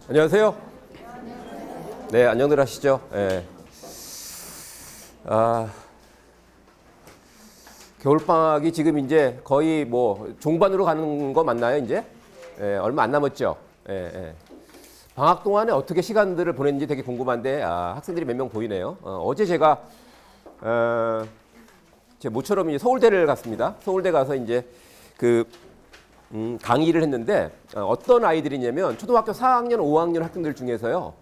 안녕하세요. 네, 안녕들 하시죠. 네. 겨울방학이 지금 이제 거의 뭐 종반으로 가는 거 맞나요, 이제? 얼마 안 남았죠. 방학 동안에 어떻게 시간들을 보냈는지 되게 궁금한데, 학생들이 몇 명 보이네요. 어제 제가, 제 모처럼 이제 서울대를 갔습니다. 서울대 가서 이제 강의를 했는데, 어떤 아이들이냐면, 초등학교 4학년, 5학년 학생들 중에서요,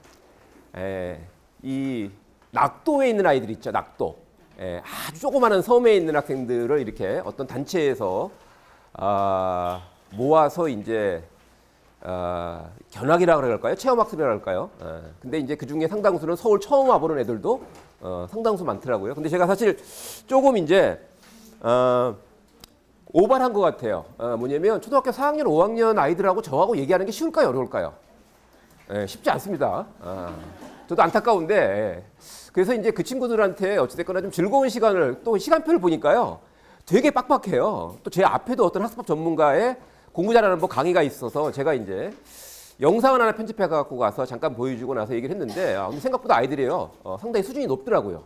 이 낙도에 있는 아이들 있죠, 낙도. 아주 조그마한 섬에 있는 학생들을 이렇게 어떤 단체에서 모아서 이제 견학이라고 그럴까요? 체험학습이라고 할까요? 근데 이제 그 중에 상당수는 서울 처음 와보는 애들도 상당수 많더라고요. 근데 제가 사실 조금 이제 오버한 것 같아요. 뭐냐면 초등학교 4학년, 5학년 아이들하고 저하고 얘기하는 게 쉬울까요? 어려울까요? 쉽지 않습니다. 저도 안타까운데 그래서 이제 그 친구들한테 어찌됐거나 좀 즐거운 시간을 또 시간표를 보니까요. 되게 빡빡해요. 또 제 앞에도 어떤 학습법 전문가의 공부 잘하는 법 강의가 있어서 제가 이제 영상을 하나 편집해 갖고 가서 잠깐 보여주고 나서 얘기를 했는데 생각보다 아이들이요. 상당히 수준이 높더라고요.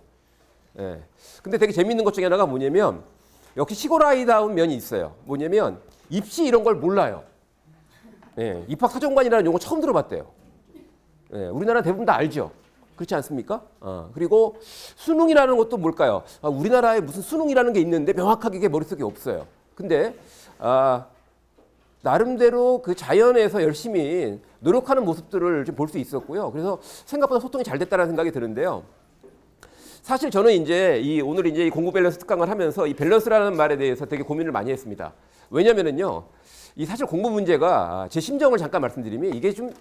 근데 되게 재밌는 것 중에 하나가 뭐냐면 역시 시골 아이다운 면이 있어요. 뭐냐면 입시 이런 걸 몰라요. 입학사정관이라는 용어 처음 들어봤대요. 우리나라 대부분 다 알죠. 그렇지 않습니까? 그리고 수능이라는 것도 뭘까요? 우리나라에 무슨 수능이라는 게 있는데 명확하게 그게 머릿속에 없어요. 근데 나름대로 그 자연에서 열심히 노력하는 모습들을 좀 볼 수 있었고요. 그래서 생각보다 소통이 잘 됐다는 생각이 드는데요. 사실 저는 이제 오늘 이제 이 공부 밸런스 특강을 하면서 이 밸런스라는 말에 대해서 되게 고민을 많이 했습니다. 왜냐면은요, 이 사실 공부 문제가 제 심정을 잠깐 말씀드리면 이게 좀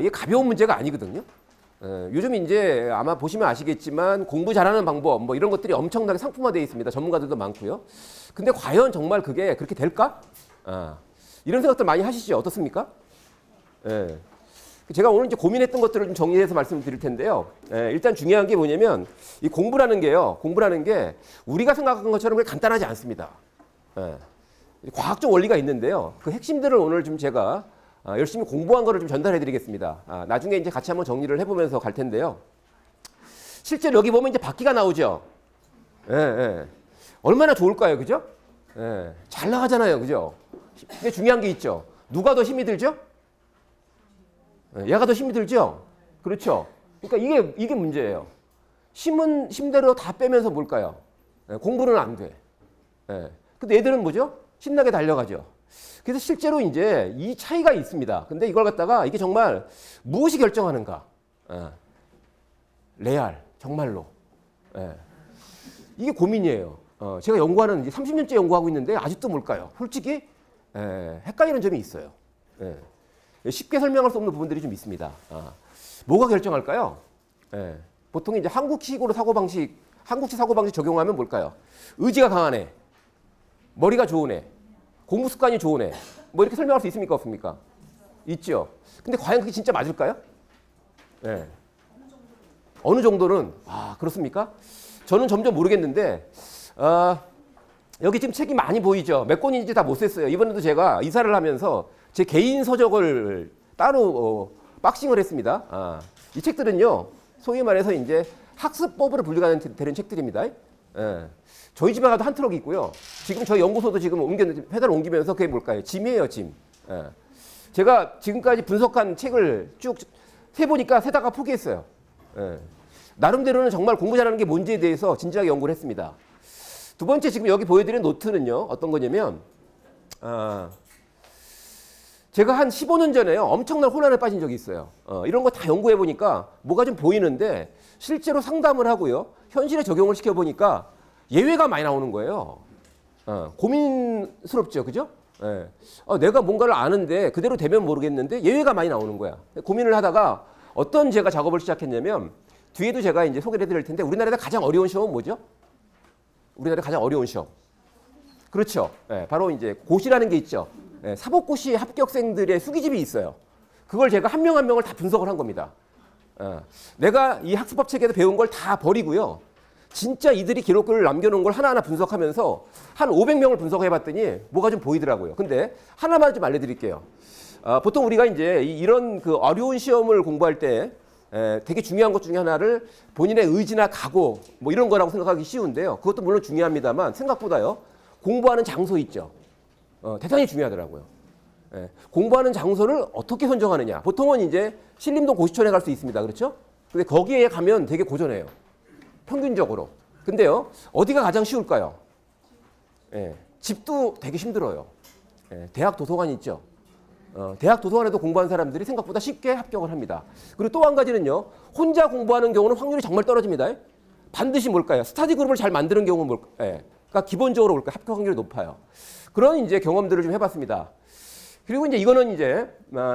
이게 가벼운 문제가 아니거든요. 요즘 이제 아마 보시면 아시겠지만 공부 잘하는 방법 뭐 이런 것들이 엄청나게 상품화되어 있습니다. 전문가들도 많고요. 근데 과연 정말 그게 그렇게 될까? 이런 생각들 많이 하시죠? 어떻습니까? 제가 오늘 이제 고민했던 것들을 좀 정리해서 말씀드릴 텐데요. 일단 중요한 게 뭐냐면 이 공부라는 게 우리가 생각한 것처럼 그렇게 간단하지 않습니다. 과학적 원리가 있는데요. 그 핵심들을 오늘 좀 제가 열심히 공부한 거를 좀 전달해 드리겠습니다. 나중에 이제 같이 한번 정리를 해보면서 갈 텐데요. 실제로 여기 보면 이제 바퀴가 나오죠. 얼마나 좋을까요? 그죠? 잘 나가잖아요. 그죠? 근데 중요한 게 있죠. 누가 더 힘이 들죠? 얘가 더 힘이 들죠? 그렇죠? 그러니까 이게 문제예요. 힘은 힘대로 다 빼면서 뭘까요? 공부는 안 돼. 근데 얘들은 뭐죠? 신나게 달려가죠. 그래서 실제로 이제 이 차이가 있습니다. 근데 이걸 갖다가 이게 정말 무엇이 결정하는가? 레알, 정말로. 이게 고민이에요. 제가 연구하는 이제 30년째 연구하고 있는데 아직도 뭘까요? 솔직히 헷갈리는 점이 있어요. 쉽게 설명할 수 없는 부분들이 좀 있습니다. 뭐가 결정할까요? 보통 이제 한국식 사고방식 적용하면 뭘까요? 의지가 강한 애, 머리가 좋은 애, 공부 습관이 좋은 애, 뭐 이렇게 설명할 수 있습니까? 없습니까? 있죠. 근데 과연 그게 진짜 맞을까요? 어느 정도는, 그렇습니까? 저는 점점 모르겠는데, 여기 지금 책이 많이 보이죠? 몇 권인지 다 못 셌어요. 이번에도 제가 이사를 하면서 제 개인 서적을 따로 박싱을 했습니다. 이 책들은요, 소위 말해서 이제 학습법으로 분류가 되는 책들입니다. 저희 집에 가도 한 트럭이 있고요. 지금 저희 연구소도 지금 회사를 옮기면서 그게 뭘까요? 짐이에요, 짐. 제가 지금까지 분석한 책을 쭉 세보니까 세다가 포기했어요. 나름대로는 정말 공부 잘하는 게 뭔지에 대해서 진지하게 연구를 했습니다. 두 번째 지금 여기 보여드린 노트는요. 어떤 거냐면 제가 한 15년 전에요. 엄청난 혼란에 빠진 적이 있어요. 이런 거 다 연구해 보니까 뭐가 좀 보이는데 실제로 상담을 하고요. 현실에 적용을 시켜보니까 예외가 많이 나오는 거예요. 고민스럽죠. 그죠? 내가 뭔가를 아는데 그대로 되면 모르겠는데 예외가 많이 나오는 거야. 고민을 하다가 어떤 제가 작업을 시작했냐면 뒤에도 제가 이제 소개를 해드릴 텐데 우리나라에서 가장 어려운 시험은 뭐죠? 우리나라에 가장 어려운 시험. 그렇죠. 바로 이제 고시라는 게 있죠. 사법고시 합격생들의 수기집이 있어요. 그걸 제가 한 명 한 명을 다 분석을 한 겁니다. 내가 이 학습법 책에서 배운 걸 다 버리고요. 진짜 이들이 기록글을 남겨놓은 걸 하나하나 분석하면서 한 500명을 분석해 봤더니 뭐가 좀 보이더라고요. 근데 하나만 좀 알려드릴게요. 보통 우리가 이제 이런 그 어려운 시험을 공부할 때 되게 중요한 것 중에 하나를 본인의 의지나 각오 뭐 이런 거라고 생각하기 쉬운데요. 그것도 물론 중요합니다만 생각보다요. 공부하는 장소 있죠. 대단히 중요하더라고요. 공부하는 장소를 어떻게 선정하느냐. 보통은 이제 신림동 고시촌에 갈 수 있습니다. 그렇죠? 근데 거기에 가면 되게 고전해요. 평균적으로. 근데요. 어디가 가장 쉬울까요? 집도 되게 힘들어요. 대학 도서관 있죠. 대학 도서관에도 공부하는 사람들이 생각보다 쉽게 합격을 합니다. 그리고 또 한 가지는요. 혼자 공부하는 경우는 확률이 정말 떨어집니다. 반드시 뭘까요? 스터디 그룹을 잘 만드는 경우는 뭘까요? 그러니까 기본적으로 뭘까요? 합격 확률이 높아요. 그런 이제 경험들을 좀 해봤습니다. 그리고 이제 이거는 이제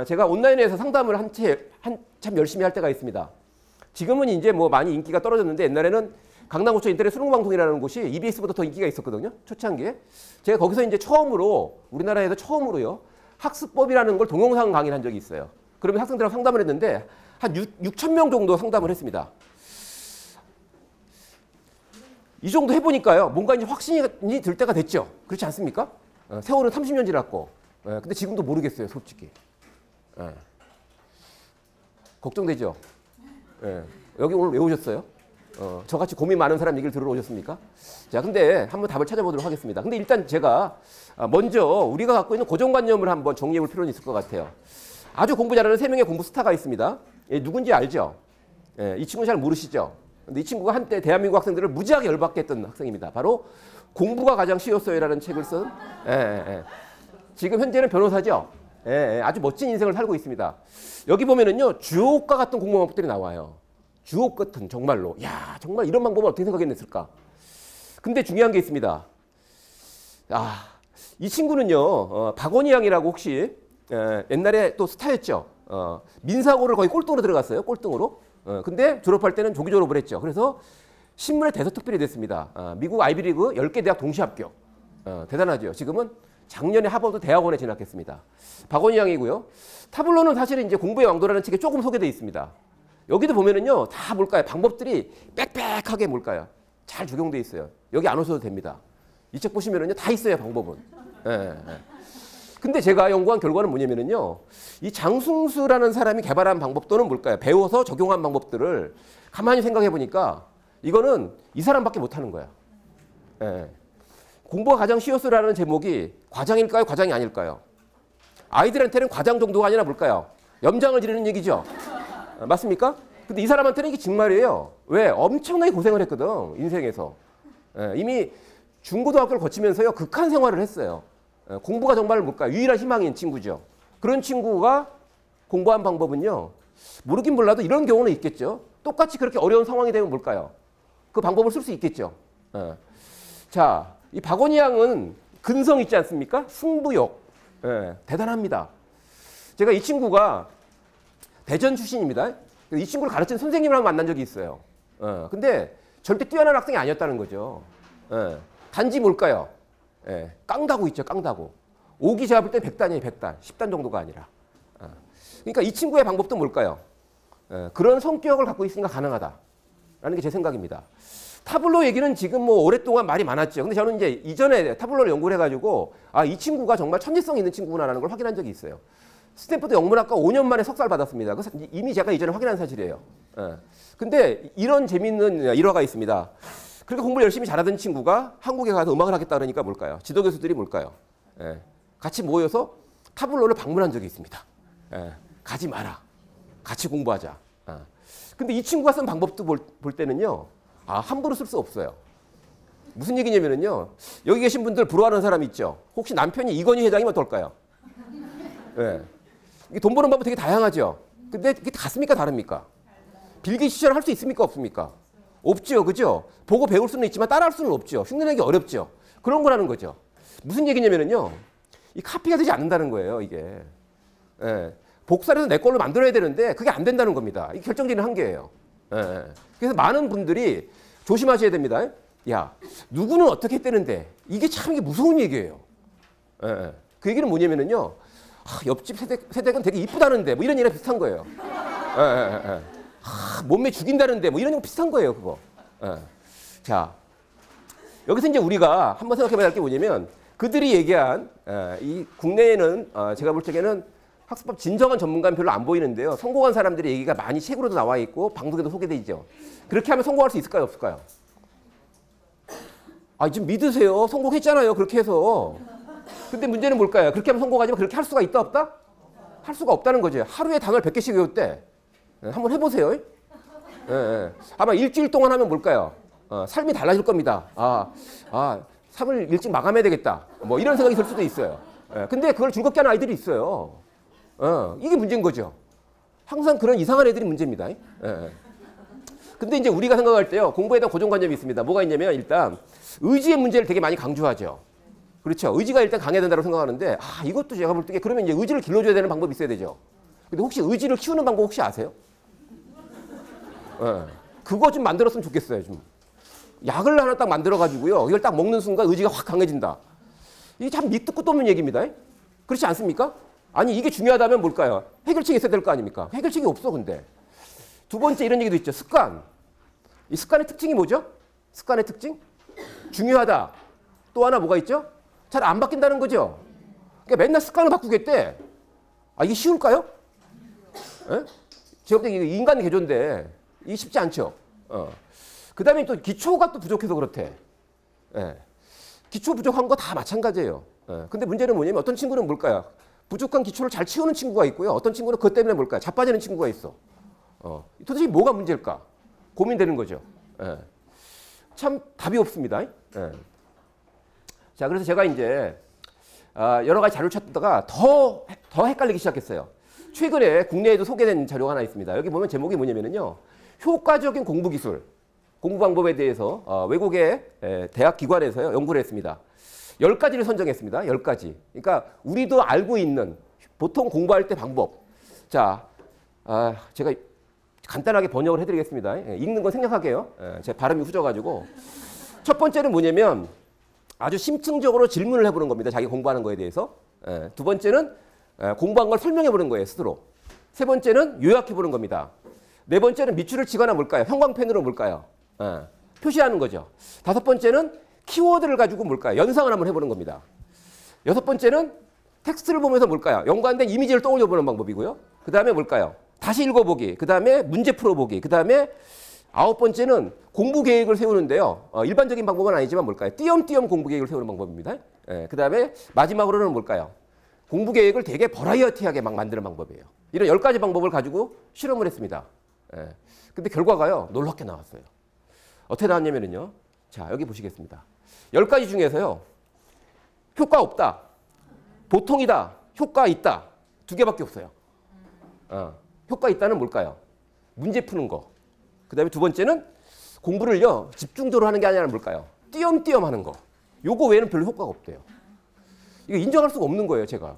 제가 온라인에서 상담을 한참 열심히 할 때가 있습니다. 지금은 이제 뭐 많이 인기가 떨어졌는데 옛날에는 강남구청 인터넷 수능방송이라는 곳이 EBS보다 더 인기가 있었거든요. 초창기에. 제가 거기서 이제 처음으로 우리나라에서 처음으로요. 학습법이라는 걸 동영상 강의를 한 적이 있어요. 그러면 학생들하고 상담을 했는데 한 6천 명 정도 상담을 했습니다. 이 정도 해보니까요. 뭔가 이제 확신이 들 때가 됐죠. 그렇지 않습니까? 세월은 30년 지났고. 근데 지금도 모르겠어요. 솔직히. 걱정되죠? 여기 오늘 왜 오셨어요? 저같이 고민 많은 사람 얘기를 들으러 오셨습니까? 자, 근데 한번 답을 찾아보도록 하겠습니다. 근데 일단 제가 먼저 우리가 갖고 있는 고정관념을 한번 정리해 볼 필요는 있을 것 같아요. 아주 공부 잘하는 3명의 공부 스타가 있습니다. 누군지 알죠? 이 친구 잘 모르시죠? 근데 이 친구가 한때 대한민국 학생들을 무지하게 열받게 했던 학생입니다. 바로 공부가 가장 쉬웠어요라는 책을 쓴 지금 현재는 변호사죠? 아주 멋진 인생을 살고 있습니다. 여기 보면은요. 주옥과 같은 공부 방법들이 나와요. 주옥 같은 정말로. 야 정말 이런 방법을 어떻게 생각했을까? 근데 중요한 게 있습니다. 이 친구는요. 박원희 양이라고 혹시 옛날에 또 스타였죠. 민사고를 거의 꼴등으로 들어갔어요. 꼴등으로. 근데 졸업할 때는 조기 졸업을 했죠. 그래서 신문에 대서특필이 됐습니다. 미국 아이비리그 10개 대학 동시 합격. 대단하죠. 지금은 작년에 하버드 대학원에 진학했습니다. 박원희 양이고요. 타블로는 사실은 이제 공부의 왕도라는 책에 조금 소개되어 있습니다. 여기도 보면은요, 다 뭘까요? 방법들이 빽빽하게 뭘까요? 잘 적용되어 있어요. 여기 안 오셔도 됩니다. 이 책 보시면은요, 다 있어요, 방법은. 근데 제가 연구한 결과는 뭐냐면은요, 이 장승수라는 사람이 개발한 방법 또는 뭘까요? 배워서 적용한 방법들을 가만히 생각해 보니까 이거는 이 사람밖에 못하는 거야. 공부가 가장 쉬웠어라는 제목이 과장일까요? 과장이 아닐까요? 아이들한테는 과장 정도가 아니라 뭘까요? 염장을 지르는 얘기죠. 맞습니까? 근데 이 사람한테는 이게 정말이에요. 왜? 엄청나게 고생을 했거든. 인생에서. 이미 중고등학교를 거치면서요. 극한 생활을 했어요. 공부가 정말 뭘까요? 유일한 희망인 친구죠. 그런 친구가 공부한 방법은요. 모르긴 몰라도 이런 경우는 있겠죠. 똑같이 그렇게 어려운 상황이 되면 뭘까요? 그 방법을 쓸 수 있겠죠. 자, 이 박원희 양은 근성 있지 않습니까? 승부욕. 대단합니다. 제가 이 친구가 대전 출신입니다. 이 친구를 가르친 선생님이랑 만난 적이 있어요. 근데 절대 뛰어난 학생이 아니었다는 거죠. 단지 뭘까요? 깡다구 있죠, 깡다구. 5기 제가 볼 때 100단이에요, 100단. 10단 정도가 아니라. 그러니까 이 친구의 방법도 뭘까요? 그런 성격을 갖고 있으니까 가능하다라는 게 제 생각입니다. 타블로 얘기는 지금 뭐 오랫동안 말이 많았죠. 근데 저는 이제 이전에 타블로를 연구를 해가지고 이 친구가 정말 천재성 있는 친구구나라는 걸 확인한 적이 있어요. 스탠퍼드 영문학과 5년 만에 석사를 받았습니다. 그래서 이미 제가 이전에 확인한 사실이에요. 근데 이런 재미있는 일화가 있습니다. 그렇게 공부를 열심히 잘하던 친구가 한국에 가서 음악을 하겠다 그러니까 뭘까요? 지도 교수들이 뭘까요? 같이 모여서 타블로를 방문한 적이 있습니다. 가지 마라. 같이 공부하자. 근데 이 친구가 쓴 방법도 볼 때는요. 함부로 쓸 수 없어요. 무슨 얘기냐면요. 여기 계신 분들 부러워하는 사람 있죠. 혹시 남편이 이건희 회장이면 어떨까요? 이게 돈 버는 방법 되게 다양하죠. 근데 그게 같습니까? 다릅니까? 빌게이츠처럼 할 수 있습니까? 없습니까? 없죠. 그죠? 보고 배울 수는 있지만 따라할 수는 없죠. 흉내내기 어렵죠. 그런 거라는 거죠. 무슨 얘기냐면요. 이 카피가 되지 않는다는 거예요. 이게. 복사해서 내 걸로 만들어야 되는데 그게 안 된다는 겁니다. 이게 결정적인 한계예요. 그래서 많은 분들이 조심하셔야 됩니다. 야, 누구는 어떻게 했다는데 이게 참 이게 무서운 얘기예요. 그 얘기는 뭐냐면요. 옆집 세댁은 되게 이쁘다는데 뭐 이런 얘기랑 비슷한 거예요. 몸매 죽인다는데 뭐 이런 거 비슷한 거예요. 그거. 자, 여기서 이제 우리가 한번 생각해 봐야 할 게 뭐냐면 그들이 얘기한 이 국내에는 제가 볼 적에는 학습법 진정한 전문가는 별로 안 보이는데요. 성공한 사람들의 얘기가 많이 책으로도 나와 있고 방송에도 소개되죠. 그렇게 하면 성공할 수 있을까요, 없을까요? 아, 지금 믿으세요. 성공했잖아요. 그렇게 해서. 근데 문제는 뭘까요? 그렇게 하면 성공하지만 그렇게 할 수가 있다, 없다? 할 수가 없다는 거죠. 하루에 단어를 100개씩 외웠대. 한번 해보세요. 예, 예. 아마 일주일 동안 하면 뭘까요? 삶이 달라질 겁니다. 삶을 일찍 마감해야 되겠다. 뭐 이런 생각이 들 수도 있어요. 예. 근데 그걸 즐겁게 하는 아이들이 있어요. 이게 문제인 거죠. 항상 그런 이상한 애들이 문제입니다. 예. 근데 이제 우리가 생각할 때요, 공부에 대한 고정관념이 있습니다. 뭐가 있냐면 일단 의지의 문제를 되게 많이 강조하죠. 그렇죠. 의지가 일단 강해야 된다고 생각하는데, 이것도 제가 볼 때 그러면 이제 의지를 길러줘야 되는 방법이 있어야 되죠. 근데 혹시 의지를 키우는 방법 혹시 아세요? 그거 좀 만들었으면 좋겠어요. 좀 약을 하나 딱 만들어가지고요, 이걸 딱 먹는 순간 의지가 확 강해진다. 이게 참 밑도 끝도 없는 얘기입니다. 그렇지 않습니까? 아니, 이게 중요하다면 뭘까요? 해결책이 있어야 될 거 아닙니까? 해결책이 없어. 근데 두 번째 이런 얘기도 있죠. 습관. 이 습관의 특징이 뭐죠? 습관의 특징? 중요하다. 또 하나 뭐가 있죠? 잘 안 바뀐다는 거죠. 그러니까 맨날 습관을 바꾸겠대. 이게 쉬울까요? 예? 제가 볼 때 인간 개조인데 이게 쉽지 않죠. 그 다음에 또 기초가 또 부족해서 그렇대. 예. 기초 부족한 거 다 마찬가지예요. 근데 문제는 뭐냐면 어떤 친구는 뭘까요? 부족한 기초를 잘 채우는 친구가 있고요. 어떤 친구는 그것 때문에 뭘까요? 자빠지는 친구가 있어. 도대체 뭐가 문제일까? 고민되는 거죠. 참 답이 없습니다. 자, 그래서 제가 이제 여러 가지 자료를 찾다가 더 헷갈리기 시작했어요. 최근에 국내에도 소개된 자료가 하나 있습니다. 여기 보면 제목이 뭐냐면요, 효과적인 공부 기술, 공부 방법에 대해서 외국의 대학 기관에서요 연구를 했습니다. 10가지를 선정했습니다. 10가지. 그러니까 우리도 알고 있는 보통 공부할 때 방법. 자, 제가 간단하게 번역을 해드리겠습니다. 읽는 건 생략할게요. 제 발음이 후져가지고. 첫 번째는 뭐냐면 아주 심층적으로 질문을 해보는 겁니다. 자기 공부하는 거에 대해서. 두 번째는 공부한 걸 설명해보는 거예요, 스스로. 세 번째는 요약해보는 겁니다. 네 번째는 밑줄을 치거나 뭘까요? 형광펜으로 뭘까요? 표시하는 거죠. 다섯 번째는 키워드를 가지고 뭘까요? 연상을 한번 해보는 겁니다. 여섯 번째는 텍스트를 보면서 뭘까요? 연관된 이미지를 떠올려보는 방법이고요. 그 다음에 뭘까요? 다시 읽어보기. 그 다음에 문제 풀어보기. 그 다음에 아홉 번째는 공부 계획을 세우는데요. 일반적인 방법은 아니지만 뭘까요? 띄엄띄엄 공부 계획을 세우는 방법입니다. 그 다음에 마지막으로는 뭘까요? 공부 계획을 되게 버라이어티하게 막 만드는 방법이에요. 이런 10가지 방법을 가지고 실험을 했습니다. 근데 결과가요, 놀랍게 나왔어요. 어떻게 나왔냐면요. 자, 여기 보시겠습니다. 10가지 중에서요, 효과 없다, 보통이다, 효과 있다, 2개밖에 없어요. 효과 있다는 뭘까요? 문제 푸는 거. 그 다음에 두 번째는 공부를요, 집중적으로 하는 게 아니라 뭘까요? 띄엄띄엄 하는 거. 요거 외에는 별로 효과가 없대요. 이거 인정할 수가 없는 거예요, 제가.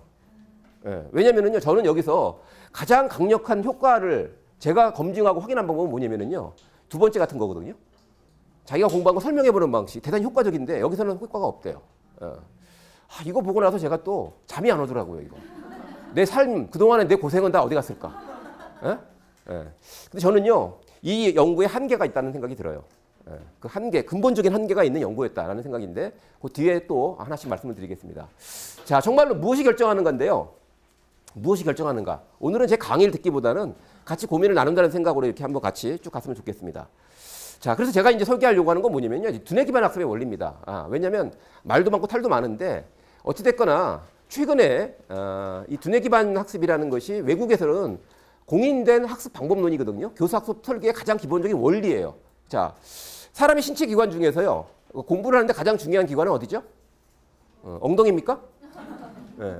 왜냐면은요, 저는 여기서 가장 강력한 효과를 제가 검증하고 확인한 방법은 뭐냐면은요, 두 번째 같은 거거든요. 자기가 공부한 거 설명해보는 방식, 대단히 효과적인데 여기서는 효과가 없대요. 이거 보고 나서 제가 또 잠이 안 오더라고요, 이거. 내 삶, 그동안에 내 고생은 다 어디 갔을까? 근데 저는요, 이 연구에 한계가 있다는 생각이 들어요. 그 한계, 근본적인 한계가 있는 연구였다라는 생각인데 그 뒤에 또 하나씩 말씀을 드리겠습니다. 자, 정말로 무엇이 결정하는 건데요? 무엇이 결정하는가? 오늘은 제 강의를 듣기보다는 같이 고민을 나눈다는 생각으로 이렇게 한번 같이 쭉 갔으면 좋겠습니다. 자, 그래서 제가 이제 설계하려고 하는 건 뭐냐면요, 두뇌 기반 학습의 원리입니다. 왜냐하면 말도 많고 탈도 많은데 어찌됐거나 최근에 이 두뇌 기반 학습이라는 것이 외국에서는 공인된 학습 방법론이거든요. 교사학습 설계의 가장 기본적인 원리예요. 자, 사람의 신체 기관 중에서요, 공부를 하는데 가장 중요한 기관은 어디죠? 엉덩이입니까?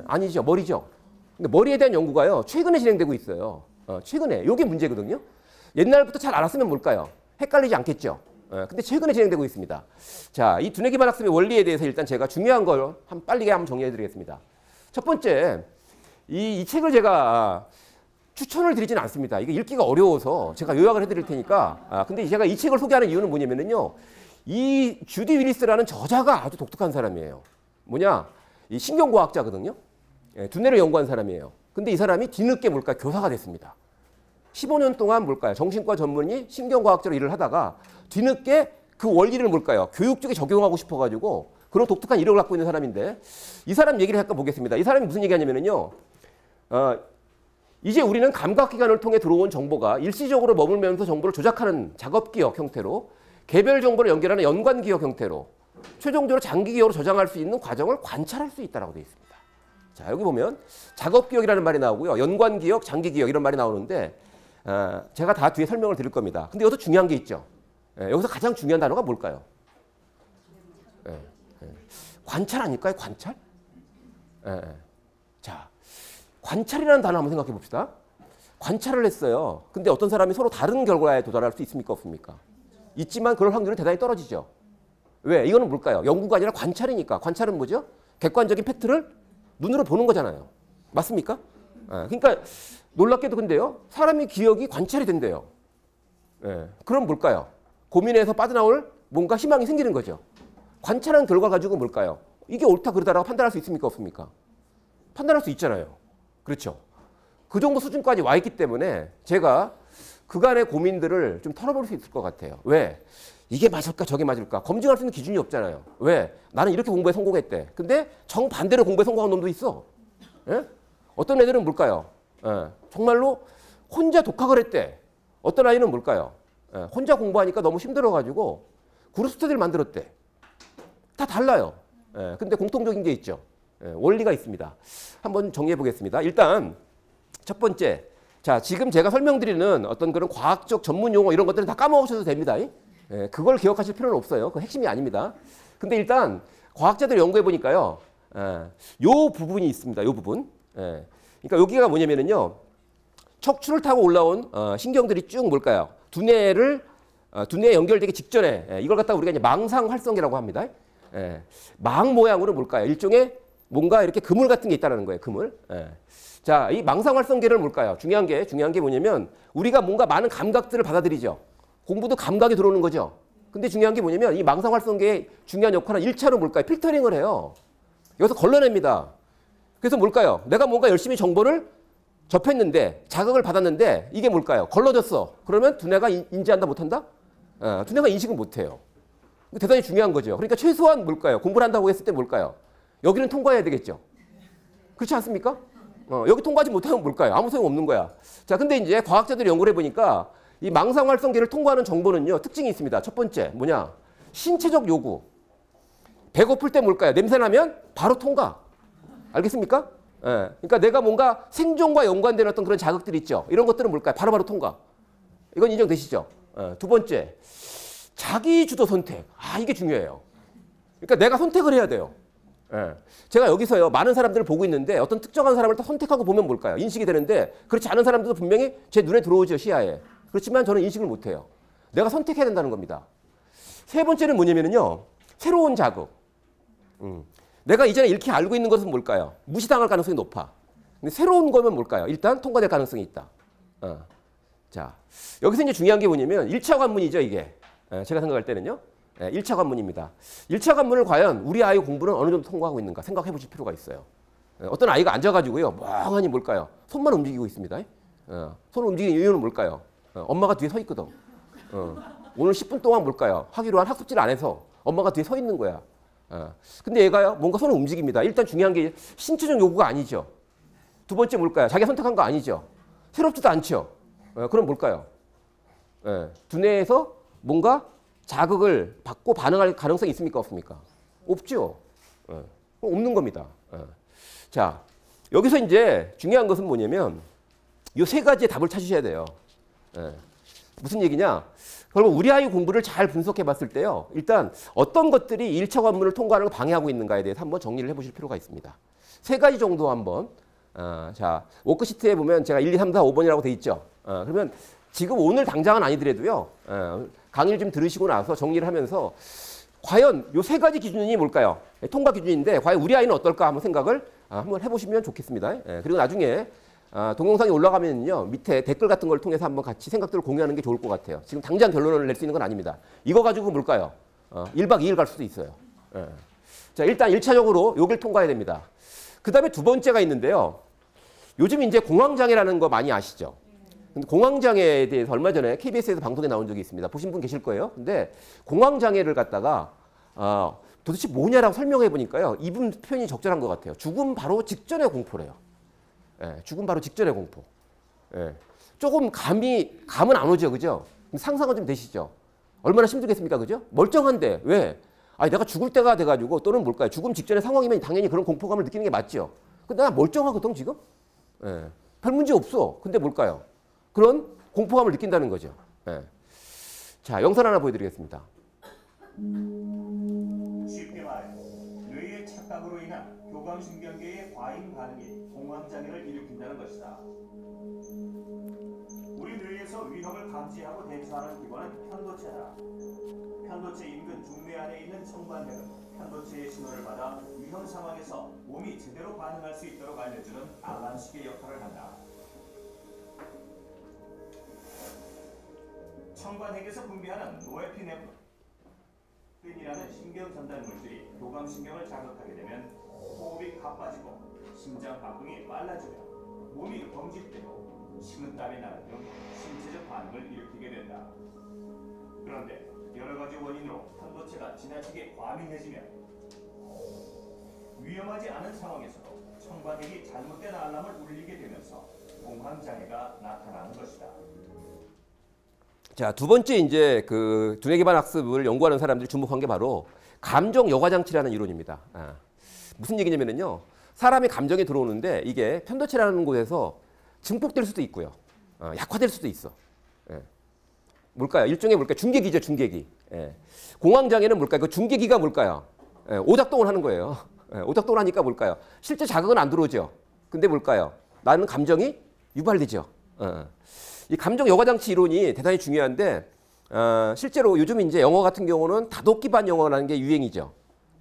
아니죠. 머리죠. 근데 머리에 대한 연구가요, 최근에 진행되고 있어요. 최근에. 이게 문제거든요. 옛날부터 잘 알았으면 뭘까요? 헷갈리지 않겠죠. 근데 최근에 진행되고 있습니다. 자, 이 두뇌 기반 학습의 원리에 대해서 일단 제가 중요한 걸 빨리 한번 정리해 드리겠습니다. 첫 번째, 이 책을 제가 추천을 드리진 않습니다. 이게 읽기가 어려워서 제가 요약을 해드릴 테니까. 근데 제가 이 책을 소개하는 이유는 뭐냐면요, 이 주디 윌리스라는 저자가 아주 독특한 사람이에요. 뭐냐? 이 신경과학자거든요. 두뇌를 연구한 사람이에요. 근데 이 사람이 뒤늦게 뭘까? 교사가 됐습니다. 15년 동안 뭘까요? 정신과 전문의 신경과학자로 일을 하다가 뒤늦게 그 원리를 뭘까요? 교육 쪽에 적용하고 싶어가지고 그런 독특한 이력을 갖고 있는 사람인데, 이 사람 얘기를 잠깐 보겠습니다. 이 사람이 무슨 얘기하냐면요, 이제 우리는 감각기관을 통해 들어온 정보가 일시적으로 머물면서 정보를 조작하는 작업기억 형태로 개별 정보를 연결하는 연관기억 형태로 최종적으로 장기기억으로 저장할 수 있는 과정을 관찰할 수 있다고 되어 있습니다. 자, 여기 보면 작업기억이라는 말이 나오고요. 연관기억, 장기기억 이런 말이 나오는데 제가 다 뒤에 설명을 드릴 겁니다. 근데 여기서 중요한 게 있죠. 여기서 가장 중요한 단어가 뭘까요? 관찰 아닐까요? 관찰? 자, 관찰이라는 단어 한번 생각해 봅시다. 관찰을 했어요. 근데 어떤 사람이 서로 다른 결과에 도달할 수 있습니까? 없습니까? 있지만 그럴 확률은 대단히 떨어지죠. 왜? 이거는 뭘까요? 연구가 아니라 관찰이니까. 관찰은 뭐죠? 객관적인 팩트를 눈으로 보는 거잖아요. 맞습니까? 그러니까 놀랍게도 근데요. 사람의 기억이 관찰이 된대요. 그럼 뭘까요? 고민에서 빠져나올 뭔가 희망이 생기는 거죠. 관찰한 결과 가지고 뭘까요? 이게 옳다 그러다라고 판단할 수 있습니까? 없습니까? 판단할 수 있잖아요. 그렇죠. 그 정도 수준까지 와 있기 때문에 제가 그간의 고민들을 좀 털어볼 수 있을 것 같아요. 왜? 이게 맞을까 저게 맞을까 검증할 수 있는 기준이 없잖아요. 왜? 나는 이렇게 공부에 성공했대. 근데 정반대로 공부에 성공한 놈도 있어. 예? 어떤 애들은 뭘까요? 정말로 혼자 독학을 했대. 어떤 아이는 뭘까요? 혼자 공부하니까 너무 힘들어가지고 그룹 스터디를 만들었대. 다 달라요. 근데 공통적인 게 있죠. 원리가 있습니다. 한번 정리해 보겠습니다. 일단 첫 번째, 자 지금 제가 설명드리는 어떤 그런 과학적 전문 용어 이런 것들은 다 까먹으셔도 됩니다. 그걸 기억하실 필요는 없어요. 그 핵심이 아닙니다. 근데 일단 과학자들이 연구해 보니까요, 요 부분이 있습니다. 요 부분. 그러니까 여기가 뭐냐면은요, 척추를 타고 올라온 신경들이 쭉 뭘까요? 두뇌에 연결되기 직전에 이걸 갖다가 우리가 이제 망상활성계라고 합니다. 망 모양으로 뭘까요? 일종의 뭔가 이렇게 그물 같은 게 있다는 거예요. 그물. 자, 이 망상활성계를 뭘까요? 중요한 게 뭐냐면 우리가 뭔가 많은 감각들을 받아들이죠. 공부도 감각이 들어오는 거죠. 근데 중요한 게 뭐냐면 이 망상활성계의 중요한 역할은 1차로 뭘까요? 필터링을 해요. 여기서 걸러냅니다. 그래서 뭘까요? 내가 뭔가 열심히 정보를 접했는데 자극을 받았는데 이게 뭘까요? 걸러졌어. 그러면 두뇌가 인지한다 못한다? 두뇌가 인식을 못해요. 대단히 중요한 거죠. 그러니까 최소한 뭘까요? 공부를 한다고 했을 때 뭘까요? 여기는 통과해야 되겠죠. 그렇지 않습니까? 여기 통과하지 못하면 뭘까요? 아무 소용 없는 거야. 자, 근데 이제 과학자들이 연구를 해보니까 이 망상활성계를 통과하는 정보는요, 특징이 있습니다. 첫 번째, 뭐냐? 신체적 요구. 배고플 때 뭘까요? 냄새나면 바로 통과. 알겠습니까? 그러니까 내가 뭔가 생존과 연관된 어떤 그런 자극들이 있죠. 이런 것들은 뭘까요? 바로바로 통과. 이건 인정되시죠? 두 번째, 자기 주도 선택. 이게 중요해요. 그러니까 내가 선택을 해야 돼요. 제가 여기서요, 많은 사람들을 보고 있는데 어떤 특정한 사람을 딱 선택하고 보면 뭘까요? 인식이 되는데 그렇지 않은 사람들도 분명히 제 눈에 들어오죠, 시야에. 그렇지만 저는 인식을 못해요. 내가 선택해야 된다는 겁니다. 세 번째는 뭐냐면요, 새로운 자극. 내가 이전에 이렇게 알고 있는 것은 뭘까요? 무시당할 가능성이 높아. 근데 새로운 거면 뭘까요? 일단 통과될 가능성이 있다. 자, 여기서 이제 중요한 게 뭐냐면 1차 관문이죠, 이게. 제가 생각할 때는요. 1차 관문입니다. 1차 관문을 과연 우리 아이 공부는 어느 정도 통과하고 있는가 생각해 보실 필요가 있어요. 어떤 아이가 앉아가지고요, 멍하니 뭘까요? 손만 움직이고 있습니다. 손을 움직이는 이유는 뭘까요? 엄마가 뒤에 서 있거든. 오늘 10분 동안 뭘까요? 하기로 한 학습지를 안 해서 엄마가 뒤에 서 있는 거야. 근데 얘가요, 뭔가 손을 움직입니다. 일단 중요한 게 신체적 요구가 아니죠. 두 번째 뭘까요? 자기가 선택한 거 아니죠. 새롭지도 않죠. 그럼 뭘까요? 두뇌에서 뭔가 자극을 받고 반응할 가능성이 있습니까? 없습니까? 없죠. 없는 겁니다. 자, 여기서 이제 중요한 것은 뭐냐면 이 세 가지의 답을 찾으셔야 돼요. 무슨 얘기냐? 결국 우리 아이 공부를 잘 분석해 봤을 때요, 일단 어떤 것들이 1차 관문을 통과하는 걸 방해하고 있는가에 대해서 한번 정리를 해 보실 필요가 있습니다. 세 가지 정도 한번, 자, 워크시트에 보면 제가 1, 2, 3, 4, 5번이라고 돼 있죠. 그러면 지금 오늘 당장은 아니더라도요, 강의를 좀 들으시고 나서 정리를 하면서 과연 이 세 가지 기준이 뭘까요? 통과 기준인데 과연 우리 아이는 어떨까 한번 생각을 한번 해보시면 좋겠습니다. 그리고 나중에 동영상이 올라가면요, 밑에 댓글 같은 걸 통해서 한번 같이 생각들을 공유하는 게 좋을 것 같아요. 지금 당장 결론을 낼 수 있는 건 아닙니다. 이거 가지고 뭘까요? 1박 2일 갈 수도 있어요. 자, 일단 1차적으로 여길 통과해야 됩니다. 그 다음에 두 번째가 있는데요. 요즘 이제 공황장애라는 거 많이 아시죠? 근데 공황장애에 대해서 얼마 전에 KBS에서 방송에 나온 적이 있습니다. 보신 분 계실 거예요. 근데 공황장애를 갖다가 도대체 뭐냐라고 설명해 보니까요, 이분 표현이 적절한 것 같아요. 죽음 바로 직전의 공포래요. 죽음 바로 직전의 공포. 예. 조금 감은 안 오죠, 그죠? 상상은 좀 되시죠? 얼마나 힘들겠습니까, 그죠? 멀쩡한데 왜? 아니 내가 죽을 때가 돼가지고 또는 뭘까요? 죽음 직전의 상황이면 당연히 그런 공포감을 느끼는 게 맞죠. 근데 나 멀쩡하거든 지금. 예. 별 문제 없어. 근데 뭘까요? 그런 공포감을 느낀다는 거죠. 예. 자, 영상 하나 보여드리겠습니다. 쉽게 말해 뇌의 착각으로 인한 교감신경계의 과잉 반응이 공황장애를 일으킨다는 것이다. 우리 뇌에서 위험을 감지하고 대처하는 기관은 편도체다. 편도체 인근 중뇌 안에 있는 청관맥은 편도체의 신호를 받아 위험 상황에서 몸이 제대로 반응할 수 있도록 알려주는 알람시계 역할을 한다. 청관핵에서 분비하는 노에피네프린이라는 신경 전달 물질이 교감신경을 자극하게 되면 호흡이 가빠지고 심장 박동이 빨라지며 몸이 경직되고 식은땀이 나는 등 신체적 반응을 일으키게 된다. 그런데 여러 가지 원인으로 편도체가 지나치게 과민해지면 위험하지 않은 상황에서도 청관핵이 잘못된 알람을 울리게 되면서 공황장애가 나타나는 것이다. 자, 두 번째 이제 그 두뇌 기반 학습을 연구하는 사람들이 주목한 게 바로 감정 여과 장치라는 이론입니다. 무슨 얘기냐면요, 사람의 감정이 들어오는데 이게 편도체라는 곳에서 증폭될 수도 있고요, 약화될 수도 있어. 예. 뭘까요? 일종의 뭘까요? 중계기죠, 중계기. 예. 공황장애는 뭘까요? 그 중계기가 뭘까요? 예. 오작동을 하는 거예요. 예. 오작동을 하니까 뭘까요? 실제 자극은 안 들어오죠. 근데 뭘까요? 나는 감정이 유발되죠. 이 감정 여과 장치 이론이 대단히 중요한데 실제로 요즘 이제 영어 같은 경우는 다독 기반 영어라는 게 유행이죠.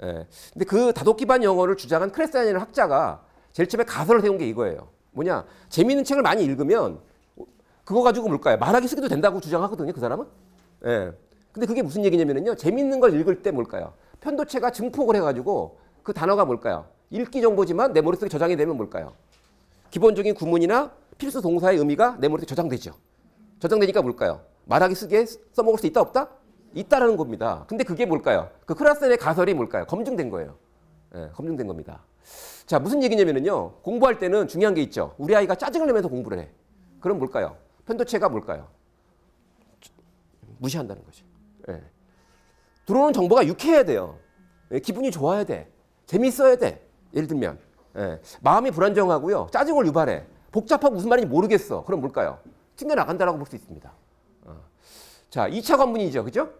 예. 근데 그 다독 기반 영어를 주장한 크레스탄이라는 학자가 제일 처음에 가설을 세운 게 이거예요. 뭐냐? 재미있는 책을 많이 읽으면 그거 가지고 뭘까요? 말하기 쓰기도 된다고 주장하거든요, 그 사람은. 예. 근데 그게 무슨 얘기냐면요, 재미있는 걸 읽을 때 뭘까요? 편도체가 증폭을 해가지고 그 단어가 뭘까요? 읽기 정보지만 내 머릿속에 저장이 되면 뭘까요? 기본적인 구문이나 필수 동사의 의미가 내 머릿속에 저장되죠. 저장되니까 뭘까요? 말하기 쓰기에 써먹을 수 있다 없다? 있다라는 겁니다. 근데 그게 뭘까요? 그 크라센의 가설이 뭘까요? 검증된 거예요. 예, 검증된 겁니다. 자, 무슨 얘기냐면요, 공부할 때는 중요한 게 있죠. 우리 아이가 짜증을 내면서 공부를 해. 그럼 뭘까요? 편도체가 뭘까요? 무시한다는 거죠. 예. 들어오는 정보가 유쾌해야 돼요. 예, 기분이 좋아야 돼. 재밌어야 돼. 예를 들면 마음이 불안정하고요, 짜증을 유발해. 복잡하고 무슨 말인지 모르겠어. 그럼 뭘까요? 튕겨나간다라고 볼 수 있습니다. 자, 2차 관문이죠, 그죠?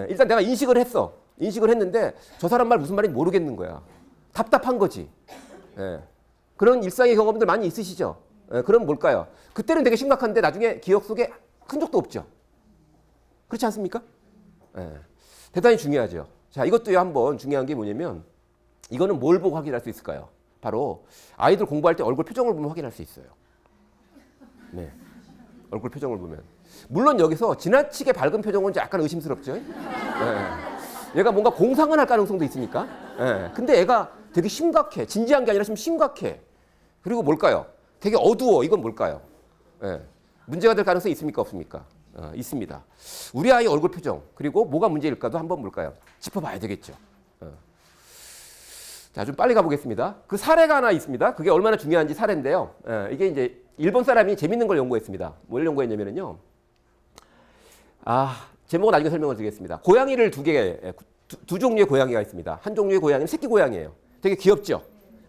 일단 내가 인식을 했어. 인식을 했는데 저 사람 말 무슨 말인지 모르겠는 거야. 답답한 거지. 그런 일상의 경험들 많이 있으시죠? 그럼 뭘까요? 그때는 되게 심각한데 나중에 기억 속에 큰 적도 없죠. 그렇지 않습니까? 대단히 중요하죠. 자, 이것도요, 한번 중요한 게 뭐냐면 이거는 뭘 보고 확인할 수 있을까요? 바로 아이들 공부할 때 얼굴 표정을 보면 확인할 수 있어요. 네, 얼굴 표정을 보면. 물론 여기서 지나치게 밝은 표정은 약간 의심스럽죠. 네. 얘가 뭔가 공상을 할 가능성도 있으니까. 네. 근데 애가 되게 심각해. 진지한 게 아니라 좀 심각해. 그리고 뭘까요? 되게 어두워. 이건 뭘까요? 네. 문제가 될 가능성이 있습니까? 없습니까? 있습니다. 우리 아이 얼굴 표정, 그리고 뭐가 문제일까도 한번 뭘까요? 짚어봐야 되겠죠. 자, 좀 빨리 가보겠습니다. 그 사례가 하나 있습니다. 그게 얼마나 중요한지 사례인데요. 이게 이제 일본 사람이 재밌는 걸 연구했습니다. 뭘 연구했냐면요, 제목은 나중에 설명을 드리겠습니다. 고양이를 두 종류의 고양이가 있습니다. 한 종류의 고양이는 새끼 고양이에요. 되게 귀엽죠.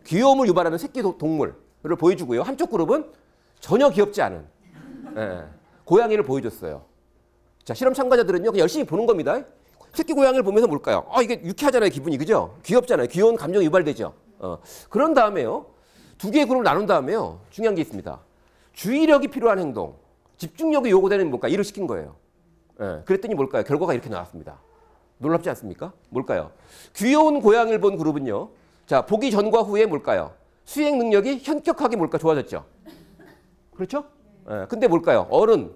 귀여움을 유발하는 새끼 동물을 보여주고요. 한쪽 그룹은 전혀 귀엽지 않은 고양이를 보여줬어요. 자, 실험 참가자들은요, 그냥 열심히 보는 겁니다. 새끼 고양이를 보면서 뭘까요? 이게 유쾌하잖아요, 기분이. 그죠? 귀엽잖아요. 귀여운 감정이 유발되죠. 그런 다음에요, 두 개의 그룹을 나눈 다음에요, 중요한 게 있습니다. 주의력이 필요한 행동, 집중력이 요구되는 뭘까? 일을 시킨 거예요. 그랬더니 뭘까요? 결과가 이렇게 나왔습니다. 놀랍지 않습니까? 뭘까요? 귀여운 고양이를 본 그룹은요, 자, 보기 전과 후에 뭘까요? 수행 능력이 현격하게 뭘까? 좋아졌죠. 그렇죠? 근데 뭘까요? 어른,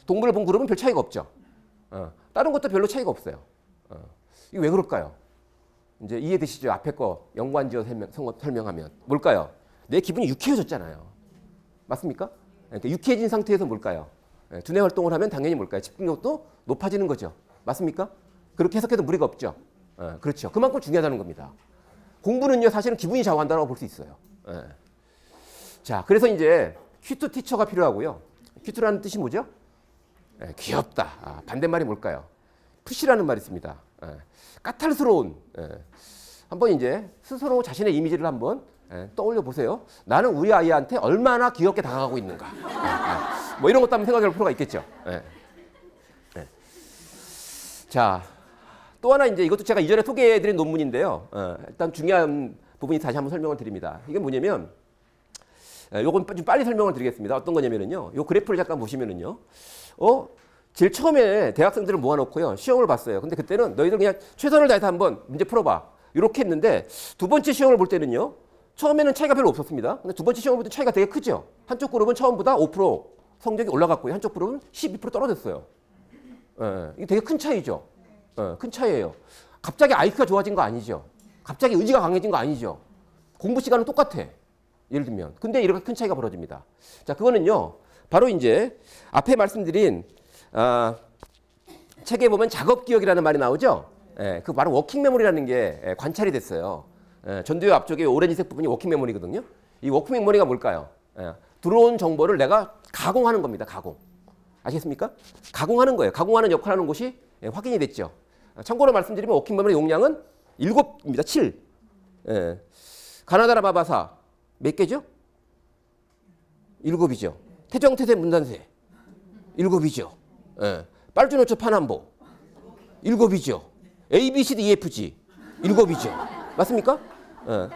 동물을 본 그룹은 별 차이가 없죠. 다른 것도 별로 차이가 없어요. 이게 왜 그럴까요? 이제 이해되시죠? 앞에 거 연관지어 설명하면 뭘까요? 내 기분이 유쾌해졌잖아요. 맞습니까? 그러니까 유쾌해진 상태에서 뭘까요? 두뇌 활동을 하면 당연히 뭘까요? 집중력도 높아지는 거죠. 맞습니까? 그렇게 해석해도 무리가 없죠. 그렇죠. 그만큼 중요하다는 겁니다. 공부는요, 사실은 기분이 좌우한다고 볼 수 있어요. 자, 그래서 이제 큐트 티처가 필요하고요. 큐트라는 뜻이 뭐죠? 귀엽다. 반대말이 뭘까요? 푸시라는 말이 있습니다. 까탈스러운. 한번 이제 스스로 자신의 이미지를 한번 떠올려 보세요. 나는 우리 아이한테 얼마나 귀엽게 다가가고 있는가. 뭐 이런 것도 한번 생각해 볼 필요가 있겠죠. 자, 또 하나 이제 이것도 제가 이전에 소개해 드린 논문인데요. 일단 중요한 부분이 다시 한번 설명을 드립니다. 이게 뭐냐면, 요건 좀 빨리 설명을 드리겠습니다. 어떤 거냐면요. 요 그래프를 잠깐 보시면은요. 제일 처음에 대학생들을 모아놓고요. 시험을 봤어요. 근데 그때는 너희들 그냥 최선을 다해서 한번 문제 풀어봐. 이렇게 했는데 두 번째 시험을 볼 때는요. 처음에는 차이가 별로 없었습니다. 근데 두 번째 시험을 볼 때 차이가 되게 크죠. 한쪽 그룹은 처음보다 5% 성적이 올라갔고요. 한쪽 그룹은 12% 떨어졌어요. 이게 되게 큰 차이죠. 큰 차이예요. 갑자기 IQ가 좋아진 거 아니죠. 갑자기 의지가 강해진 거 아니죠. 공부 시간은 똑같아. 예를 들면. 근데 이렇게 큰 차이가 벌어집니다. 자, 그거는요. 바로 이제 앞에 말씀드린 책에 보면 작업 기억이라는 말이 나오죠. 그 바로 워킹 메모리라는 게 관찰이 됐어요. 전두엽 앞쪽에 오렌지색 부분이 워킹 메모리거든요. 이 워킹 메모리가 뭘까요? 들어온 정보를 내가 가공하는 겁니다. 가공. 아시겠습니까? 가공하는 거예요. 가공하는 역할을 하는 곳이 확인이 됐죠. 참고로 말씀드리면 워킹 메모리 용량은 7입니다. 7. 가나다라 바바사 몇 개죠? 7이죠. 태정태세 문단세 7이죠. 빨주노초 파남보 7이죠. A, B, C, D, E, F, G 7이죠. 맞습니까?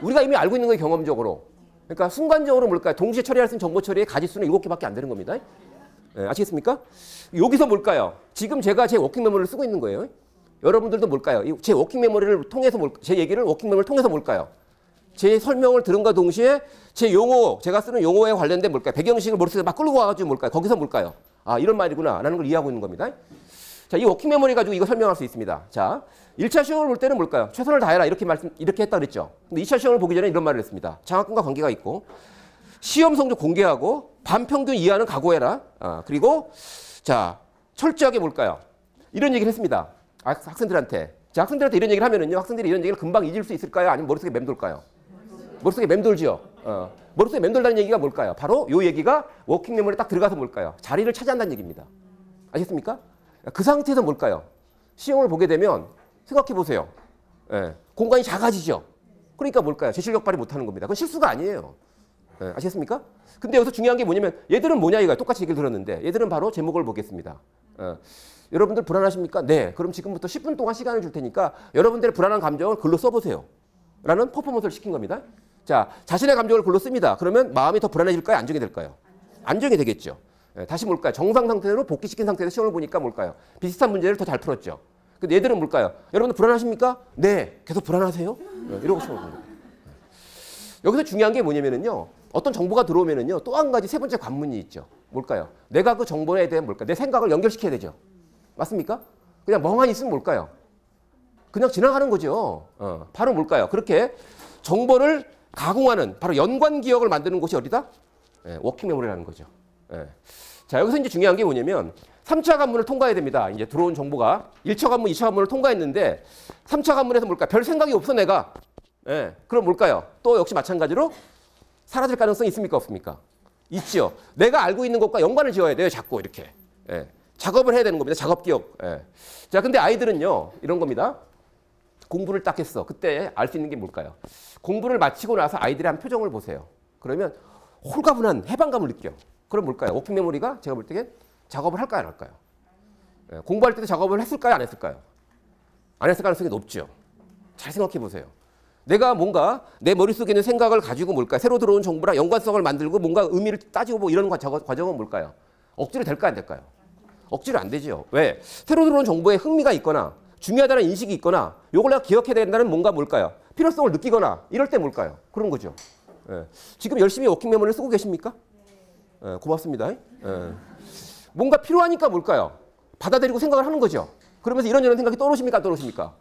우리가 이미 알고 있는 거예요. 경험적으로. 그러니까 순간적으로 뭘까요? 동시에 처리할 수 있는 정보 처리의 가지수는 7개밖에 안 되는 겁니다. 아시겠습니까? 여기서 뭘까요? 지금 제가 제 워킹 메모리를 쓰고 있는 거예요. 여러분들도 뭘까요? 제 워킹 메모리를 통해서 제 얘기를 워킹 메모리를 통해서 뭘까요? 제 설명을 들은과 동시에 제 용어, 제가 쓰는 용어에 관련된 뭘까요? 배경식을 머릿속에 막 끌고 와가지고 뭘까요? 거기서 뭘까요? 이런 말이구나 라는 걸 이해하고 있는 겁니다. 자, 이 워킹 메모리 가지고 이거 설명할 수 있습니다. 자, 1차 시험을 볼 때는 뭘까요? 최선을 다해라 이렇게 했다 그랬죠. 근데 2차 시험을 보기 전에 이런 말을 했습니다. 장학금과 관계가 있고 시험 성적 공개하고 반평균 이하는 각오해라. 그리고 자, 철저하게 뭘까요? 이런 얘기를 했습니다. 학생들한테. 자, 학생들한테 이런 얘기를 하면은요. 학생들이 이런 얘기를 금방 잊을 수 있을까요? 아니면 머릿속에 맴돌까요? 머릿속에 맴돌죠. 머릿속에 맴돌다는 얘기가 뭘까요? 바로 이 얘기가 워킹 메모리에 딱 들어가서 뭘까요? 자리를 차지한다는 얘기입니다. 아시겠습니까? 그 상태에서 뭘까요? 시험을 보게 되면 생각해 보세요. 공간이 작아지죠. 그러니까 뭘까요? 제 실력 발휘 못하는 겁니다. 그건 실수가 아니에요. 아시겠습니까? 근데 여기서 중요한 게 뭐냐면 얘들은 뭐냐 이거야. 똑같이 얘기를 들었는데 얘들은 바로 제목을 보겠습니다. 여러분들 불안하십니까? 네. 그럼 지금부터 10분 동안 시간을 줄 테니까 여러분들의 불안한 감정을 글로 써보세요. 라는 퍼포먼스를 시킨 겁니다. 자, 자신의 감정을 글로 씁니다. 그러면 마음이 더 불안해질까요? 안정이 될까요? 안정이 되겠죠. 다시 뭘까요? 정상 상태로 복귀시킨 상태에서 시험을 보니까 뭘까요? 비슷한 문제를 더 잘 풀었죠. 근데 얘들은 뭘까요? 여러분들 불안하십니까? 네. 계속 불안하세요? 이러고 시험을 봅니다. 여기서 중요한 게 뭐냐면요. 어떤 정보가 들어오면은요. 또 한 가지 세 번째 관문이 있죠. 뭘까요? 내가 그 정보에 대한 뭘까요? 내 생각을 연결시켜야 되죠. 맞습니까? 그냥 멍하니 있으면 뭘까요? 그냥 지나가는 거죠. 바로 뭘까요? 그렇게 정보를 가공하는 바로 연관 기억을 만드는 곳이 어디다? 워킹 메모리라는 거죠. 자, 여기서 이제 중요한 게 뭐냐면 3차 관문을 통과해야 됩니다. 이제 들어온 정보가 1차 관문, 2차 관문을 통과했는데 3차 관문에서 뭘까요? 별 생각이 없어 내가. 그럼 뭘까요? 또 역시 마찬가지로 사라질 가능성이 있습니까? 없습니까? 있죠. 내가 알고 있는 것과 연관을 지어야 돼요. 자꾸 이렇게. 작업을 해야 되는 겁니다. 작업 기억. 자, 근데 아이들은요. 이런 겁니다. 공부를 딱 했어. 그때 알 수 있는 게 뭘까요? 공부를 마치고 나서 아이들의 한 표정을 보세요. 그러면 홀가분한 해방감을 느껴. 그럼 뭘까요? 워킹 메모리가 제가 볼 때는 작업을 할까요? 안 할까요? 공부할 때도 작업을 했을까요? 안 했을까요? 안 했을 가능성이 높죠. 잘 생각해 보세요. 내가 뭔가 내 머릿속에 있는 생각을 가지고 뭘까요? 새로 들어온 정보랑 연관성을 만들고 뭔가 의미를 따지고 뭐 이런 과정은 뭘까요? 억지로 될까요? 안 될까요? 억지로 안 되죠. 왜? 새로 들어온 정보에 흥미가 있거나 중요하다는 인식이 있거나 이걸 내가 기억해야 된다는 뭔가 뭘까요? 필요성을 느끼거나 이럴 때 뭘까요? 그런 거죠. 지금 열심히 워킹 메모리를 쓰고 계십니까? 고맙습니다. 뭔가 필요하니까 뭘까요? 받아들이고 생각을 하는 거죠. 그러면서 이런저런 생각이 떠오르십니까? 안 떠오르십니까?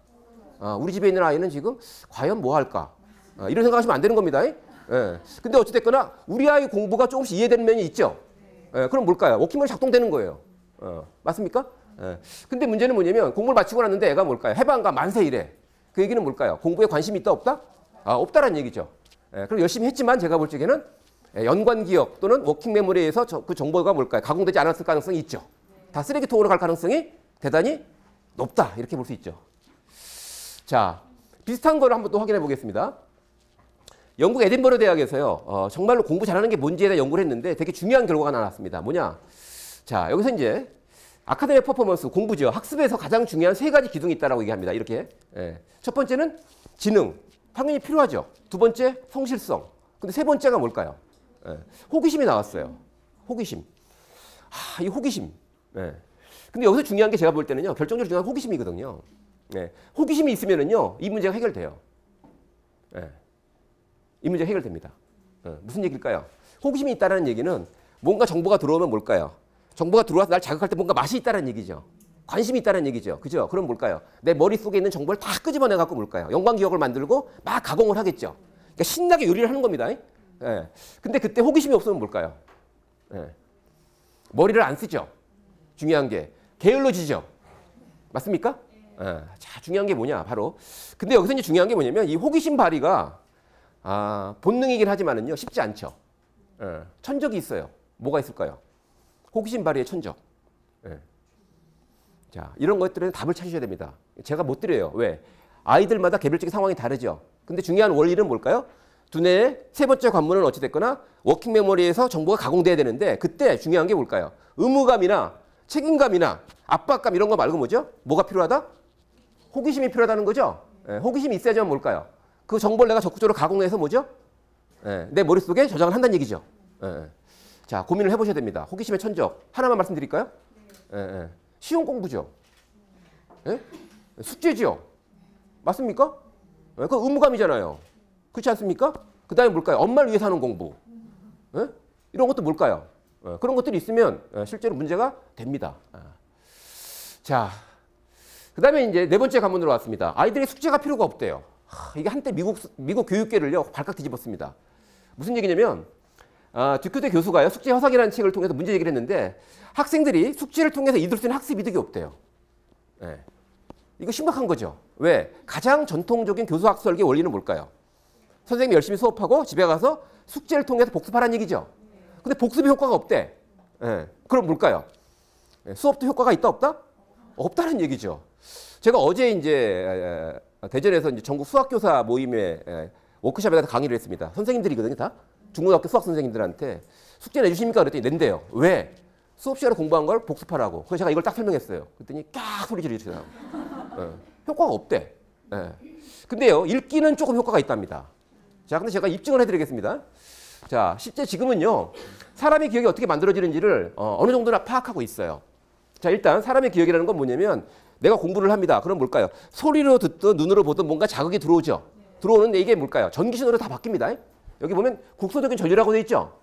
우리 집에 있는 아이는 지금 과연 뭐 할까? 이런 생각하시면 안 되는 겁니다. 근데 어찌됐거나 우리 아이 공부가 조금씩 이해되는 면이 있죠. 그럼 뭘까요? 워킹메모리 작동되는 거예요. 맞습니까? 근데 문제는 뭐냐면 공부를 마치고 났는데 애가 뭘까요? 해방감 만세 이래. 그 얘기는 뭘까요? 공부에 관심이 있다 없다? 없다라는 얘기죠. 그럼 열심히 했지만 제가 볼 적에는 연관 기억 또는 워킹 메모리에서 그 정보가 뭘까요? 가공되지 않았을 가능성이 있죠. 다 쓰레기통으로 갈 가능성이 대단히 높다. 이렇게 볼 수 있죠. 자, 비슷한 걸 한번 또 확인해 보겠습니다. 영국 에딘버러 대학에서요. 정말로 공부 잘하는 게 뭔지에 대해 연구를 했는데 되게 중요한 결과가 나왔습니다. 뭐냐? 자, 여기서 이제 아카데믹 퍼포먼스, 공부죠. 학습에서 가장 중요한 세 가지 기둥이 있다라고 얘기합니다. 이렇게. 첫 번째는 지능, 당연히 필요하죠. 두 번째, 성실성. 근데 세 번째가 뭘까요? 호기심이 나왔어요. 호기심. 이 호기심. 근데 여기서 중요한 게 제가 볼 때는요. 결정적으로 중요한 호기심이거든요. 호기심이 있으면은요. 이 문제가 해결돼요. 이 문제가 해결됩니다. 무슨 얘기일까요? 호기심이 있다는 얘기는 뭔가 정보가 들어오면 뭘까요? 정보가 들어와서 날 자극할 때 뭔가 맛이 있다는 얘기죠. 관심이 있다는 얘기죠. 그죠? 그럼 뭘까요? 내 머릿속에 있는 정보를 다 끄집어내 갖고 뭘까요? 연관 기억을 만들고 막 가공을 하겠죠. 그러니까 신나게 요리를 하는 겁니다. 근데 그때 호기심이 없으면 뭘까요? 머리를 안 쓰죠. 중요한 게 게을러지죠. 맞습니까? 자, 중요한 게 뭐냐? 바로. 근데 여기서 이제 중요한 게 뭐냐면 이 호기심 발휘가 본능이긴 하지만은요 쉽지 않죠. 천적이 있어요. 뭐가 있을까요? 호기심 발휘의 천적. 자, 이런 것들은 답을 찾으셔야 됩니다. 제가 못 드려요. 왜? 아이들마다 개별적인 상황이 다르죠. 근데 중요한 원리는 뭘까요? 두뇌의 세 번째 관문은 어찌됐거나 워킹 메모리에서 정보가 가공돼야 되는데 그때 중요한 게 뭘까요? 의무감이나 책임감이나 압박감 이런 거 말고 뭐죠? 뭐가 필요하다? 호기심이 필요하다는 거죠. 호기심이 있어야지만 뭘까요? 그 정보를 내가 적극적으로 가공해서 뭐죠? 내 머릿속에 저장을 한다는 얘기죠. 자, 고민을 해보셔야 됩니다. 호기심의 천적. 하나만 말씀드릴까요? 시험 공부죠. 숙제죠. 맞습니까? 그거 의무감이잖아요. 그렇지 않습니까? 그 다음에 뭘까요? 엄마를 위해서 하는 공부. 이런 것도 뭘까요? 그런 것들이 있으면 실제로 문제가 됩니다. 자, 그 다음에 이제 네 번째 관문으로 왔습니다. 아이들이 숙제가 필요가 없대요. 이게 한때 미국 교육계를요 발칵 뒤집었습니다. 무슨 얘기냐면 듀크대 교수가요 숙제 허상이라는 책을 통해서 문제 얘기를 했는데 학생들이 숙제를 통해서 이룰 수 있는 학습 이득이 없대요. 이거 심각한 거죠. 왜? 가장 전통적인 교수 학습 설계 원리는 뭘까요? 선생님이 열심히 수업하고 집에 가서 숙제를 통해서 복습하라는 얘기죠. 근데 복습이 효과가 없대. 그럼 뭘까요? 수업도 효과가 있다 없다? 없다는 얘기죠. 제가 어제 이제 대전에서 이제 전국 수학교사 모임에 워크숍에 가서 강의를 했습니다. 선생님들이거든요, 다. 중고등학교 수학 선생님들한테 숙제 내주십니까? 그랬더니 낸대요. 왜? 수업 시간에 공부한 걸 복습하라고. 그래서 제가 이걸 딱 설명했어요. 그랬더니 깍 소리 지르시더라고요. 효과가 없대. 근데요, 읽기는 조금 효과가 있답니다. 자, 근데 제가 입증을 해드리겠습니다. 자, 실제 지금은요, 사람의 기억이 어떻게 만들어지는지를 어느 정도나 파악하고 있어요. 자, 일단 사람의 기억이라는 건 뭐냐면 내가 공부를 합니다. 그럼 뭘까요? 소리로 듣든 눈으로 보든 뭔가 자극이 들어오죠. 들어오는데 이게 뭘까요? 전기 신호로 다 바뀝니다. 여기 보면 국소적인 전류라고 되어 있죠.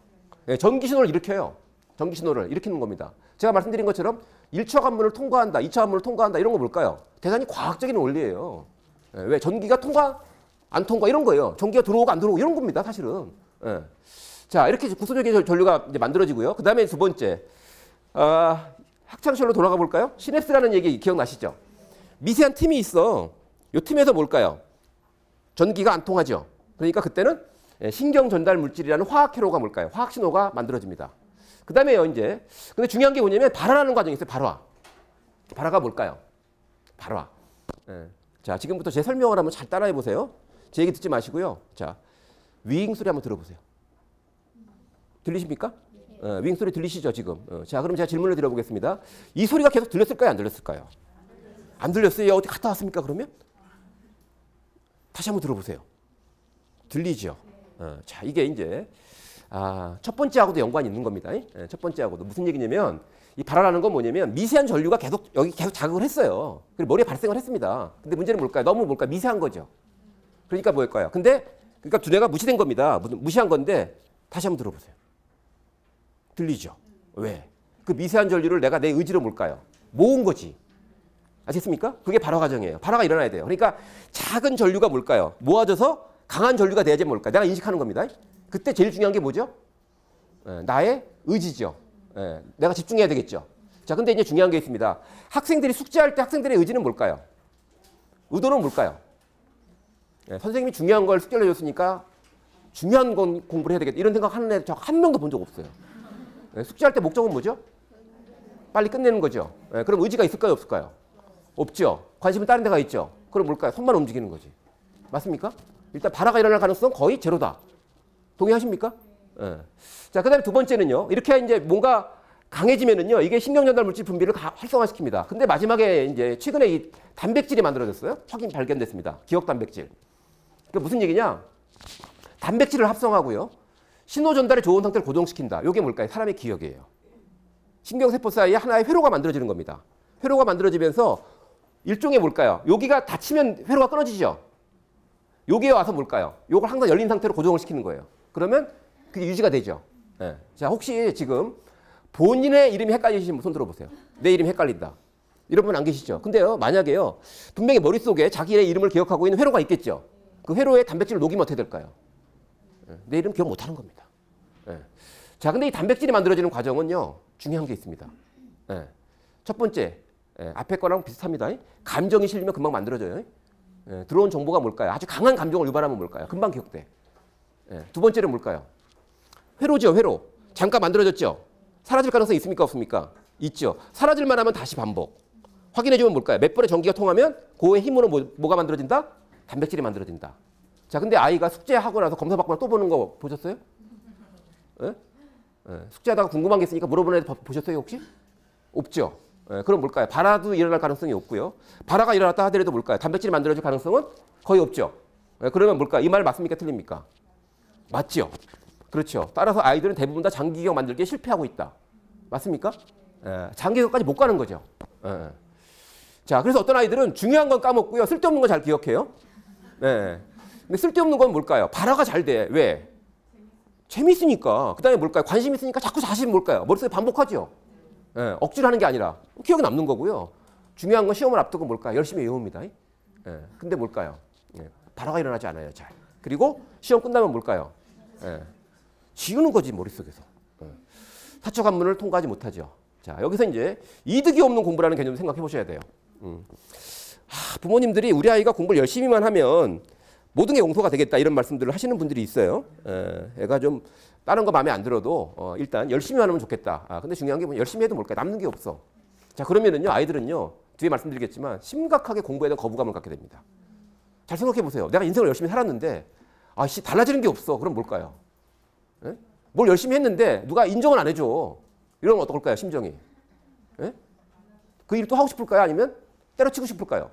전기 신호를 일으켜요. 전기 신호를 일으키는 겁니다. 제가 말씀드린 것처럼 1차 관문을 통과한다, 2차 관문을 통과한다 이런 거 뭘까요? 대단히 과학적인 원리예요. 왜? 전기가 통과, 안 통과 이런 거예요. 전기가 들어오고 안 들어오고 이런 겁니다. 사실은. 자, 이렇게 국소적인 전류가 이제 만들어지고요. 그 다음에 두 번째. 학창시절로 돌아가 볼까요? 시냅스라는 얘기 기억나시죠? 미세한 틈이 있어. 이 틈에서 뭘까요? 전기가 안 통하죠. 그러니까 그때는 신경 전달 물질이라는 화학 회로가 뭘까요? 화학 신호가 만들어집니다. 그 다음에요, 이제. 근데 중요한 게 뭐냐면 발화라는 과정이 있어요. 발화. 발화가 뭘까요? 발화. 자, 지금부터 제 설명을 한번 잘 따라해 보세요. 제 얘기 듣지 마시고요. 자, 윙 소리 한번 들어보세요. 들리십니까? 윙 소리 들리시죠, 지금? 자, 그럼 제가 질문을 드려보겠습니다. 이 소리가 계속 들렸을까요, 안 들렸을까요? 안 들렸어요? 어디 갔다 왔습니까, 그러면? 다시 한번 들어보세요. 들리죠? 자, 이게 이제 첫 번째하고도 연관이 있는 겁니다. 첫 번째하고도. 무슨 얘기냐면 이 발화라는 건 뭐냐면 미세한 전류가 여기 계속 자극을 했어요. 그리고 머리에 발생을 했습니다. 근데 문제는 뭘까요? 너무 뭘까요? 미세한 거죠. 그러니까 뭘까요? 그러니까 두뇌가 무시된 겁니다. 무시한 건데 다시 한번 들어보세요. 들리죠? 왜? 그 미세한 전류를 내가 내 의지로 뭘까요? 모은 거지. 아시겠습니까? 그게 발화 과정이에요. 발화가 일어나야 돼요. 그러니까 작은 전류가 뭘까요? 모아져서 강한 전류가 돼야지 뭘까요? 내가 인식하는 겁니다. 그때 제일 중요한 게 뭐죠? 나의 의지죠. 내가 집중해야 되겠죠. 자, 근데 이제 중요한 게 있습니다. 학생들이 숙제할 때 학생들의 의지는 뭘까요? 의도는 뭘까요? 선생님이 중요한 걸 숙제를 해줬으니까 중요한 건 공부를 해야 되겠다. 이런 생각하는 애 저 한 명도 본 적 없어요. 예, 숙제할 때 목적은 뭐죠? 빨리 끝내는 거죠. 예, 그럼 의지가 있을까요? 없을까요? 없죠. 관심은 다른 데가 있죠. 그럼 뭘까요? 손만 움직이는 거지. 맞습니까? 일단 발화가 일어날 가능성 거의 제로다. 동의하십니까? 예. 자, 그 다음에 두 번째는요. 이렇게 이제 뭔가 강해지면은요. 이게 신경전달 물질 분비를 활성화시킵니다. 근데 마지막에 이제 최근에 이 단백질이 만들어졌어요. 확인 발견됐습니다. 기억 단백질. 그게 무슨 얘기냐? 단백질을 합성하고요. 신호 전달에 좋은 상태를 고정시킨다. 이게 뭘까요? 사람의 기억이에요. 신경세포 사이에 하나의 회로가 만들어지는 겁니다. 회로가 만들어지면서 일종의 뭘까요? 여기가 닫히면 회로가 끊어지죠. 여기에 와서 뭘까요? 요걸 항상 열린 상태로 고정을 시키는 거예요. 그러면 그게 유지가 되죠. 네. 자, 혹시 지금 본인의 이름이 헷갈리시는 분 손 들어보세요. 내 이름이 헷갈린다. 이런 분 안 계시죠? 근데요, 만약에요, 분명히 머릿속에 자기의 이름을 기억하고 있는 회로가 있겠죠. 그 회로에 단백질을 녹이면 어떻게 될까요? 내 이름 기억 못하는 겁니다. 자, 근데 이 단백질이 만들어지는 과정은요, 중요한 게 있습니다. 첫 번째, 앞에 거랑 비슷합니다. 감정이 실리면 금방 만들어져요. 들어온 정보가 뭘까요? 아주 강한 감정을 유발하면 뭘까요? 금방 기억돼. 두 번째는 뭘까요? 회로죠, 회로. 잠깐 만들어졌죠? 사라질 가능성이 있습니까? 없습니까? 있죠. 사라질만 하면 다시 반복. 확인해주면 뭘까요? 몇 번의 전기가 통하면 그의 힘으로 뭐가 만들어진다? 단백질이 만들어진다. 자, 근데 아이가 숙제하고 나서 검사 받고 또 보는 거 보셨어요? 숙제하다가 궁금한 게 있으니까 물어보는 애 보셨어요, 혹시? 없죠. 그럼 뭘까요? 발화도 일어날 가능성이 없고요. 발화가 일어났다 하더라도 뭘까요? 단백질이 만들어질 가능성은 거의 없죠. 그러면 뭘까요? 이 말 맞습니까? 틀립니까? 맞죠. 그렇죠. 따라서 아이들은 대부분 다 장기기억 만들기에 실패하고 있다. 맞습니까? 장기기억까지 못 가는 거죠. 자, 그래서 어떤 아이들은 중요한 건 까먹고요. 쓸데없는 건 잘 기억해요. 근데 쓸데없는 건 뭘까요? 발화가 잘 돼. 왜? 재밌으니까. 그 다음에 뭘까요? 관심 있으니까 자꾸 자신 뭘까요? 머릿속에 반복하죠. 억지로 하는 게 아니라 기억에 남는 거고요. 중요한 건 시험을 앞두고 뭘까요? 열심히 외웁니다. 근데 뭘까요? 발화가 일어나지 않아요. 잘. 그리고 시험 끝나면 뭘까요? 지우는 거지, 머릿속에서. 사초 관문을 통과하지 못하죠. 자, 여기서 이제 이득이 없는 공부라는 개념을 생각해 보셔야 돼요. 부모님들이 우리 아이가 공부를 열심히만 하면 모든 게 용서가 되겠다 이런 말씀들을 하시는 분들이 있어요. 애가 좀 다른 거 마음에 안 들어도 일단 열심히 하면 좋겠다. 근데 중요한 게 뭐냐, 열심히 해도 뭘까요? 남는 게 없어. 자, 그러면은요, 아이들은요, 뒤에 말씀드리겠지만 심각하게 공부에 대한 거부감을 갖게 됩니다. 잘 생각해 보세요. 내가 인생을 열심히 살았는데 달라지는 게 없어. 그럼 뭘까요? 뭘 열심히 했는데 누가 인정을 안 해줘. 이러면 어떨까요? 심정이. 그 일 또 하고 싶을까요? 아니면 때려치고 싶을까요?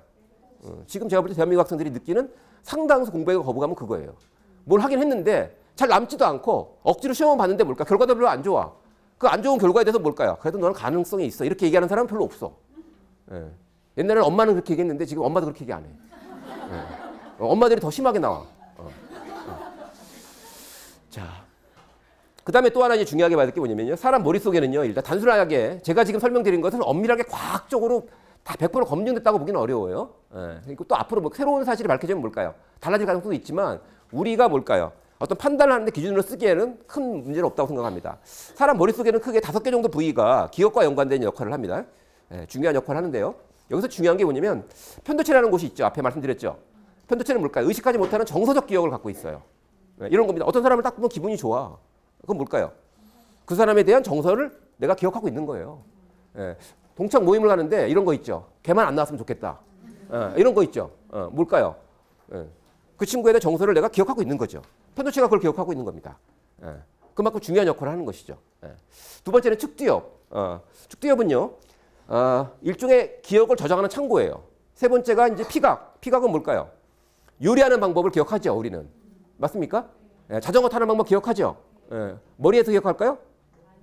지금 제가 볼 때 대한민국 학생들이 느끼는 상당수 공부에 거부감은 그거예요. 뭘 하긴 했는데 잘 남지도 않고 억지로 시험을 봤는데 뭘까? 결과도 별로 안 좋아. 그 안 좋은 결과에 대해서 뭘까요? 그래도 너는 가능성이 있어. 이렇게 얘기하는 사람은 별로 없어. 옛날에는 엄마는 그렇게 얘기했는데 지금 엄마도 그렇게 얘기 안 해. 엄마들이 더 심하게 나와. 자, 그 다음에 또 하나 이제 중요하게 봐야 될 게 뭐냐면요. 사람 머릿속에는요, 일단 단순하게 제가 지금 설명드린 것은 엄밀하게 과학적으로 다 100% 검증됐다고 보기는 어려워요. 그리고 또 앞으로 뭐 새로운 사실이 밝혀지면 뭘까요? 달라질 가능성도 있지만 우리가 뭘까요? 어떤 판단을 하는데 기준으로 쓰기에는 큰 문제는 없다고 생각합니다. 사람 머릿속에는 크게 5개 정도 부위가 기억과 연관된 역할을 합니다. 중요한 역할을 하는데요. 여기서 중요한 게 뭐냐면 편도체라는 곳이 있죠. 앞에 말씀드렸죠. 편도체는 뭘까요? 의식하지 못하는 정서적 기억을 갖고 있어요. 이런 겁니다. 어떤 사람을 딱 보면 기분이 좋아. 그건 뭘까요? 그 사람에 대한 정서를 내가 기억하고 있는 거예요. 동창 모임을 가는데 이런 거 있죠. 걔만 안 나왔으면 좋겠다. 이런 거 있죠. 뭘까요? 그 친구에 대한 정서를 내가 기억하고 있는 거죠. 편도체가 그걸 기억하고 있는 겁니다. 그만큼 중요한 역할을 하는 것이죠. 두 번째는 측두엽. 측두엽은요, 일종의 기억을 저장하는 창고예요. 세 번째가 이제 피각. 피각은 뭘까요? 요리하는 방법을 기억하죠, 우리는. 맞습니까? 자전거 타는 방법 기억하죠? 머리에서 기억할까요?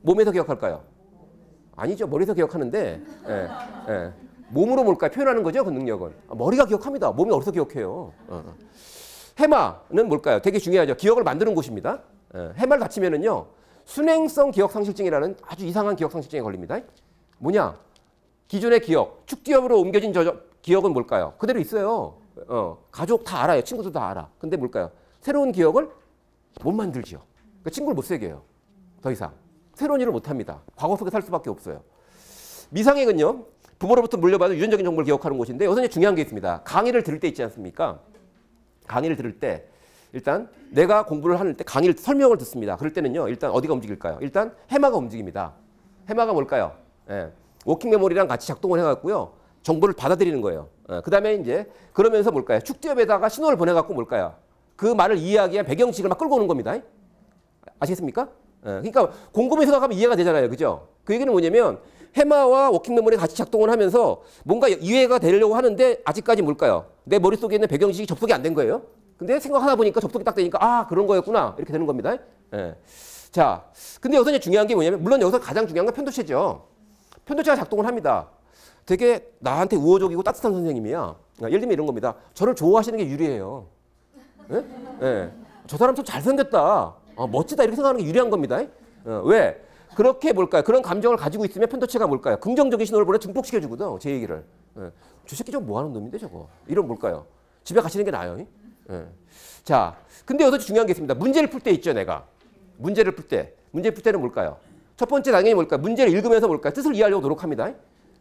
몸에서 기억할까요? 아니죠. 머리에서 기억하는데 몸으로 뭘까요? 표현하는 거죠, 그 능력은. 머리가 기억합니다. 몸이 어디서 기억해요? 해마는 뭘까요? 되게 중요하죠. 기억을 만드는 곳입니다. 해마를 다치면은요, 순행성 기억상실증이라는 아주 이상한 기억상실증에 걸립니다. 뭐냐? 기존의 기억, 축두엽으로 옮겨진 기억은 뭘까요? 그대로 있어요. 가족 다 알아요. 친구들 다 알아. 근데 뭘까요? 새로운 기억을 못 만들죠. 그러니까 친구를 못 새겨요. 더 이상. 새로운 일을 못 합니다. 과거 속에 살 수밖에 없어요. 미상액은요, 부모로부터 물려받은 유전적인 정보를 기억하는 곳인데 여기서 중요한 게 있습니다. 강의를 들을 때 있지 않습니까? 강의를 들을 때 일단 내가 공부를 할 때 강의를 설명을 듣습니다. 그럴 때는요. 일단 어디가 움직일까요? 일단 해마가 움직입니다. 해마가 뭘까요? 예. 워킹 메모리랑 같이 작동을 해갖고요. 정보를 받아들이는 거예요. 그 다음에 이제 그러면서 뭘까요? 축두엽에다가 신호를 보내갖고 뭘까요? 그 말을 이해하기 위한 배경식을 막 끌고 오는 겁니다. 아시겠습니까? 그러니까 곰곰이 생각하면 이해가 되잖아요. 그죠? 그 얘기는 뭐냐면 해마와 워킹 메모리 같이 작동을 하면서 뭔가 이해가 되려고 하는데 아직까지 뭘까요? 내 머릿속에 있는 배경식이 접속이 안 된 거예요. 근데 생각하다 보니까 접속이 딱 되니까 아 그런 거였구나 이렇게 되는 겁니다. 예. 자, 근데 여기서 이제 중요한 게 뭐냐면 물론 여기서 가장 중요한 건 편도체죠. 편도체가 작동을 합니다. 되게 나한테 우호적이고 따뜻한 선생님이야. 예를 들면 이런 겁니다. 저를 좋아하시는 게 유리해요. 예? 예. 저 사람 좀 잘생겼다. 멋지다 이렇게 생각하는 게 유리한 겁니다. 왜? 그렇게 뭘까요? 그런 감정을 가지고 있으면 편도체가 뭘까요? 긍정적인 신호를 보내 증폭시켜주거든. 제 얘기를. 저 새끼 좀 뭐하는 놈인데 저거. 이런 뭘까요? 집에 가시는 게 나아요. 자, 근데 여기서 중요한 게 있습니다. 문제를 풀 때 있죠, 내가. 문제를 풀 때. 문제 풀 때는 뭘까요? 첫 번째 당연히 뭘까요? 문제를 읽으면서 뭘까요? 뜻을 이해하려고 노력합니다.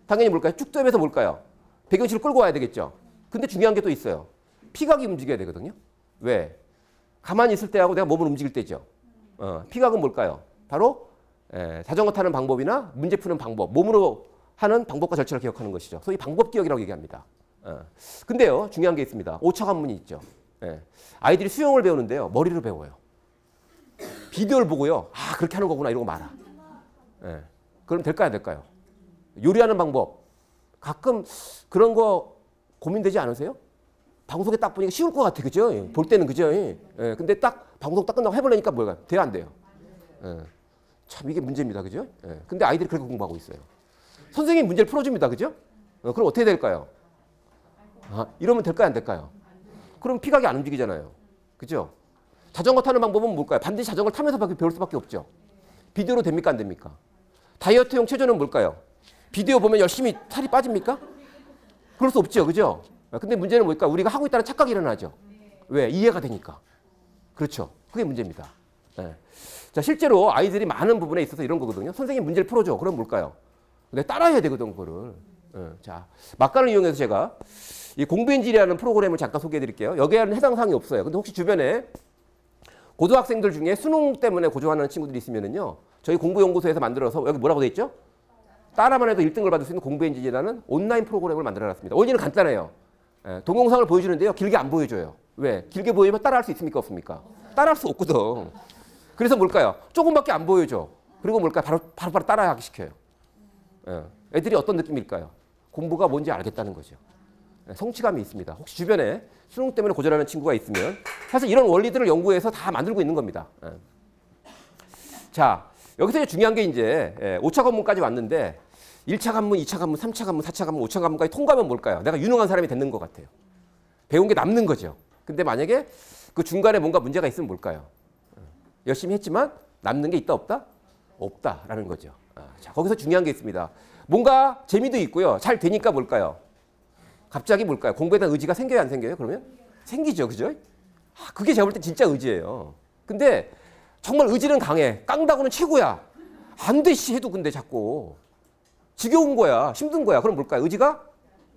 당연히 뭘까요? 쭉두엽에서 뭘까요? 배경식을 끌고 와야 되겠죠. 근데 중요한 게 또 있어요. 피각이 움직여야 되거든요. 왜? 가만히 있을 때하고 내가 몸을 움직일 때죠. 피각은 뭘까요? 바로 자전거 타는 방법이나 문제 푸는 방법, 몸으로 하는 방법과 절차를 기억하는 것이죠. 소위 방법 기억이라고 얘기합니다. 근데요, 중요한 게 있습니다. 오차 관문이 있죠. 아이들이 수영을 배우는데요, 머리로 배워요. 비디오를 보고요, 아 그렇게 하는 거구나 이러고 말아. 그럼 될까요, 안 될까요? 요리하는 방법, 가끔 그런 거 고민되지 않으세요? 방송에 딱 보니까 쉬울 것 같아, 그죠? 볼 때는 그죠? 근데 딱 방송 딱 끝나고 해보려니까 뭐가 돼요, 안 돼요? 참 이게 문제입니다, 그죠? 근데 아이들이 그렇게 공부하고 있어요. 선생님이 문제를 풀어줍니다, 그죠? 그럼 어떻게 될까요? 이러면 될까요, 안 될까요? 그럼 피각이 안 움직이잖아요, 그죠? 자전거 타는 방법은 뭘까요? 반드시 자전거를 타면서 배울 수밖에 없죠. 비디오로 됩니까, 안 됩니까? 다이어트용 체조는 뭘까요? 비디오 보면 열심히 살이 빠집니까? 그럴 수 없죠, 그죠? 근데 문제는 뭘까? 우리가 하고 있다는 착각이 일어나죠. 왜? 이해가 되니까. 그렇죠. 그게 문제입니다. 자, 실제로 아이들이 많은 부분에 있어서 이런 거거든요. 선생님 문제를 풀어줘. 그럼 뭘까요? 근데 따라해야 되거든, 그거를. 자, 막간을 이용해서 제가 이 공부인지라는 프로그램을 잠깐 소개해 드릴게요. 여기에는 해당 사항이 없어요. 근데 혹시 주변에 고등학생들 중에 수능 때문에 고조하는 친구들이 있으면은요, 저희 공부연구소에서 만들어서 여기 뭐라고 돼 있죠? 따라만 해도 1등을 받을 수 있는 공부인지라는 온라인 프로그램을 만들어 놨습니다. 원리는 간단해요. 동영상을 보여주는데요, 길게 안 보여줘요. 왜? 길게 보이면 따라할 수 있습니까, 없습니까? 따라할 수 없거든. 그래서 뭘까요? 조금밖에 안 보여줘. 그리고 뭘까요? 바로 따라하기 시켜요. 애들이 어떤 느낌일까요? 공부가 뭔지 알겠다는 거죠. 성취감이 있습니다. 혹시 주변에 수능 때문에 고전하는 친구가 있으면 사실 이런 원리들을 연구해서 다 만들고 있는 겁니다. 자, 여기서 이제 중요한 게 이제 5차 관문까지 왔는데 1차 관문, 2차 관문, 3차 관문, 4차 관문, 5차 관문까지 통과하면 뭘까요? 내가 유능한 사람이 되는 것 같아요. 배운 게 남는 거죠. 근데 만약에 그 중간에 뭔가 문제가 있으면 뭘까요? 열심히 했지만 남는 게 있다 없다? 없다라는 거죠. 자, 거기서 중요한 게 있습니다. 뭔가 재미도 있고요. 잘 되니까 뭘까요? 갑자기 뭘까요? 공부에 대한 의지가 생겨요, 안 생겨요? 그러면? 생기죠, 그죠? 그게 제가 볼 때 진짜 의지예요. 근데 정말 의지는 강해. 깡다구는 최고야. 안 돼, 씨 해도 근데 자꾸. 지겨운 거야, 힘든 거야. 그럼 뭘까요? 의지가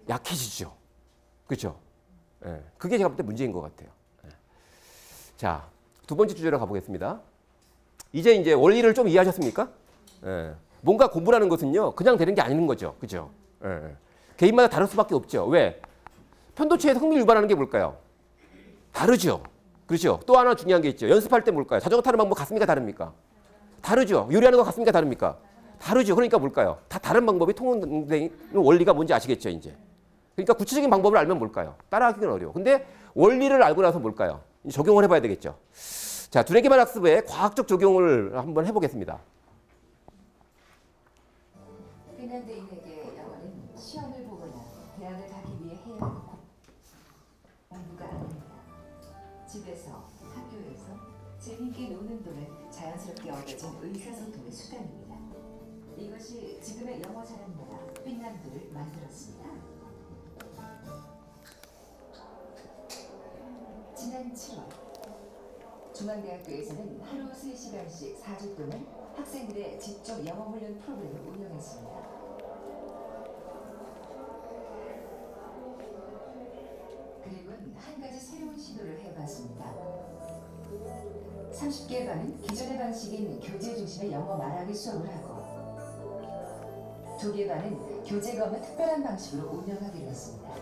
약해지죠. 그렇죠? 그게 제가 볼 때 문제인 것 같아요. 자, 두 번째 주제로 가보겠습니다. 이제 원리를 좀 이해하셨습니까? 뭔가 공부라는 것은요, 그냥 되는 게 아닌 거죠. 그죠? 개인마다 다를 수밖에 없죠. 왜? 편도체에서 흥미를 유발하는 게 뭘까요? 다르죠. 그렇죠? 또 하나 중요한 게 있죠. 연습할 때 뭘까요? 자전거 타는 방법 같습니까? 다릅니까? 다르죠. 요리하는 거 같습니까? 다릅니까? 다르죠. 그러니까 뭘까요? 다 다른 방법이 통용되는 원리가 뭔지 아시겠죠, 이제. 그러니까 구체적인 방법을 알면 뭘까요? 따라하기는 어려워. 근데 원리를 알고 나서 뭘까요? 적용을 해봐야 되겠죠. 자, 두뇌기반 학습의 과학적 적용을 한번 해보겠습니다. 핀란드인에게 영어는 시험을 보거나 대학을 가기 위해 해야 하는 공부가 아닙니다. 집에서, 학교에서 재미있게 노는 동안 자연스럽게 얻어진 의사소통의 수단입니다. 이것이 지금의 영어 잘하는 나라 핀란드를 만들었습니다. 지난 7월 중앙대학교에서는 하루 3시간씩 4주 동안 학생들의 직접 영어 훈련 프로그램을 운영했습니다. 그리고는 한 가지 새로운 시도를 해봤습니다. 30개 반은 기존의 방식인 교재 중심의 영어 말하기 수업을 하고 2개 반은 교재가 없는 특별한 방식으로 운영하기로 했습니다.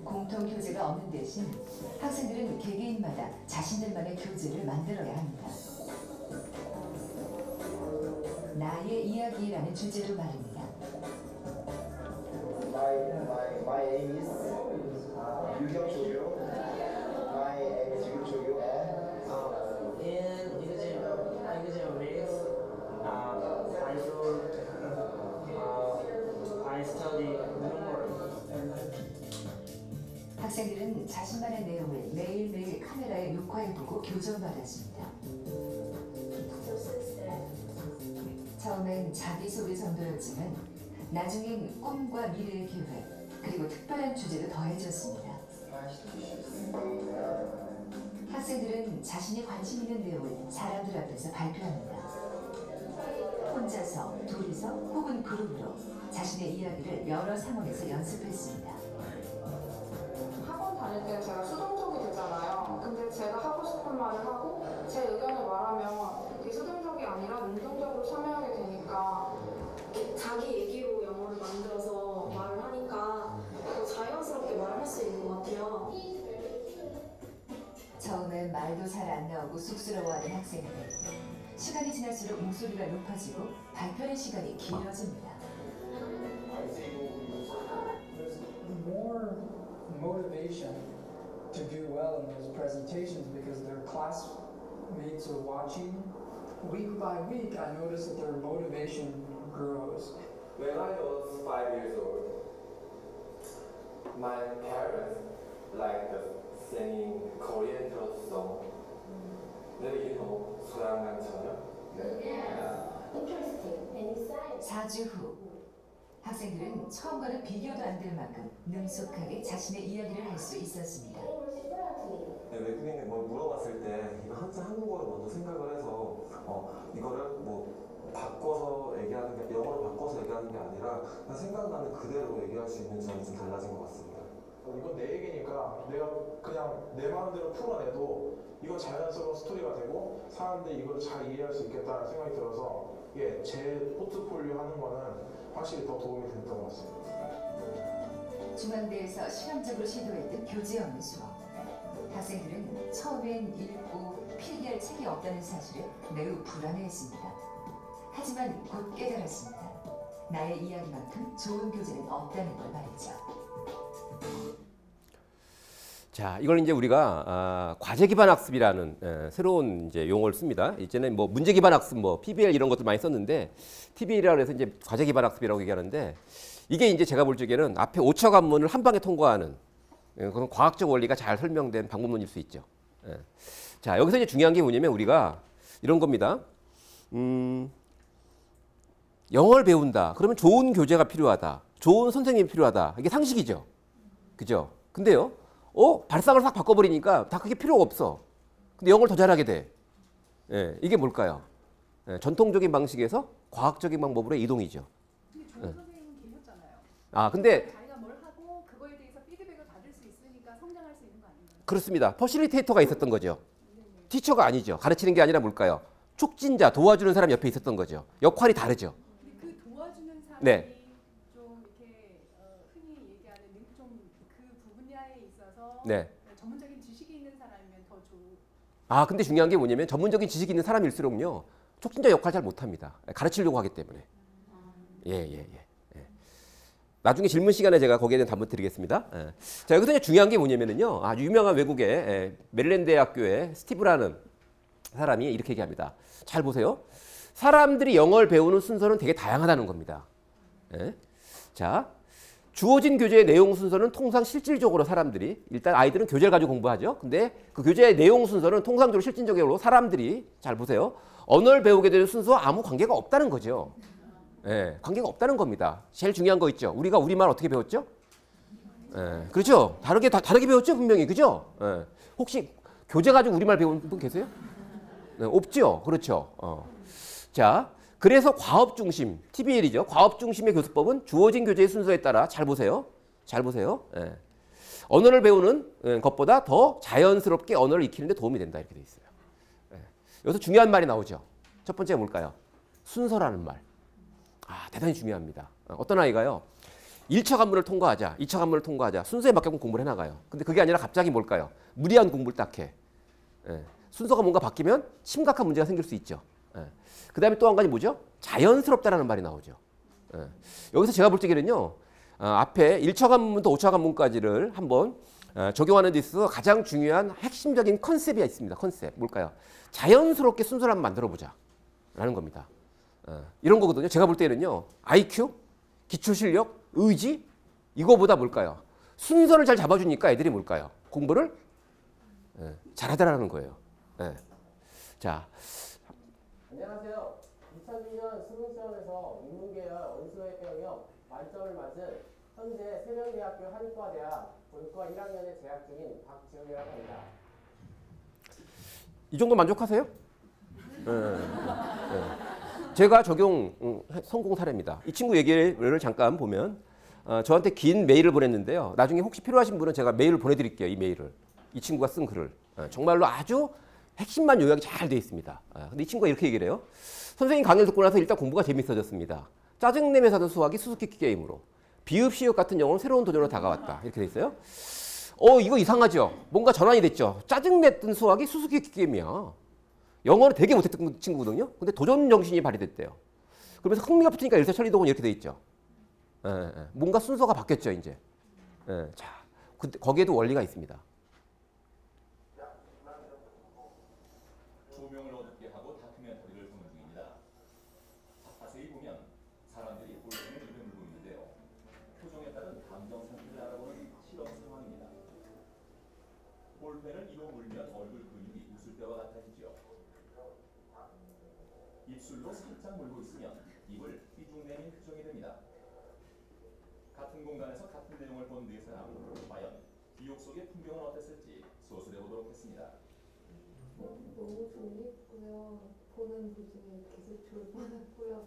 공통 교재가 없는 대신 학생들은 개개인마다 자신들만의 교재를 만들어야 합니다. 나의 이야기라는 주제로 말입니다. My aim is 유경초교. My aim is 유경초교 in Igojeon Mix, I study numerals. 학생들은 자신만의 내용을 매일매일 카메라에 녹화해보고 교정받았습니다. 처음엔 자기소개 정도였지만 나중엔 꿈과 미래의 계획 그리고 특별한 주제도 더해졌습니다. 학생들은 자신이 관심 있는 내용을 사람들 앞에서 발표합니다. 혼자서, 둘이서 혹은 그룹으로 자신의 이야기를 여러 상황에서 연습했습니다. 학원 다닐 때 제가 수동적이 되잖아요. 근데 제가 하고 싶은 말을 하고 제 의견을 말하면 비수동적이 아니라 능동적으로 참여하게 되니까 자기 얘기로 영어를 만들어서 말을 하니까 더 자연스럽게 말할 수 있는 것 같아요. 처음엔 말도 잘 안 나오고 쑥스러워하는 학생들. 시간이 지날수록 목소리가 높아지고 발표하는 시간이 길어집니다. More motivation to do well in those presentations because their classmates are watching. Week by week, I noticed that their motivation grows. When I was 5 years old, my parents liked singing Korean song. Maybe you know 소양강 처녀? Interesting. Any science? 4주 후 학생들은 처음과는 비교도 안 될 만큼 능숙하게 자신의 이야기를 할 수 있었습니다. 외국인이 뭘 물어봤을 때 이거 항상 한국어로 먼저 생각을 해서 이거를 뭐 바꿔서 얘기하는 게 영어로 바꿔서 얘기하는 게 아니라 그냥 생각나는 그대로 얘기할 수 있는 점이 좀 달라진 것 같습니다. 이건 내 얘기니까 내가 그냥 내 마음대로 풀어내도 이거 자연스러운 스토리가 되고 사람들이 이걸 잘 이해할 수 있겠다는 생각이 들어서 이게 제 포트폴리오 하는 거는 확실히 더 도움이 됐던 것 같습니다. 중앙대에서 실험적으로 시도했던 교재 없는 수업. 학생들은 처음엔 읽고 필기할 책이 없다는 사실에 매우 불안해했습니다. 하지만 곧 깨달았습니다. 나의 이야기만큼 좋은 교재는 없다는 걸 말이죠. 자, 이걸 이제 우리가 과제 기반 학습이라는 새로운 이제 용어를 씁니다. 이제는 뭐 문제 기반 학습, 뭐 PBL 이런 것들 많이 썼는데 TBL이라고 해서 이제 과제 기반 학습이라고 얘기하는데 이게 이제 제가 볼 적에는 앞에 5차 관문을 한 방에 통과하는 그런 과학적 원리가 잘 설명된 방법론일 수 있죠. 자, 여기서 이제 중요한 게 뭐냐면 우리가 이런 겁니다. 영어를 배운다. 그러면 좋은 교재가 필요하다. 좋은 선생님이 필요하다. 이게 상식이죠. 그죠? 근데요. 발상을 싹 바꿔버리니까 다 그게 필요가 없어. 근데 영어를 더 잘하게 돼. 이게 뭘까요? 전통적인 방식에서 과학적인 방법으로 이동이죠. 근데 좋은 선생님은 계셨잖아요. 근데 자기가 뭘 하고 그거에 대해서 피드백을 받을 수 있으니까 성장할 수 있는 거 아닌가요? 그렇습니다. 퍼실리테이터가 있었던 거죠. 티처가 아니죠. 가르치는 게 아니라 뭘까요? 촉진자, 도와주는 사람 옆에 있었던 거죠. 역할이 다르죠. 근데 그 도와주는 사람이 네. 좀 이렇게 흔히 얘기하는 좀 그 분야에 있어서 네. 전문적인 지식이 있는 사람이면 더 좋은. 근데 중요한 게 뭐냐면 전문적인 지식이 있는 사람일수록요. 촉진자 역할 잘 못합니다. 가르치려고 하기 때문에. 예. 나중에 질문 시간에 제가 거기에 대한 답을 드리겠습니다. 자, 여기서 이제 중요한 게 뭐냐면요. 아주 유명한 외국의 메릴랜드 대학교의 스티브라는 사람이 이렇게 얘기합니다. 잘 보세요. 사람들이 영어를 배우는 순서는 되게 다양하다는 겁니다. 자, 주어진 교재의 내용 순서는 통상 실질적으로 사람들이 일단 아이들은 교재를 가지고 공부하죠. 근데 그 교재의 내용 순서는 통상적으로 실질적으로 사람들이 잘 보세요. 언어를 배우게 되는 순서와 아무 관계가 없다는 거죠. 관계가 없다는 겁니다. 제일 중요한 거 있죠. 우리가 우리말 어떻게 배웠죠? 그렇죠. 다르게 배웠죠, 분명히. 그죠? 혹시 교재 가지고 우리말 배운 분 계세요? 없죠. 그렇죠. 자, 그래서 과업 중심, TBL이죠. 과업 중심의 교수법은 주어진 교재의 순서에 따라 잘 보세요. 언어를 배우는 것보다 더 자연스럽게 언어를 익히는 데 도움이 된다 이렇게 돼 있어요. 여기서 중요한 말이 나오죠. 첫 번째가 뭘까요? 순서라는 말. 대단히 중요합니다. 어떤 아이가요. 1차 관문을 통과하자, 2차 관문을 통과하자 순서에 맞게끔 공부를 해나가요. 근데 그게 아니라 갑자기 뭘까요? 무리한 공부를 딱 해. 순서가 뭔가 바뀌면 심각한 문제가 생길 수 있죠. 그 다음에 또 한 가지 뭐죠? 자연스럽다라는 말이 나오죠. 여기서 제가 볼 적에는요. 앞에 1차 관문부터 5차 관문까지를 한번 적용하는 데 있어서 가장 중요한 핵심적인 컨셉이 있습니다. 컨셉. 뭘까요? 자연스럽게 순서를 한번 만들어보자 라는 겁니다. 이런 거거든요. 제가 볼 때는요. IQ, 기초실력, 의지 이거보다 뭘까요? 순서를 잘 잡아주니까 애들이 뭘까요? 공부를 잘하더라는 거예요. 자, 안녕하세요. 2002년 수능시험에서 인문계열 원수의 영역 만점을 맞은 현재 세명대학교 한의과대학 본과 1학년에 재학 중인 박지훈이라고 합니다. 이 정도 만족하세요? 제가 적용 성공 사례입니다. 이 친구 얘기를 잠깐 보면 저한테 긴 메일을 보냈는데요. 나중에 혹시 필요하신 분은 제가 메일을 보내드릴게요. 이 메일을. 이 친구가 쓴 글을. 정말로 아주 핵심만 요약이 잘 돼 있습니다. 근데 이 친구가 이렇게 얘기를 해요. 선생님 강의를 듣고 나서 일단 공부가 재밌어졌습니다. 짜증내면서 하던 수학이 수수께끼 게임으로. 비읍, 시읍 같은 영어는 새로운 도전으로 다가왔다. 이렇게 돼 있어요. 이거 이상하죠? 뭔가 전환이 됐죠? 짜증냈던 수학이 수수께끼 게임이야. 영어를 되게 못했던 친구거든요. 근데 도전 정신이 발휘됐대요. 그러면서 흥미가 붙으니까 일사천리도군 이렇게 돼 있죠. 뭔가 순서가 바뀌었죠, 이제. 자, 거기에도 원리가 있습니다. 조명을 어둡게 하고 다큐멘터리를 보는 중입니다. 자세히 보면 사람들이 볼펜을 입에 물고 있는데요. 표정에 따른 감정 상태를 알아보는 실험 상황입니다. 볼펜을 입에 물면 얼굴 근육이 웃을 때와 같아지죠. 입술로 살짝 물고 있으면 입을 삐죽내민 표정이 됩니다. 같은 공간에서 같은 내용을 본 네 사람, 과연 기억 속의 풍경은 어땠을지 소술해 보도록 했습니다. 너무 재밌고요. 보는 도중에 계속 졸만했고요.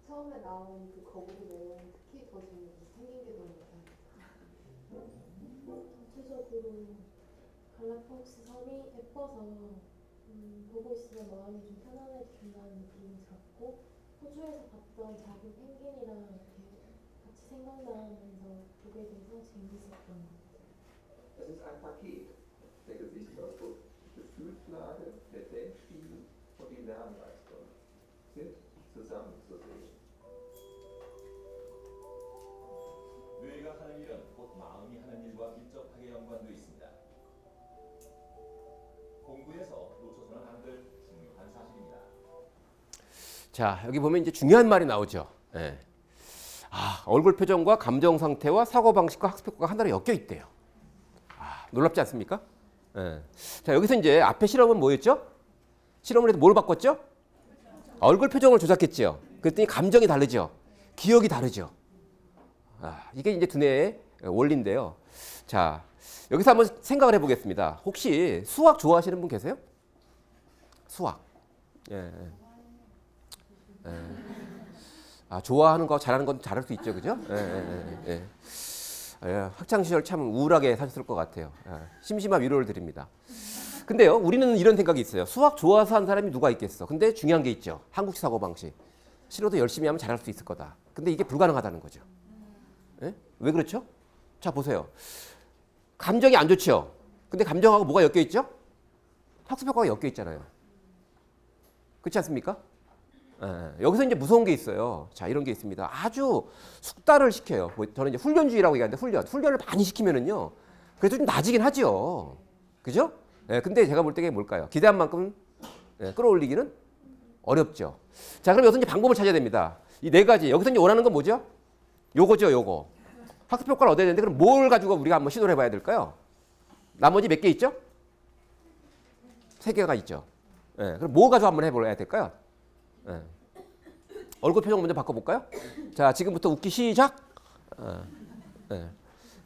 처음에 나온 그 거북이 내용 특히 더 재밌게 생긴 게 너무 다행이에요. 전체적으로 갈라파고스 섬이 예뻐서 보고 있으면 마음이 좀 편안해진다는 느낌이 들었고 호주에서 봤던 작은 펭귄이랑 이렇게 같이 생각나면서 보게 돼서 재밌었던 것 같아요. Das ist ein Paket der Gesichtsausdruck. Gefühlslage der Denkspiel und die Lernleistung sind zusammenzusehen. 뇌가 하는 일은 곧 마음이 하는 일과 밀접하게 연관되어 있습니다. 공부에서 놓쳐서는 안 될 중요한 사실입니다. 자, 여기 보면 이제 중요한 말이 나오죠. 얼굴 표정과 감정 상태와 사고 방식과 학습 효과가 하나로 엮여 있대요. 놀랍지 않습니까? 자, 여기서 이제 앞에 실험은 뭐였죠? 실험을 해서 뭘 바꿨죠? 얼굴 표정을 조작했죠. 그랬더니 감정이 다르죠. 기억이 다르죠. 이게 이제 두뇌의 원리인데요. 자, 여기서 한번 생각을 해보겠습니다. 혹시 수학 좋아하시는 분 계세요? 수학. 좋아하는 거 잘하는 건 잘할 수 있죠, 그죠? 학창 시절 참 우울하게 사셨을 것 같아요. 심심한 위로를 드립니다. 근데요, 우리는 이런 생각이 있어요. 수학 좋아서 한 사람이 누가 있겠어? 근데 중요한 게 있죠. 한국식 사고방식. 싫어도 열심히 하면 잘할 수 있을 거다. 근데 이게 불가능하다는 거죠. 왜 그렇죠? 자, 보세요. 감정이 안 좋죠? 근데 감정하고 뭐가 엮여 있죠? 학습 효과가 엮여 있잖아요. 그렇지 않습니까? 여기서 이제 무서운 게 있어요. 자, 이런 게 있습니다. 아주 숙달을 시켜요. 저는 이제 훈련주의라고 얘기하는데 훈련을 많이 시키면은요. 그래도 좀 나아지긴 하죠. 그죠? 근데 제가 볼 때 뭘까요? 기대한 만큼 끌어올리기는 어렵죠. 자, 그럼 여기서 이제 방법을 찾아야 됩니다. 이 네 가지. 여기서 이제 원하는 건 뭐죠? 요거죠, 요거. 학습 효과를 얻어야 되는데 그럼 뭘 가지고 우리가 한번 시도를 해봐야 될까요? 나머지 몇 개 있죠? 3개가 있죠. 그럼 뭐 가지고 한번 해봐야 될까요? 얼굴 표정 먼저 바꿔볼까요? 자, 지금부터 웃기 시작.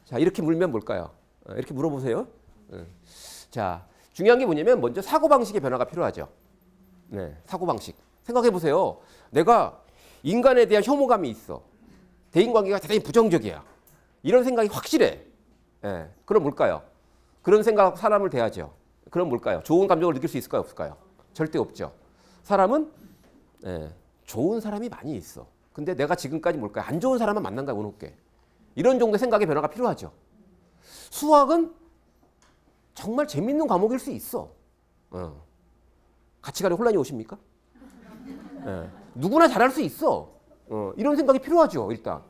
자, 이렇게 물면 뭘까요? 이렇게 물어보세요. 자, 중요한 게 뭐냐면 먼저 사고방식의 변화가 필요하죠. 사고방식. 생각해보세요. 내가 인간에 대한 혐오감이 있어. 대인관계가 대단히 부정적이야. 이런 생각이 확실해. 예. 그럼 뭘까요? 그런 생각하고 사람을 대하죠. 그럼 뭘까요? 좋은 감정을 느낄 수 있을까요? 없을까요? 절대 없죠. 사람은 좋은 사람이 많이 있어. 근데 내가 지금까지 뭘까요? 안 좋은 사람만 만난 거야, 운없게. 이런 정도의 생각의 변화가 필요하죠. 수학은 정말 재밌는 과목일 수 있어. 가치관에 혼란이 오십니까? 누구나 잘할 수 있어. 이런 생각이 필요하죠, 일단.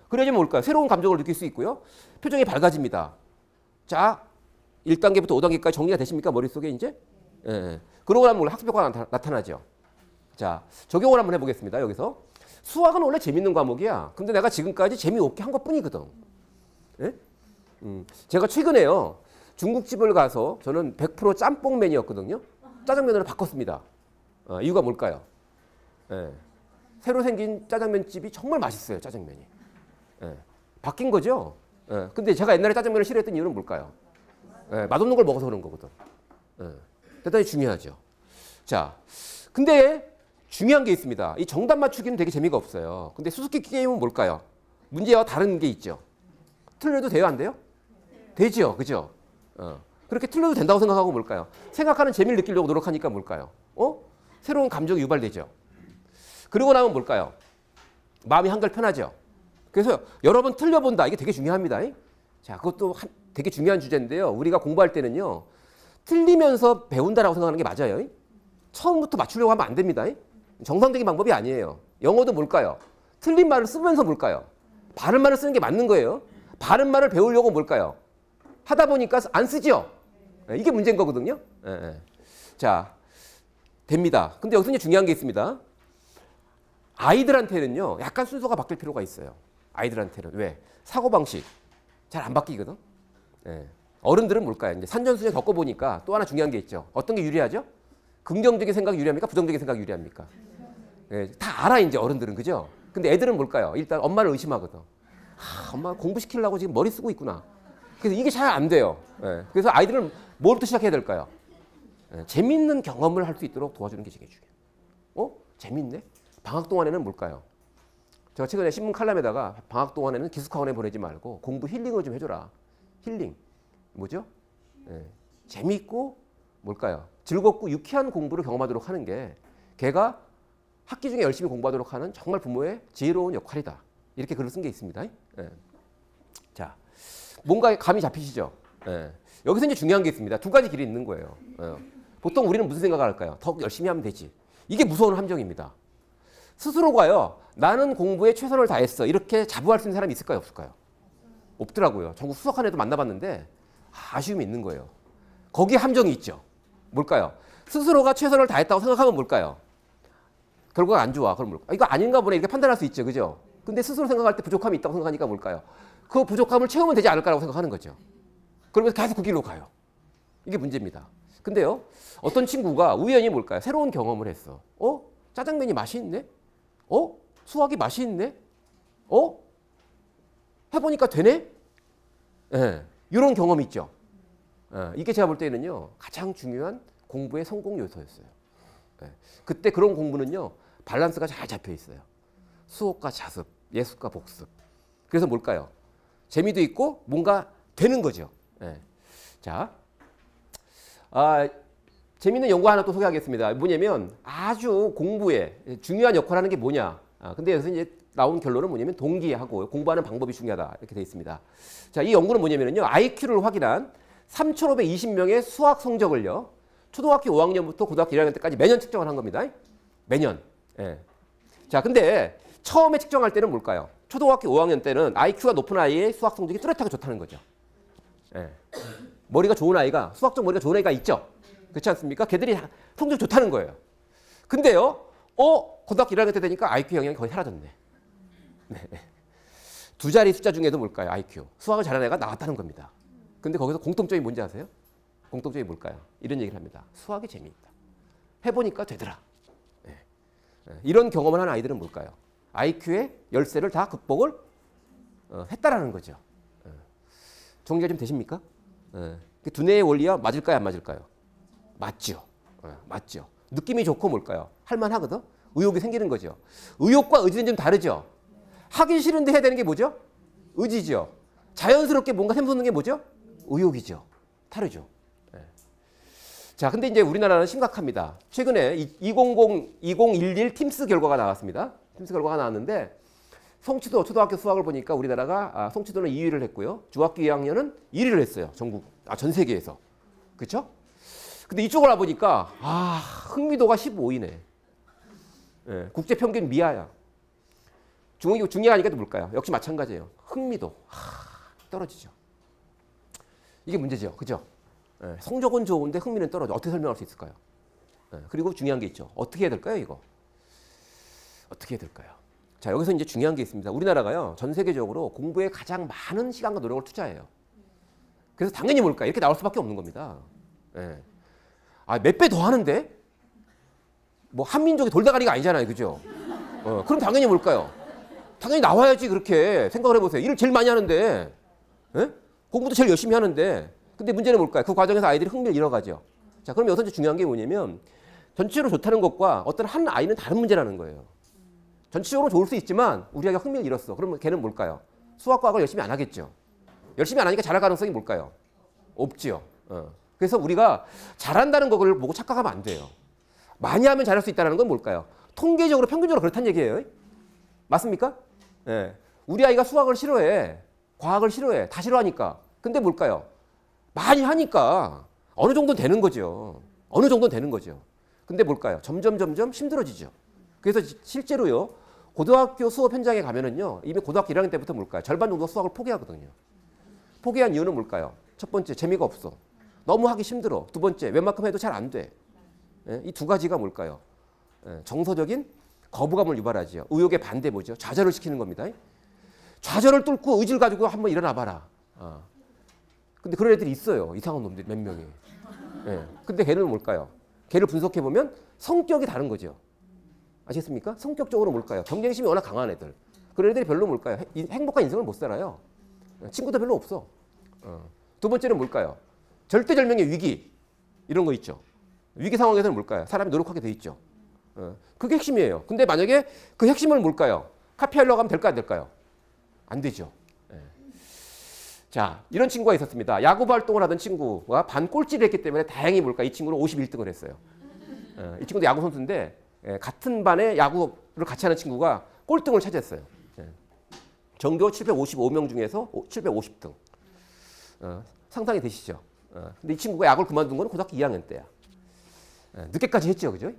그래야지 뭘까요? 새로운 감정을 느낄 수 있고요. 표정이 밝아집니다. 자, 1단계부터 5단계까지 정리가 되십니까? 머릿속에 이제? 그러고 나면 학습 효과가 나타나죠. 자, 적용을 한번 해보겠습니다. 여기서. 수학은 원래 재밌는 과목이야. 근데 내가 지금까지 재미없게 한 것뿐이거든. 예? 제가 최근에요. 중국집을 가서 저는 100% 짬뽕맨이었거든요. 짜장면으로 바꿨습니다. 이유가 뭘까요? 새로 생긴 짜장면집이 정말 맛있어요. 짜장면이. 바뀐 거죠. 근데 제가 옛날에 짜장면을 싫어했던 이유는 뭘까요? 맛없는 걸 먹어서 그런 거거든. 대단히 중요하죠. 자, 근데 중요한 게 있습니다. 이 정답 맞추기는 되게 재미가 없어요. 근데 수수께끼 게임은 뭘까요? 문제와 다른 게 있죠. 틀려도 돼요? 안 돼요? 되죠. 그죠? 그렇게 틀려도 된다고 생각하고 뭘까요? 생각하는 재미를 느끼려고 노력하니까 뭘까요? 새로운 감정이 유발되죠. 그러고 나면 뭘까요? 마음이 한결 편하죠. 그래서 여러 번 틀려본다. 이게 되게 중요합니다. 자, 그것도 되게 중요한 주제인데요. 우리가 공부할 때는요. 틀리면서 배운다라고 생각하는 게 맞아요. 처음부터 맞추려고 하면 안 됩니다. 정상적인 방법이 아니에요. 영어도 뭘까요? 틀린 말을 쓰면서 뭘까요? 바른 말을 쓰는 게 맞는 거예요. 바른 말을 배우려고 뭘까요? 하다 보니까 안 쓰죠. 이게 문제인 거거든요. 자, 됩니다. 근데 여기서 이제 중요한 게 있습니다. 아이들한테는요. 약간 순서가 바뀔 필요가 있어요. 아이들한테는. 왜? 사고방식 잘 안 바뀌거든. 어른들은 뭘까요? 이제 산전수전 겪어보니까 또 하나 중요한 게 있죠. 어떤 게 유리하죠? 긍정적인 생각이 유리합니까? 부정적인 생각이 유리합니까? 다 알아 이제 어른들은. 그죠? 근데 애들은 뭘까요? 일단 엄마를 의심하거든. 엄마 공부시키려고 지금 머리 쓰고 있구나. 그래서 이게 잘 안 돼요. 그래서 아이들은 뭐부터 시작해야 될까요? 재밌는 경험을 할 수 있도록 도와주는 게 되게 중요해요. 재밌네? 방학 동안에는 뭘까요? 제가 최근에 신문 칼럼에다가 방학 동안에는 기숙학원에 보내지 말고 공부 힐링을 좀 해줘라. 힐링. 뭐죠? 재미있고 뭘까요? 즐겁고 유쾌한 공부를 경험하도록 하는 게 걔가 학기 중에 열심히 공부하도록 하는 정말 부모의 지혜로운 역할이다. 이렇게 글을 쓴 게 있습니다. 자, 뭔가 감이 잡히시죠? 여기서 이제 중요한 게 있습니다. 두 가지 길이 있는 거예요. 보통 우리는 무슨 생각을 할까요? 더 열심히 하면 되지. 이게 무서운 함정입니다. 스스로가요. 나는 공부에 최선을 다했어. 이렇게 자부할 수 있는 사람이 있을까요? 없을까요? 없더라고요. 전국 수석한 애도 만나봤는데 아쉬움이 있는 거예요. 거기에 함정이 있죠. 뭘까요? 스스로가 최선을 다했다고 생각하면 뭘까요? 결과가 안 좋아. 그럼 뭘까요? 이거 아닌가 보네. 이렇게 판단할 수 있죠. 그죠? 근데 스스로 생각할 때 부족함이 있다고 생각하니까 뭘까요? 그 부족함을 채우면 되지 않을까라고 생각하는 거죠. 그러면서 계속 그 길로 가요. 이게 문제입니다. 근데요. 어떤 친구가 우연히 뭘까요? 새로운 경험을 했어. 짜장면이 맛이 있네? 수학이 맛이 있네? 해보니까 되네? 이런 경험이 있죠. 이게 제가 볼 때는요. 가장 중요한 공부의 성공 요소였어요. 그때 그런 공부는요. 밸런스가 잘 잡혀 있어요. 수업과 자습, 예습과 복습. 그래서 뭘까요? 재미도 있고 뭔가 되는 거죠. 자, 재미있는 연구 하나 또 소개하겠습니다. 뭐냐면 아주 공부에 중요한 역할을 하는 게 뭐냐. 근데 여기서 이제 나온 결론은 뭐냐면 동기하고 공부하는 방법이 중요하다. 이렇게 되어 있습니다. 자, 이 연구는 뭐냐면요. IQ를 확인한 3,520명의 수학 성적을요. 초등학교 5학년부터 고등학교 1학년 때까지 매년 측정을 한 겁니다. 매년. 자, 근데 처음에 측정할 때는 뭘까요? 초등학교 5학년 때는 IQ가 높은 아이의 수학 성적이 뚜렷하게 좋다는 거죠. 머리가 좋은 아이가, 수학적 머리가 좋은 아이가 있죠. 그렇지 않습니까? 걔들이 성적이 좋다는 거예요. 근데요, 고등학교 1학년 때 되니까 IQ 영향이 거의 사라졌네. 두 자리 숫자 중에도 뭘까요? IQ. 수학을 잘하는 애가 나왔다는 겁니다. 근데 거기서 공통점이 뭔지 아세요? 공통점이 뭘까요? 이런 얘기를 합니다. 수학이 재미있다. 해보니까 되더라. 이런 경험을 하는 아이들은 뭘까요? IQ의 열쇠를 다 극복을 했다라는 거죠. 정리가 좀 되십니까? 두뇌의 원리와 맞을까요? 안 맞을까요? 맞죠. 맞죠. 느낌이 좋고 뭘까요? 할만하거든? 의욕이 생기는 거죠. 의욕과 의지는 좀 다르죠. 하기 싫은데 해야 되는 게 뭐죠? 의지죠. 자연스럽게 뭔가 샘솟는 게 뭐죠? 의욕이죠. 다르죠. 네. 자, 근데 이제 우리나라는 심각합니다. 최근에 2011 팀스 결과가 나왔습니다. 팀스 결과가 나왔는데 송치도 초등학교 수학을 보니까 우리나라가 송치도는 2위를 했고요. 중학교 2학년은 1위를 했어요. 전 세계에서. 그렇죠? 근데 이쪽을 와보니까 흥미도가 15위네. 예, 국제 평균 미하야. 중요하니까 또 뭘까요? 역시 마찬가지예요. 흥미도 떨어지죠. 이게 문제죠. 그죠? 예, 성적은 좋은데 흥미는 떨어져. 어떻게 설명할 수 있을까요? 예, 그리고 중요한 게 있죠. 어떻게 해야 될까요, 이거? 어떻게 해야 될까요? 자, 여기서 이제 중요한 게 있습니다. 우리나라가요, 전 세계적으로 공부에 가장 많은 시간과 노력을 투자해요. 그래서 당연히 뭘까요? 이렇게 나올 수밖에 없는 겁니다. 예. 몇 배 더 하는데? 뭐 한민족이 돌다가리가 아니잖아요. 그죠? 그럼 당연히 뭘까요? 당연히 나와야지. 그렇게 생각을 해보세요. 일을 제일 많이 하는데, 예? 공부도 제일 열심히 하는데, 근데 문제는 뭘까요? 그 과정에서 아이들이 흥미를 잃어가죠. 자, 그럼 여기서 이제 중요한 게 뭐냐면 전체적으로 좋다는 것과 어떤 한 아이는 다른 문제라는 거예요. 전체적으로 좋을 수 있지만 우리 아이가 흥미를 잃었어. 그러면 걔는 뭘까요? 수학 과학을 열심히 안 하겠죠. 열심히 안 하니까 잘할 가능성이 뭘까요? 없지요. 그래서 우리가 잘한다는 걸 보고 착각하면 안 돼요. 많이 하면 잘할 수 있다는 건 뭘까요? 통계적으로 평균적으로 그렇다는 얘기예요. 맞습니까? 네. 우리 아이가 수학을 싫어해. 과학을 싫어해. 다 싫어하니까. 근데 뭘까요? 많이 하니까 어느 정도는 되는 거죠. 어느 정도는 되는 거죠. 근데 뭘까요? 점점 힘들어지죠. 그래서 실제로요. 고등학교 수업 현장에 가면은요. 이미 고등학교 1학년 때부터 뭘까요? 절반 정도 수학을 포기하거든요. 포기한 이유는 뭘까요? 첫 번째, 재미가 없어. 너무 하기 힘들어. 두 번째, 웬만큼 해도 잘 안 돼. 이 두 가지가 뭘까요? 정서적인 거부감을 유발하지요. 의욕의 반대 뭐죠? 좌절을 시키는 겁니다. 좌절을 뚫고 의지를 가지고 한번 일어나 봐라. 근데 그런 애들이 있어요. 이상한 놈들 몇 명이. 근데 걔는 뭘까요? 걔를 분석해 보면 성격이 다른 거죠. 아시겠습니까? 성격적으로 뭘까요? 경쟁심이 워낙 강한 애들. 그런 애들이 별로 뭘까요? 행복한 인생을 못 살아요. 친구도 별로 없어. 두 번째는 뭘까요? 절대절명의 위기. 이런 거 있죠. 위기 상황에서는 뭘까요? 사람이 노력하게 돼 있죠. 그게 핵심이에요. 근데 만약에 그 핵심을 뭘까요? 카피하려고 하면 될까 안 될까요? 안 되죠. 자, 이런 친구가 있었습니다. 야구 활동을 하던 친구가 반 꼴찌를 했기 때문에 다행히 뭘까? 이 친구는 51등을 했어요. 이 친구도 야구 선수인데 같은 반에 야구를 같이 하는 친구가 꼴등을 차지했어요. 전교 755명 중에서 750등. 상상이 되시죠? 근데 이 친구가 야구를 그만둔 건 고등학교 2학년 때야. 늦게까지 했죠, 그죠?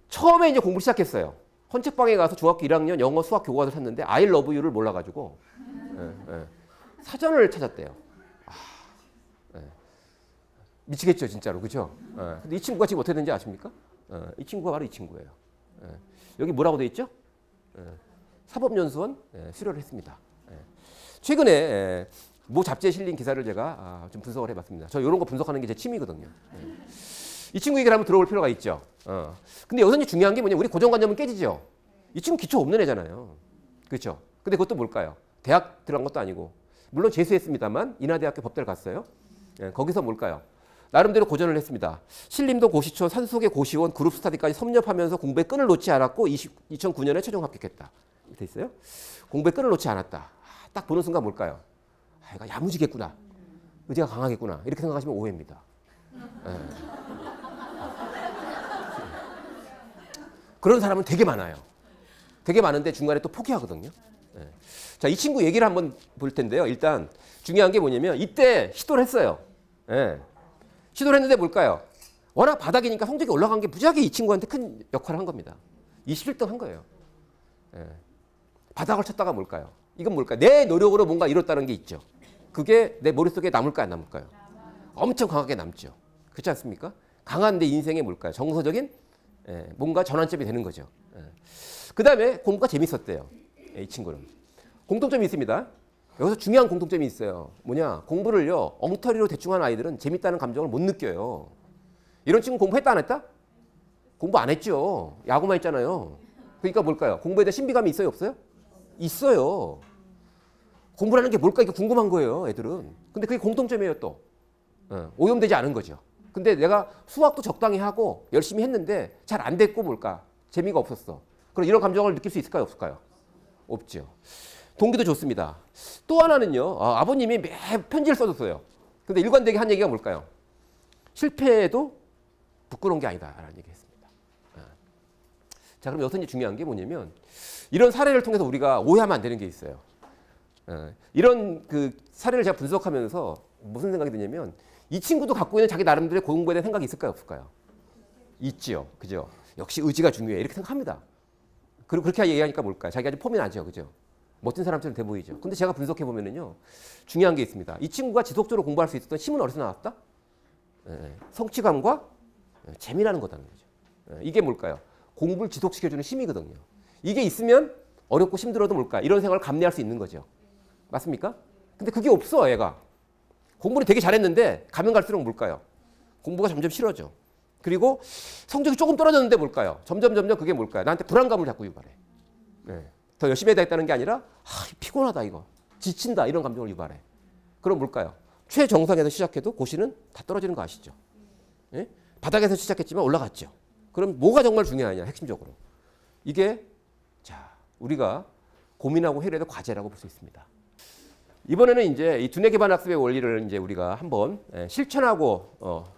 처음에 이제 공부를 시작했어요. 헌책방에 가서 중학교 1학년 영어 수학 교과서를 샀는데 I love you를 몰라가지고 사전을 찾았대요. 미치겠죠, 진짜로, 그죠? 근데 이 친구가 지금 어떻게 되는지 아십니까? 이 친구가 바로 이 친구예요. 여기 뭐라고 돼 있죠? 사법연수원 수료를 했습니다. 최근에 모 잡지에 실린 기사를 제가 좀 분석을 해봤습니다. 저 이런 거 분석하는 게 제 취미거든요. 이 친구 얘기를 한번 들어볼 필요가 있죠. 근데 여기서 중요한 게 뭐냐, 우리 고정관념은 깨지죠. 이 친구 기초 없는 애잖아요. 그렇죠? 근데 그것도 뭘까요? 대학 들어간 것도 아니고, 물론 재수했습니다만 인하대학교 법대를 갔어요. 거기서 뭘까요? 나름대로 고전을 했습니다. 신림도 고시초, 산속의 고시원, 그룹 스터디까지 섭렵하면서 공부에 끈을 놓지 않았고 2009년에 최종 합격했다. 돼 있어요? 공부에 끈을 놓지 않았다. 딱 보는 순간 뭘까요? 얘가 야무지겠구나. 의지가 강하겠구나. 이렇게 생각하시면 오해입니다. 그런 사람은 되게 많아요. 되게 많은데 중간에 또 포기하거든요. 자, 이 친구 얘기를 한번 볼 텐데요. 일단 중요한 게 뭐냐면 이때 시도를 했어요. 시도를 했는데 뭘까요? 워낙 바닥이니까 성적이 올라간 게 무지하게 이 친구한테 큰 역할을 한 겁니다. 21등 한 거예요. 바닥을 쳤다가 뭘까요? 이건 뭘까요? 내 노력으로 뭔가 이뤘다는 게 있죠. 그게 내 머릿속에 남을까요, 안 남을까요? 엄청 강하게 남죠. 그렇지 않습니까? 강한 내 인생에 뭘까요? 정서적인 뭔가 전환점이 되는 거죠. 그 다음에 공부가 재밌었대요. 이 친구는. 공통점이 있습니다. 여기서 중요한 공통점이 있어요. 뭐냐? 공부를요, 엉터리로 대충 하는 아이들은 재밌다는 감정을 못 느껴요. 이런 친구 공부했다 안 했다? 공부 안 했죠. 야구만 했잖아요. 그러니까 뭘까요? 공부에 대한 신비감이 있어요, 없어요? 있어요. 공부라는 게 뭘까 이게 궁금한 거예요, 애들은. 근데 그게 공통점이에요, 또. 오염되지 않은 거죠. 근데 내가 수학도 적당히 하고 열심히 했는데 잘 안 됐고 뭘까? 재미가 없었어. 그럼 이런 감정을 느낄 수 있을까요, 없을까요? 없죠. 동기도 좋습니다. 또 하나는요. 아버님이 매 편지를 써줬어요. 근데 일관되게 한 얘기가 뭘까요? 실패해도 부끄러운 게 아니다라는 얘기했습니다. 자, 그럼 여기서 이제 중요한 게 뭐냐면 이런 사례를 통해서 우리가 오해하면 안 되는 게 있어요. 이런 그 사례를 제가 분석하면서 무슨 생각이 드냐면 이 친구도 갖고 있는 자기 나름대로의 공부에 대한 생각이 있을까요, 없을까요? 있지요, 그죠? 역시 의지가 중요해 이렇게 생각합니다. 그리고 그렇게 얘기하니까 뭘까요? 자기가 좀 폼이 나죠, 그죠? 멋진 사람처럼 돼 보이죠. 근데 제가 분석해 보면은요, 중요한 게 있습니다. 이 친구가 지속적으로 공부할 수 있었던 힘은 어디서 나왔다? 성취감과 재미라는 거다는 거죠. 이게 뭘까요? 공부를 지속시켜주는 힘이거든요. 이게 있으면 어렵고 힘들어도 뭘까? 이런 생각을 감내할 수 있는 거죠. 맞습니까? 근데 그게 없어, 얘가. 공부를 되게 잘했는데 가면 갈수록 뭘까요? 공부가 점점 싫어져. 그리고 성적이 조금 떨어졌는데 뭘까요? 점점 그게 뭘까요? 나한테 불안감을 자꾸 유발해. 더 열심히 해야 되겠다는 게 아니라 피곤하다 이거. 지친다 이런 감정을 유발해. 그럼 뭘까요? 최정상에서 시작해도 고시는 다 떨어지는 거 아시죠? 예? 바닥에서 시작했지만 올라갔죠. 그럼 뭐가 정말 중요하냐 핵심적으로. 이게 자 우리가 고민하고 해야 될 과제라고 볼 수 있습니다. 이번에는 이제 이 두뇌 기반 학습의 원리를 이제 우리가 한번 실천하고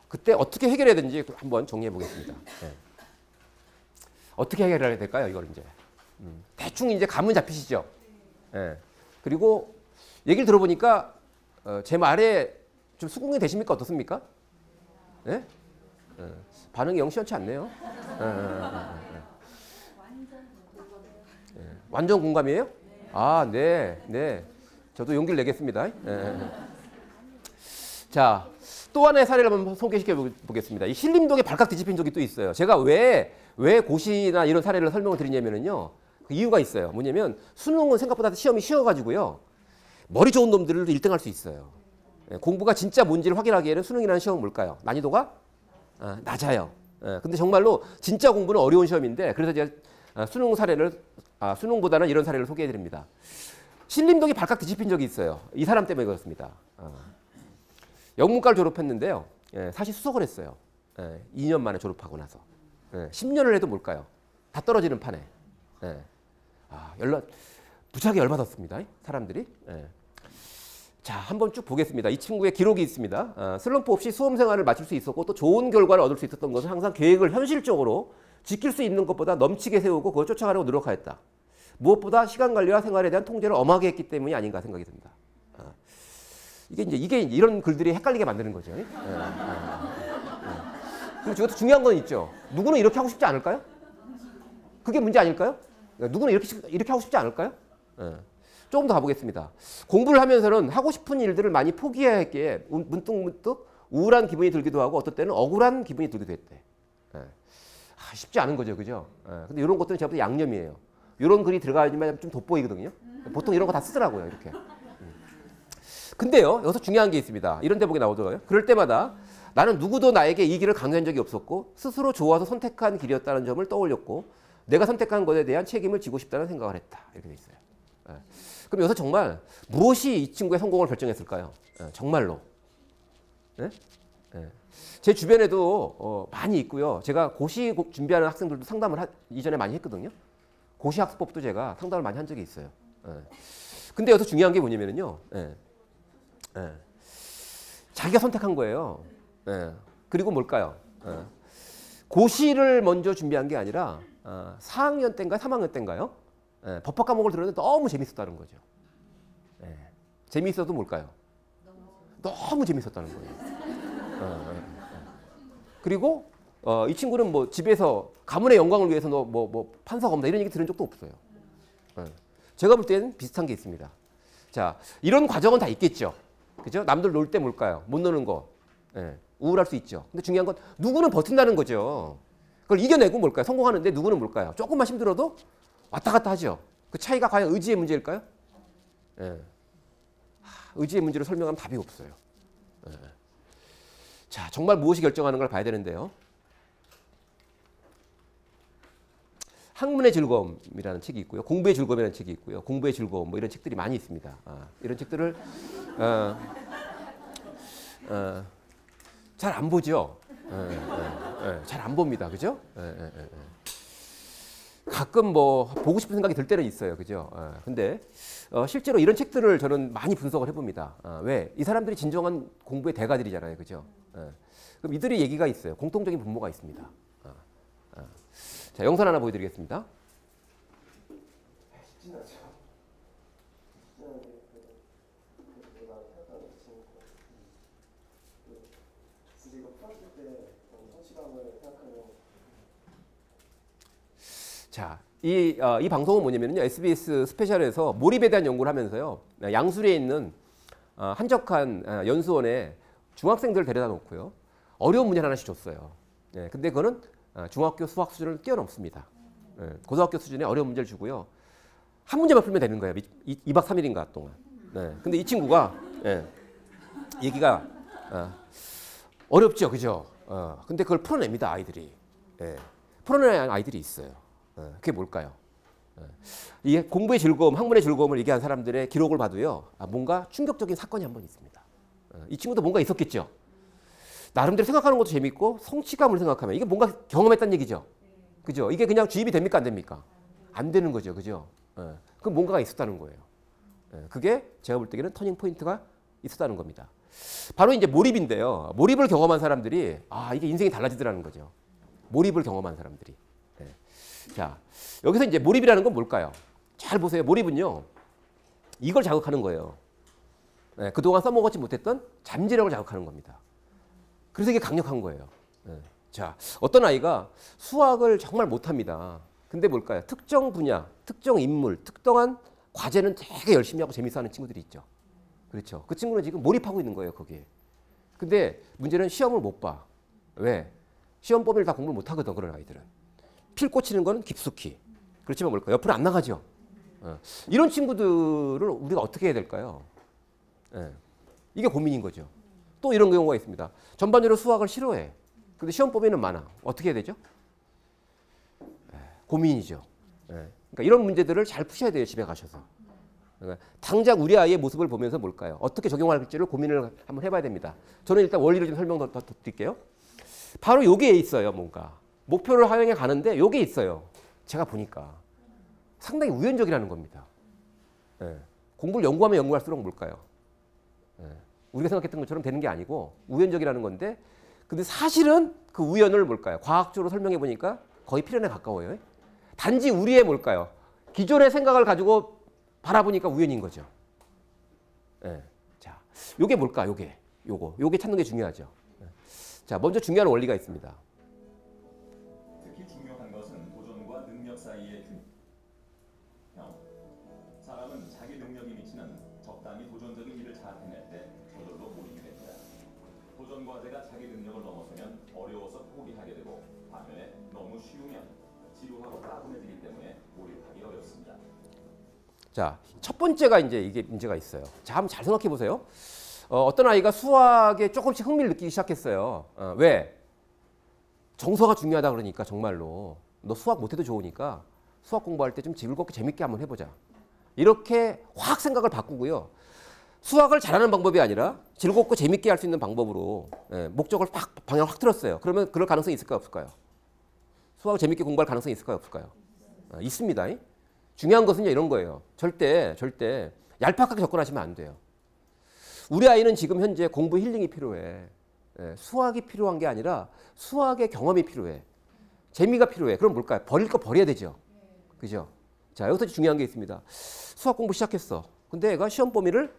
그때 어떻게 해결해야 되는지 한번 정리해 보겠습니다. 어떻게 해결해야 될까요? 이걸 이제 대충 이제 감은 잡히시죠. 그리고 얘기를 들어보니까 제 말에 좀 수긍이 되십니까? 어떻습니까? 네? 반응이 영 시원치 않네요. 완전 공감이에요? 아, 네. 저도 용기를 내겠습니다. 자, 또 하나의 사례를 한번 소개시켜 보겠습니다. 이 신림동에 발칵 뒤집힌 적이 또 있어요. 제가 왜 고시나 이런 사례를 설명을 드리냐면요. 그 이유가 있어요. 뭐냐면 수능은 생각보다 시험이 쉬워가지고요. 머리 좋은 놈들도 1등 할 수 있어요. 공부가 진짜 뭔지를 확인하기에는 수능이라는 시험은 뭘까요? 난이도가 낮아요. 근데 정말로 진짜 공부는 어려운 시험인데 그래서 제가 수능보다는 이런 사례를 소개해 드립니다. 신림동이 발칵 뒤집힌 적이 있어요. 이 사람 때문에 그렇습니다. 영문과를 졸업했는데요. 사실 수석을 했어요. 2년 만에 졸업하고 나서. 10년을 해도 뭘까요? 다 떨어지는 판에. 무지하게 열받았습니다. 사람들이. 자, 한번 쭉 보겠습니다. 이 친구의 기록이 있습니다. 슬럼프 없이 수험 생활을 마칠 수 있었고 또 좋은 결과를 얻을 수 있었던 것은 항상 계획을 현실적으로 지킬 수 있는 것보다 넘치게 세우고 그걸 쫓아가려고 노력하였다. 무엇보다 시간 관리와 생활에 대한 통제를 엄하게 했기 때문이 아닌가 생각이 듭니다. 이게 이런 글들이 헷갈리게 만드는 거죠. 그리고 저것도 중요한 건 있죠. 누구는 이렇게 하고 싶지 않을까요? 그게 문제 아닐까요? 누구는 이렇게 하고 싶지 않을까요? 조금 더 가보겠습니다. 공부를 하면서는 하고 싶은 일들을 많이 포기해야 했기에 문득 우울한 기분이 들기도 하고 어떨 때는 억울한 기분이 들기도 했대. 쉽지 않은 거죠, 그죠? 근데 이런 것들은 제가 볼 때 양념이에요. 이런 글이 들어가야지만 좀 돋보이거든요. 보통 이런 거 다 쓰더라고요, 이렇게. 근데요, 여기서 중요한 게 있습니다. 이런 대목이 나오더라고요. 그럴 때마다 나는 누구도 나에게 이 길을 강요한 적이 없었고 스스로 좋아서 선택한 길이었다는 점을 떠올렸고 내가 선택한 것에 대한 책임을 지고 싶다는 생각을 했다. 이렇게 돼 있어요. 그럼 여기서 정말 무엇이 이 친구의 성공을 결정했을까요? 정말로. 제 주변에도 많이 있고요. 제가 고시 준비하는 학생들도 상담을 이전에 많이 했거든요. 고시 학습법도 제가 상담을 많이 한 적이 있어요. 근데 여기서 중요한 게 뭐냐면요. 자기가 선택한 거예요. 그리고 뭘까요? 고시를 먼저 준비한 게 아니라 4학년 때인가 3학년 때인가요? 법학 과목을 들었는데 너무 재밌었다는 거죠. 재미있어도 뭘까요? 너무 재밌었다는 거예요. 그리고 이 친구는 뭐 집에서 가문의 영광을 위해서 뭐 판사가 없나 이런 얘기 들은 적도 없어요. 제가 볼 때는 비슷한 게 있습니다. 자, 이런 과정은 다 있겠죠. 그죠? 남들 놀 때 뭘까요? 못 노는 거. 우울할 수 있죠. 근데 중요한 건 누구는 버틴다는 거죠. 그걸 이겨내고 뭘까요? 성공하는데 누구는 뭘까요? 조금만 힘들어도 왔다 갔다 하죠. 그 차이가 과연 의지의 문제일까요? 의지의 문제로 설명하면 답이 없어요. 자, 정말 무엇이 결정하는 걸 봐야 되는데요. 학문의 즐거움이라는 책이 있고요. 공부의 즐거움이라는 책이 있고요. 공부의 즐거움 뭐 이런 책들이 많이 있습니다. 이런 책들을 잘 안 보죠. 잘 안 봅니다. 그죠? 가끔 뭐 보고 싶은 생각이 들 때는 있어요. 그죠? 근데 실제로 이런 책들을 저는 많이 분석을 해봅니다. 왜? 이 사람들이 진정한 공부의 대가들이잖아요. 그죠? 그럼 이들의 얘기가 있어요. 공통적인 분모가 있습니다. 자, 영상 하나 보여드리겠습니다. 쉽진 않죠. 쉽진 않은데 내가 생각하는 친구 진짜 이거 풀었을 때 성취감을 생각하면 자, 이 방송은 뭐냐면요. SBS 스페셜에서 몰입에 대한 연구를 하면서요. 양수리에 있는 한적한 연수원에 중학생들을 데려다 놓고요. 어려운 문제를 하나씩 줬어요. 근데 그거는 중학교 수학 수준을 뛰어넘습니다. 고등학교 수준의 어려운 문제를 주고요. 한 문제만 풀면 되는 거예요. 2박 3일인가 동안. 근데 이 친구가 얘기가 어렵죠. 그죠? 근데 그걸 풀어냅니다. 아이들이. 풀어내는 아이들이 있어요. 그게 뭘까요? 이게 공부의 즐거움, 학문의 즐거움을 얘기한 사람들의 기록을 봐도요. 뭔가 충격적인 사건이 한 번 있습니다. 이 친구도 뭔가 있었겠죠. 나름대로 생각하는 것도 재밌고 성취감을 생각하면 이게 뭔가 경험했다는 얘기죠. 그죠? 이게 그냥 주입이 됩니까? 안 됩니까? 안 되는 거죠. 그죠? 그럼 뭔가가 있었다는 거예요. 그게 제가 볼 때는 터닝 포인트가 있었다는 겁니다. 바로 이제 몰입인데요. 몰입을 경험한 사람들이 이게 인생이 달라지더라는 거죠. 몰입을 경험한 사람들이. 자, 여기서 이제 몰입이라는 건 뭘까요? 잘 보세요. 몰입은요. 이걸 자극하는 거예요. 그동안 써먹었지 못했던 잠재력을 자극하는 겁니다. 그래서 이게 강력한 거예요. 자, 어떤 아이가 수학을 정말 못합니다. 근데 뭘까요? 특정 분야, 특정 인물, 특정한 과제는 되게 열심히 하고 재밌어 하는 친구들이 있죠. 그렇죠. 그 친구는 지금 몰입하고 있는 거예요, 거기에. 근데 문제는 시험을 못 봐. 왜? 시험 범위를 다 공부를 못 하거든, 그런 아이들은. 필 꽂히는 거는 깊숙이. 그렇지만 뭘까요? 옆으로 안 나가죠. 이런 친구들을 우리가 어떻게 해야 될까요? 이게 고민인 거죠. 또 이런 경우가 있습니다. 전반적으로 수학을 싫어해. 근데 시험 범위는 많아. 어떻게 해야 되죠? 고민이죠. 그러니까 이런 문제들을 잘 푸셔야 돼요. 집에 가셔서. 그러니까 당장 우리 아이의 모습을 보면서 뭘까요? 어떻게 적용할지를 고민을 한번 해봐야 됩니다. 저는 일단 원리를 좀 설명 더 드릴게요. 바로 여기에 있어요. 뭔가. 목표를 향해 가는데 여기에 있어요. 제가 보니까. 상당히 우연적이라는 겁니다. 공부를 연구하면 연구할수록 뭘까요? 우리가 생각했던 것처럼 되는 게 아니고 우연적이라는 건데 근데 사실은 그 우연을 뭘까요? 과학적으로 설명해 보니까 거의 필연에 가까워요. 단지 우리의 뭘까요? 기존의 생각을 가지고 바라보니까 우연인 거죠. 자, 요게 뭘까? 요게 찾는 게 중요하죠. 자, 먼저 중요한 원리가 있습니다. 특히 중요한 것은 도전과 능력 사이의 균형. 사람은 자기 능력이 미치는 적당히 도전적인 일을 잘 해낼 때 저절로 몰입이 됩니다. 도전 과제가 자기 능력을 넘어서면 어려워서 포기하게 되고 반면에 너무 쉬우면 지루하고 따분해지기 때문에 몰입하기 어렵습니다. 자, 첫 번째가 이제 이게 문제가 있어요. 자, 한번 잘 생각해 보세요. 어떤 아이가 수학에 조금씩 흥미를 느끼기 시작했어요. 왜? 정서가 중요하다 그러니까 정말로. 너 수학 못해도 좋으니까 수학 공부할 때 좀 즐겁게 재밌게 한번 해보자. 이렇게 확 생각을 바꾸고요. 수학을 잘하는 방법이 아니라 즐겁고 재밌게 할 수 있는 방법으로 목적을 방향을 확 틀었어요. 그러면 그럴 가능성이 있을까요? 없을까요? 수학을 재밌게 공부할 가능성이 있을까요? 없을까요? 있습니다. 중요한 것은 이런 거예요. 절대 얄팍하게 접근하시면 안 돼요. 우리 아이는 지금 현재 공부 힐링이 필요해. 수학이 필요한 게 아니라 수학의 경험이 필요해. 재미가 필요해. 그럼 뭘까요? 버릴 거 버려야 되죠. 그죠? 자, 여기서 중요한 게 있습니다. 수학 공부 시작했어. 근데 얘가 시험 범위를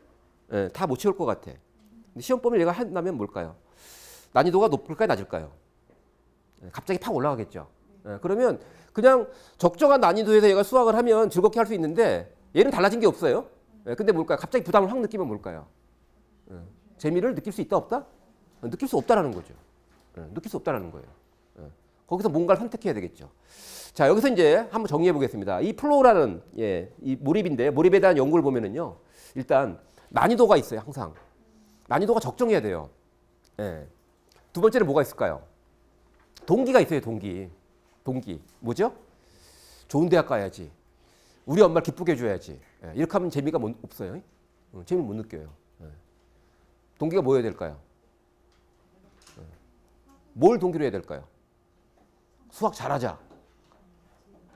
다 못 채울 것 같아. 근데 시험 범위를 얘가 한다면 뭘까요? 난이도가 높을까요? 낮을까요? 갑자기 팍 올라가겠죠. 그러면 그냥 적정한 난이도에서 얘가 수학을 하면 즐겁게 할 수 있는데 얘는 달라진 게 없어요. 근데 뭘까요? 갑자기 부담을 확 느끼면 뭘까요? 재미를 느낄 수 있다 없다? 느낄 수 없다라는 거죠. 느낄 수 없다라는 거예요. 거기서 뭔가를 선택해야 되겠죠. 자, 여기서 이제 한번 정리해 보겠습니다. 이 플로우라는 이 몰입인데 몰입에 대한 연구를 보면은요. 일단 난이도가 있어요. 항상. 난이도가 적정해야 돼요. 두 번째는 뭐가 있을까요? 동기가 있어요. 동기. 뭐죠? 좋은 대학 가야지. 우리 엄마를 기쁘게 해줘야지. 이렇게 하면 재미가 없어요. 재미를 못 느껴요. 동기가 뭐여야 될까요? 뭘 동기로 해야 될까요? 수학 잘하자.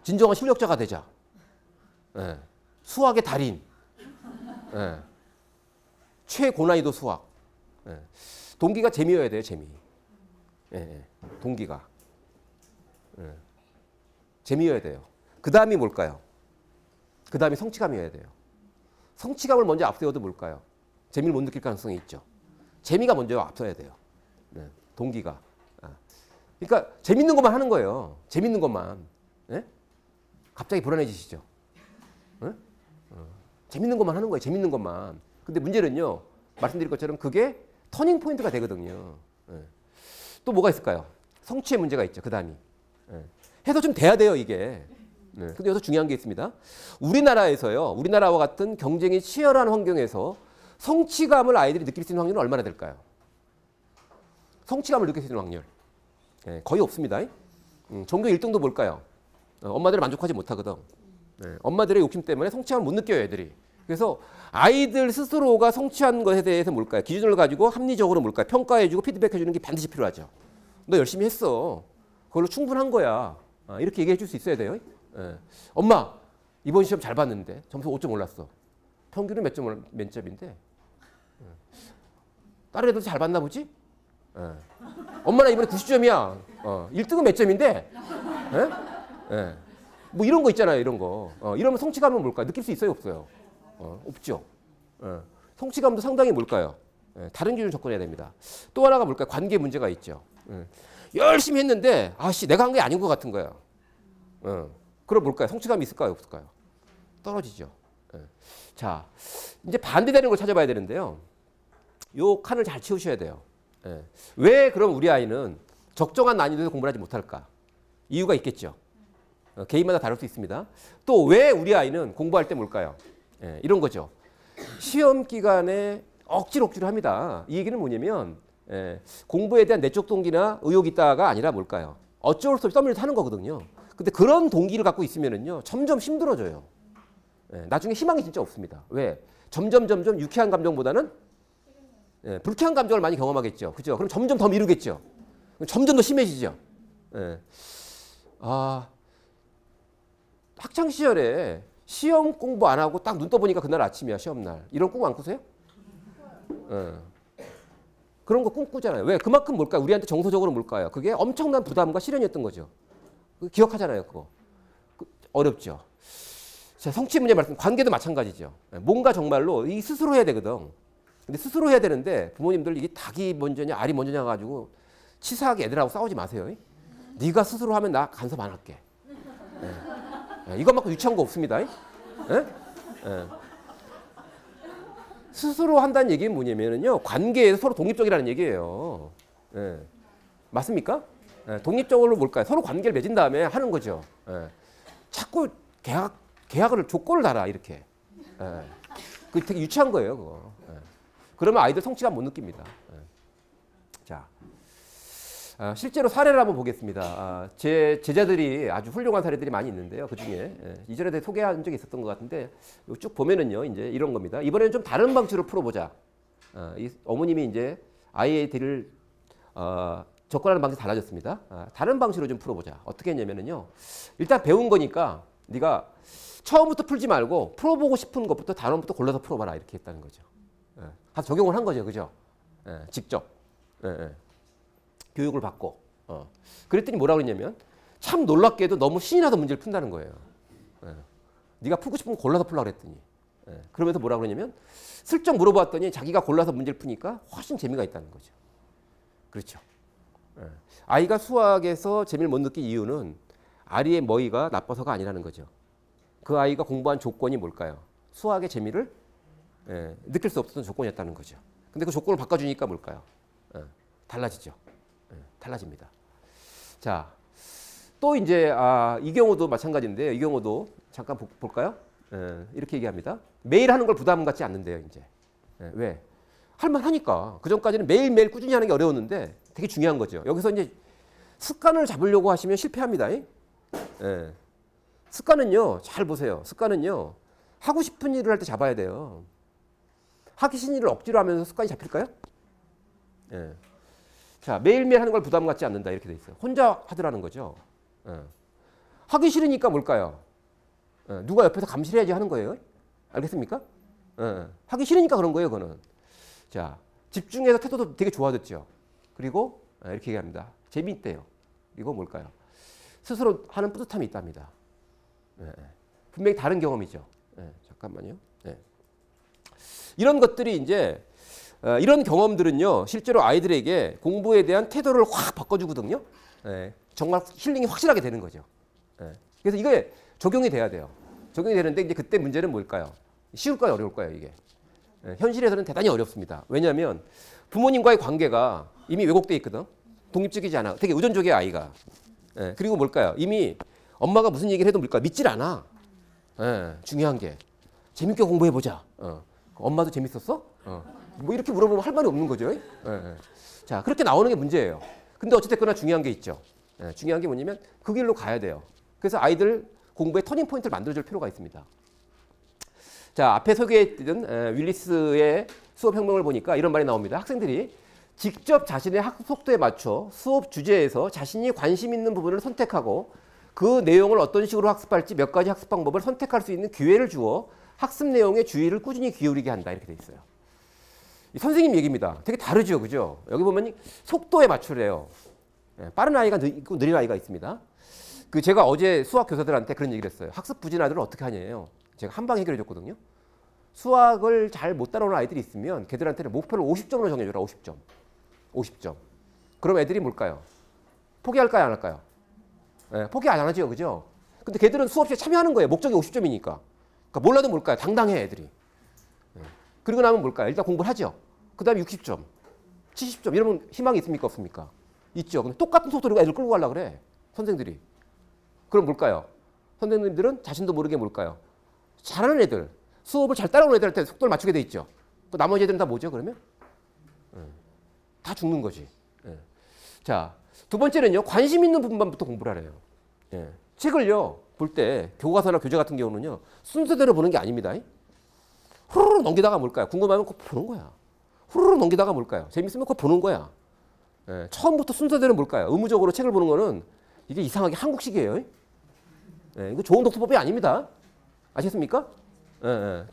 진정한 실력자가 되자. 예. 수학의 달인. 예. 최고난이도 수학. 예. 동기가 재미여야 돼요, 재미. 예. 동기가. 예. 재미여야 돼요. 그 다음이 뭘까요? 그 다음이 성취감이어야 돼요. 성취감을 먼저 앞세워도 뭘까요? 재미를 못 느낄 가능성이 있죠. 재미가 먼저 앞서야 돼요. 네, 동기가. 그러니까 재밌는 것만 하는 거예요. 재밌는 것만. 네? 갑자기 불안해지시죠. 네? 재밌는 것만 하는 거예요. 재밌는 것만. 근데 문제는요. 말씀드린 것처럼 그게 터닝 포인트가 되거든요. 네. 또 뭐가 있을까요? 성취의 문제가 있죠. 그 다음이. 네. 해서 좀 돼야 돼요. 이게. 네. 근데 여기서 중요한 게 있습니다. 우리나라에서요. 우리나라와 같은 경쟁이 치열한 환경에서 성취감을 아이들이 느낄 수 있는 확률은 얼마나 될까요? 성취감을 느낄 수 있는 확률. 네, 거의 없습니다. 전교 1등도 뭘까요? 엄마들이 만족하지 못하거든. 네, 엄마들의 욕심 때문에 성취감을 못 느껴요, 애들이. 그래서 아이들 스스로가 성취한 것에 대해서 뭘까요? 기준을 가지고 합리적으로 뭘까요? 평가해주고 피드백해주는 게 반드시 필요하죠. 너 열심히 했어. 그걸로 충분한 거야. 이렇게 얘기해 줄 수 있어야 돼요. 네. 엄마, 이번 시험 잘 봤는데 점수 5점 올랐어. 평균은 몇 점인데? 다른 애들도 잘 봤나 보지? 엄마는 이번에 90점이야. 1등은 몇 점인데? 뭐 이런 거 있잖아요. 이런 거. 이러면 성취감은 뭘까요? 느낄 수 있어요? 없어요? 없죠. 성취감도 상당히 뭘까요? 다른 기준을 접근해야 됩니다. 또 하나가 뭘까요? 관계 문제가 있죠. 열심히 했는데 아씨 내가 한 게 아닌 것 같은 거예요. 그럼 뭘까요? 성취감이 있을까요? 없을까요? 떨어지죠. 자, 이제 반대되는 걸 찾아봐야 되는데요. 요 칸을 잘 치우셔야 돼요. 왜 그럼 우리 아이는 적정한 난이도에서 공부를 하지 못할까? 이유가 있겠죠. 개인마다 다를 수 있습니다. 또 왜 우리 아이는 공부할 때 뭘까요? 이런 거죠. 시험 기간에 억지로 합니다. 이 얘기는 뭐냐면 공부에 대한 내적 동기나 의욕이 있다가 아니라 뭘까요? 어쩔 수 없이 떠밀려서 하는 거거든요. 근데 그런 동기를 갖고 있으면은요 점점 힘들어져요. 나중에 희망이 진짜 없습니다. 왜? 점점 유쾌한 감정보다는 불쾌한 감정을 많이 경험하겠죠. 그죠? 그럼 점점 더 미루겠죠. 점점 더 심해지죠. 학창 시절에 시험 공부 안 하고 딱 눈 떠보니까 그날 아침이야, 시험날. 이런 꿈 안 꾸세요? 그런 거 꿈꾸잖아요. 왜? 그만큼 뭘까요? 우리한테 정서적으로 뭘까요? 그게 엄청난 부담과 시련이었던 거죠. 기억하잖아요, 그거. 어렵죠. 자, 성취 문제 말씀, 관계도 마찬가지죠. 뭔가 정말로 이 스스로 해야 되거든. 근데 스스로 해야 되는데 부모님들 이게 닭이 먼저냐 알이 먼저냐 가지고 치사하게 애들하고 싸우지 마세요. 네가 스스로 하면 나 간섭 안 할게. 이것만큼 유치한 거 없습니다. 스스로 한다는 얘기는 뭐냐면요. 관계에서 서로 독립적이라는 얘기예요. 맞습니까? 독립적으로 뭘까요? 서로 관계를 맺은 다음에 하는 거죠. 자꾸 계약을 조건을 달아 이렇게. 그게 되게 유치한 거예요. 그거. 그러면 아이들 성취감 못 느낍니다. 자, 실제로 사례를 한번 보겠습니다. 제 제자들이 아주 훌륭한 사례들이 많이 있는데요. 그 중에 이전에 소개한 적이 있었던 것 같은데 쭉 보면은요, 이제 이런 겁니다. 이번에는 좀 다른 방식으로 풀어보자. 이 어머님이 이제 아이들을 접근하는 방식이 달라졌습니다. 다른 방식으로 좀 풀어보자. 어떻게 했냐면은요, 일단 배운 거니까 네가 처음부터 풀지 말고 풀어보고 싶은 것부터 단원부터 골라서 풀어봐라 이렇게 했다는 거죠. 가서 적용을 한 거죠, 그죠? 직접 교육을 받고. 그랬더니 뭐라고 그랬냐면 참 놀랍게도 너무 신이 나서 문제를 푼다는 거예요. 네가 풀고 싶은 거 골라서 풀라 그랬더니. 그러면서 뭐라고 그러냐면 슬쩍 물어봤더니 자기가 골라서 문제를 푸니까 훨씬 재미가 있다는 거죠. 그렇죠. 아이가 수학에서 재미를 못 느낀 이유는 아리의 머리가 나빠서가 아니라는 거죠. 그 아이가 공부한 조건이 뭘까요? 수학의 재미를 느낄 수 없었던 조건이었다는 거죠. 근데 그 조건을 바꿔주니까 뭘까요? 달라지죠. 달라집니다. 자, 또 이제 이 경우도 마찬가지인데요. 이 경우도 잠깐 볼까요? 이렇게 얘기합니다. 매일 하는 걸 부담 갖지 않는데요. 이제 왜? 할만 하니까. 그 전까지는 매일매일 꾸준히 하는 게 어려웠는데 되게 중요한 거죠. 여기서 이제 습관을 잡으려고 하시면 실패합니다. 습관은요, 잘 보세요. 습관은요, 하고 싶은 일을 할 때 잡아야 돼요. 하기 싫은 일을 억지로 하면서 습관이 잡힐까요? 자, 매일매일 하는 걸 부담 갖지 않는다 이렇게 돼 있어요. 혼자 하더라는 거죠. 하기 싫으니까 뭘까요? 누가 옆에서 감시를 해야지 하는 거예요. 알겠습니까? 하기 싫으니까 그런 거예요, 그거는. 자, 집중해서 태도도 되게 좋아졌죠. 그리고 이렇게 얘기합니다. 재미있대요. 이거 뭘까요? 스스로 하는 뿌듯함이 있답니다. 분명히 다른 경험이죠. 잠깐만요. 이런 것들이 이제 이런 경험들은요, 실제로 아이들에게 공부에 대한 태도를 확 바꿔주거든요. 정말 힐링이 확실하게 되는 거죠. 그래서 이게 적용이 돼야 돼요. 적용이 되는데 이제 그때 문제는 뭘까요? 쉬울까요, 어려울까요, 이게? 현실에서는 대단히 어렵습니다. 왜냐하면 부모님과의 관계가 이미 왜곡돼 있거든. 독립적이지 않아. 되게 의존적이야, 아이가. 그리고 뭘까요? 이미 엄마가 무슨 얘기를 해도 뭘까? 믿질 않아. 중요한 게 재밌게 공부해보자. 엄마도 재밌었어? 뭐 이렇게 물어보면 할 말이 없는 거죠. 자, 그렇게 나오는 게 문제예요. 근데 어찌됐거나 중요한 게 있죠. 중요한 게 뭐냐면 그 길로 가야 돼요. 그래서 아이들 공부의 터닝 포인트를 만들어줄 필요가 있습니다. 자, 앞에 소개했던 윌리스의 수업 혁명을 보니까 이런 말이 나옵니다. 학생들이 직접 자신의 학습 속도에 맞춰 수업 주제에서 자신이 관심 있는 부분을 선택하고 그 내용을 어떤 식으로 학습할지 몇 가지 학습 방법을 선택할 수 있는 기회를 주어 학습 내용에 주의를 꾸준히 기울이게 한다. 이렇게 돼 있어요. 이 선생님 얘기입니다. 되게 다르죠, 그죠? 여기 보면 속도에 맞추래요. 빠른 아이가 있고 느린 아이가 있습니다. 제가 어제 수학 교사들한테 그런 얘기를 했어요. 학습 부진 아이들을 어떻게 하냐요. 제가 한 방 해결해 줬거든요. 수학을 잘 못 따라오는 아이들이 있으면 걔들한테는 목표를 50점으로 정해줘라. 50점. 50점. 그럼 애들이 뭘까요? 포기할까요, 안 할까요? 포기 안 하죠, 그죠? 근데 걔들은 수업 시에 참여하는 거예요. 목적이 50점이니까. 그러니까 몰라도 뭘까요? 당당해, 애들이. 그리고 나면 뭘까요? 일단 공부를 하죠. 그 다음에 60점, 70점 이러면 희망이 있습니까, 없습니까? 있죠. 근데 똑같은 속도로 애들 끌고 가려고 그래, 선생들이. 그럼 뭘까요? 선생님들은 자신도 모르게 뭘까요? 잘하는 애들, 수업을 잘 따라오는 애들한테 속도를 맞추게 돼 있죠. 그 나머지 애들은 다 뭐죠, 그러면? 다 죽는 거지. 자, 두 번째는요, 관심 있는 부분만부터 공부를 하래요. 책을요, 볼 때 교과서나 교재 같은 경우는요, 순서대로 보는 게 아닙니다. 후루룩 넘기다가 뭘까요? 궁금하면 그거 보는 거야. 후루룩 넘기다가 뭘까요? 재밌으면 그거 보는 거야. 처음부터 순서대로 뭘까요? 의무적으로 책을 보는 거는 이게 이상하게 한국식이에요. 이거 좋은 독서법이 아닙니다. 아시겠습니까?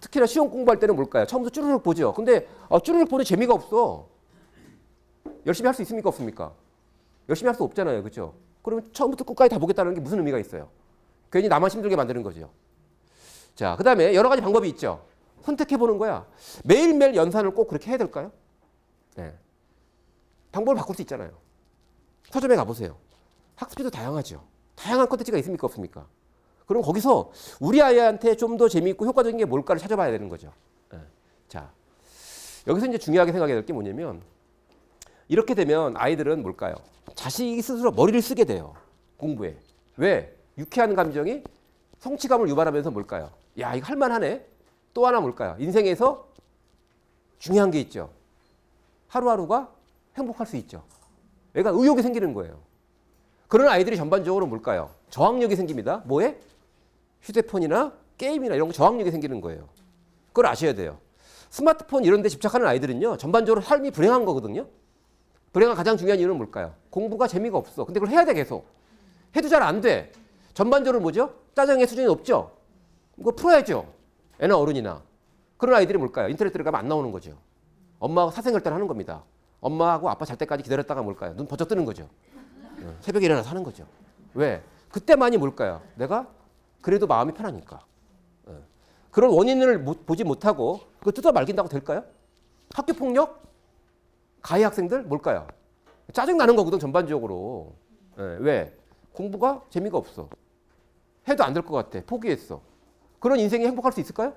특히나 시험 공부할 때는 뭘까요? 처음부터 쭈르륵 보죠. 근데 쭈르륵 보는 재미가 없어. 열심히 할 수 있습니까, 없습니까? 열심히 할 수 없잖아요, 그렇죠? 그러면 처음부터 끝까지 다 보겠다는 게 무슨 의미가 있어요? 괜히 나만 힘들게 만드는 거죠. 자, 그 다음에 여러 가지 방법이 있죠. 선택해보는 거야. 매일매일 연산을 꼭 그렇게 해야 될까요? 방법을 바꿀 수 있잖아요. 서점에 가보세요. 학습지도 다양하죠. 다양한 콘텐츠가 있습니까, 없습니까? 그럼 거기서 우리 아이한테 좀 더 재미있고 효과적인 게 뭘까를 찾아봐야 되는 거죠. 자, 여기서 이제 중요하게 생각해야 될 게 뭐냐면 이렇게 되면 아이들은 뭘까요? 자식이 스스로 머리를 쓰게 돼요. 공부에. 왜? 유쾌한 감정이 성취감을 유발하면서 뭘까요? 야, 이거 할만하네. 또 하나 뭘까요? 인생에서 중요한 게 있죠. 하루하루가 행복할 수 있죠. 얘가 의욕이 생기는 거예요. 그런 아이들이 전반적으로 뭘까요? 저항력이 생깁니다. 뭐에? 휴대폰이나 게임이나 이런 거 저항력이 생기는 거예요. 그걸 아셔야 돼요. 스마트폰 이런 데 집착하는 아이들은요, 전반적으로 삶이 불행한 거거든요. 불행한 가장 중요한 이유는 뭘까요? 공부가 재미가 없어. 근데 그걸 해야 돼, 계속. 해도 잘 안 돼. 전반적으로 뭐죠? 짜증의 수준이 높죠? 이거 풀어야죠. 애나 어른이나. 그런 아이들이 뭘까요? 인터넷 들어가면 안 나오는 거죠. 엄마하고 사생활 하는 겁니다. 엄마하고 아빠 잘 때까지 기다렸다가 뭘까요? 눈 번쩍 뜨는 거죠. 새벽에 일어나서 하는 거죠. 왜? 그때만이 뭘까요? 내가 그래도 마음이 편하니까. 그런 원인을 보지 못하고 그거 뜯어 말긴다고 될까요? 학교폭력? 가해 학생들? 뭘까요? 짜증나는 거거든, 전반적으로. 왜? 공부가 재미가 없어. 해도 안 될 것 같아. 포기했어. 그런 인생이 행복할 수 있을까요?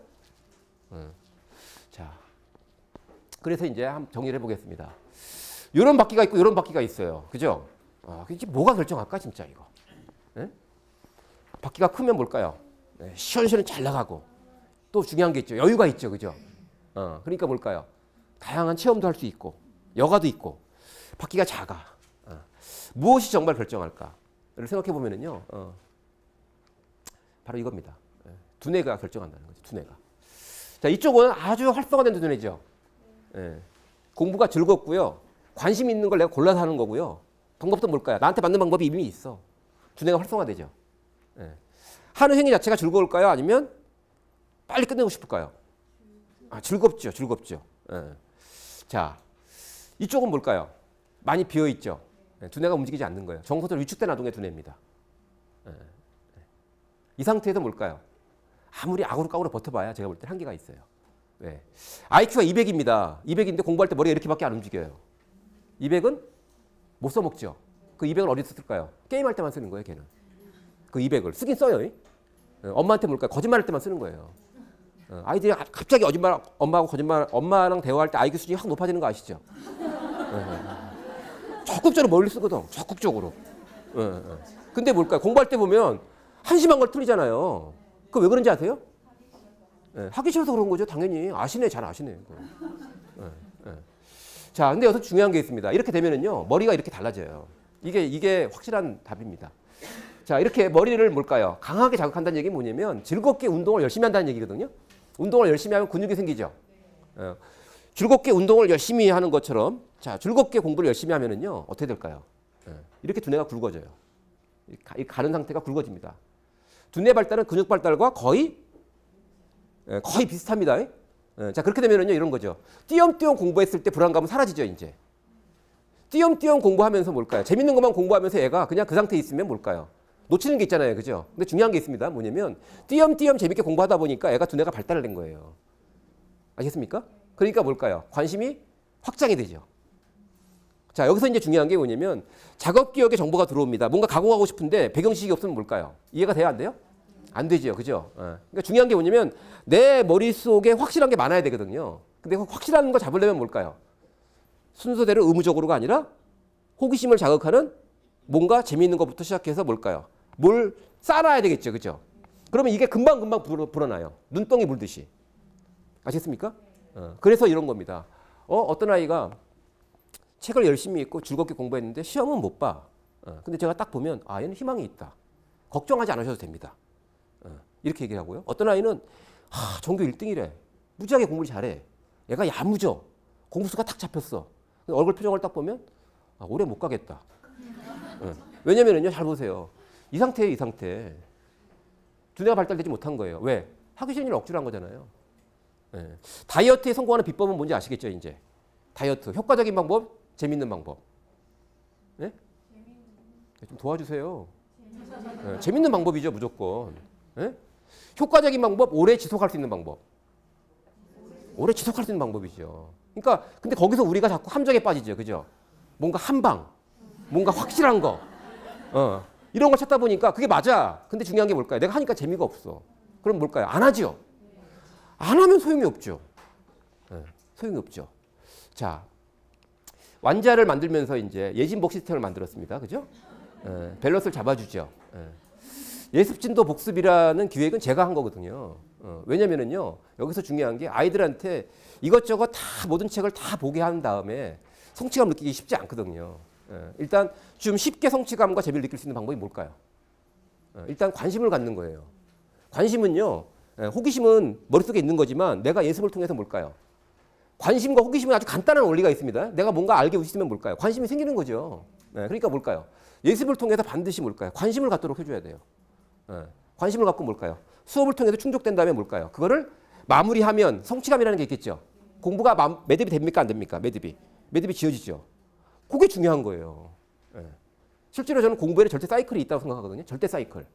자, 그래서 이제 한번 정리를 해보겠습니다. 이런 바퀴가 있고 이런 바퀴가 있어요. 그죠? 이게 뭐가 결정할까, 진짜 이거? 바퀴가 크면 뭘까요? 시원시원 잘 나가고 또 중요한 게 있죠. 여유가 있죠, 그죠? 그러니까 뭘까요? 다양한 체험도 할 수 있고 여가도 있고. 바퀴가 작아. 무엇이 정말 결정할까를 생각해 보면은요, 바로 이겁니다. 두뇌가 결정한다는 거죠. 두뇌가. 자, 이쪽은 아주 활성화된 두뇌죠. 공부가 즐겁고요. 관심 있는 걸 내가 골라서 하는 거고요. 방법도 뭘까요? 나한테 맞는 방법이 이미 있어. 두뇌가 활성화되죠. 예. 하는 행위 자체가 즐거울까요? 아니면 빨리 끝내고 싶을까요? 즐겁죠. 즐겁죠. 예. 자, 이쪽은 뭘까요? 많이 비어있죠. 예. 두뇌가 움직이지 않는 거예요. 정서적으로 위축된 아동의 두뇌입니다. 예. 이 상태에서 뭘까요? 아무리 아우르까우르 버텨봐야 제가 볼 때 한계가 있어요. 왜? IQ가 200입니다. 200인데 공부할 때 머리가 이렇게밖에 안 움직여요. 200은 못 써먹죠. 그 200을 어디서 쓸까요? 게임할 때만 쓰는 거예요, 걔는. 그 200을. 쓰긴 써요. 엄마한테 뭘까요? 거짓말할 때만 쓰는 거예요. 아이들이 갑자기 엄마랑 대화할 때 IQ 수준이 확 높아지는 거 아시죠? 적극적으로 머리를 쓰거든. 적극적으로. 근데 뭘까요? 공부할 때 보면 한심한 걸 틀리잖아요. 그거 왜 그런지 아세요? 하기 싫어서 그런 거죠. 당연히. 아시네. 잘 아시네. 자, 근데 여기서 중요한 게 있습니다. 이렇게 되면은요, 머리가 이렇게 달라져요. 이게 확실한 답입니다. 자, 이렇게 머리를 뭘까요? 강하게 자극한다는 얘기는 뭐냐면 즐겁게 운동을 열심히 한다는 얘기거든요. 운동을 열심히 하면 근육이 생기죠. 즐겁게 운동을 열심히 하는 것처럼 자, 즐겁게 공부를 열심히 하면은요, 어떻게 될까요? 이렇게 두뇌가 굵어져요. 가는 상태가 굵어집니다. 두뇌 발달은 근육 발달과 거의 비슷합니다. 자, 그렇게 되면은요, 이런 거죠. 띄엄띄엄 공부했을 때 불안감은 사라지죠, 이제. 띄엄띄엄 공부하면서 뭘까요? 재밌는 것만 공부하면서 애가 그냥 그 상태에 있으면 뭘까요? 놓치는 게 있잖아요, 그죠? 근데 중요한 게 있습니다. 뭐냐면 띄엄띄엄 재밌게 공부하다 보니까 애가 두뇌가 발달을 낸 거예요. 아시겠습니까? 그러니까 뭘까요? 관심이 확장이 되죠. 자, 여기서 이제 중요한 게 뭐냐면 작업 기억에 정보가 들어옵니다. 뭔가 가공하고 싶은데 배경지식이 없으면 뭘까요? 이해가 돼요, 안 돼요? 안 되죠, 그죠? 그러니까 중요한 게 뭐냐면 내 머릿속에 확실한 게 많아야 되거든요. 근데 확실한 거 잡으려면 뭘까요? 순서대로 의무적으로가 아니라 호기심을 자극하는 뭔가 재미있는 것부터 시작해서 뭘까요? 뭘 쌓아놔야 되겠죠, 그죠? 그러면 이게 금방금방 불어나요. 눈덩이 물듯이. 아시겠습니까? 그래서 이런 겁니다. 어떤 아이가 책을 열심히 읽고 즐겁게 공부했는데 시험은 못 봐. 근데 제가 딱 보면 얘는 희망이 있다. 걱정하지 않으셔도 됩니다. 이렇게 얘기하고요. 어떤 아이는 전교 1등이래. 무지하게 공부를 잘해. 얘가 야무져. 공부수가 딱 잡혔어. 얼굴 표정을 딱 보면 오래 못 가겠다. 왜냐면은요, 잘 보세요. 이 상태에 두뇌가 발달되지 못한 거예요. 왜? 하기 싫은 일을 억지로 한 거잖아요. 다이어트에 성공하는 비법은 뭔지 아시겠죠, 이제? 다이어트. 효과적인 방법, 재밌는 방법. 네? 좀 도와주세요. 재밌는 방법이죠, 무조건. 네? 효과적인 방법, 오래 지속할 수 있는 방법. 오래 지속할 수 있는 방법이죠. 그러니까 근데 거기서 우리가 자꾸 함정에 빠지죠, 그죠? 뭔가 한방, 뭔가 확실한 거, 이런 걸 찾다 보니까 그게 맞아. 근데 중요한 게 뭘까요? 내가 하니까 재미가 없어. 그럼 뭘까요? 안 하죠. 안 하면 소용이 없죠. 소용이 없죠. 자, 완자를 만들면서 이제 예진복 시스템을 만들었습니다, 그죠? 밸런스를 잡아주죠. 예습진도 복습이라는 기획은 제가 한 거거든요. 왜냐면은요, 여기서 중요한 게 아이들한테 이것저것 다 모든 책을 다 보게 한 다음에 성취감 느끼기 쉽지 않거든요. 일단 좀 쉽게 성취감과 재미를 느낄 수 있는 방법이 뭘까요? 일단 관심을 갖는 거예요. 관심은요, 호기심은 머릿속에 있는 거지만 내가 예습을 통해서 뭘까요? 관심과 호기심은 아주 간단한 원리가 있습니다. 내가 뭔가 알게 있으면 뭘까요? 관심이 생기는 거죠. 그러니까 뭘까요? 예습을 통해서 반드시 뭘까요? 관심을 갖도록 해줘야 돼요. 관심을 갖고 뭘까요? 수업을 통해서 충족된 다음에 뭘까요? 그거를 마무리하면 성취감이라는 게 있겠죠. 공부가 매듭이 됩니까? 안 됩니까? 매듭이 지어지죠. 그게 중요한 거예요. 실제로 저는 공부에는 절대 사이클이 있다고 생각하거든요. 절대 사이클.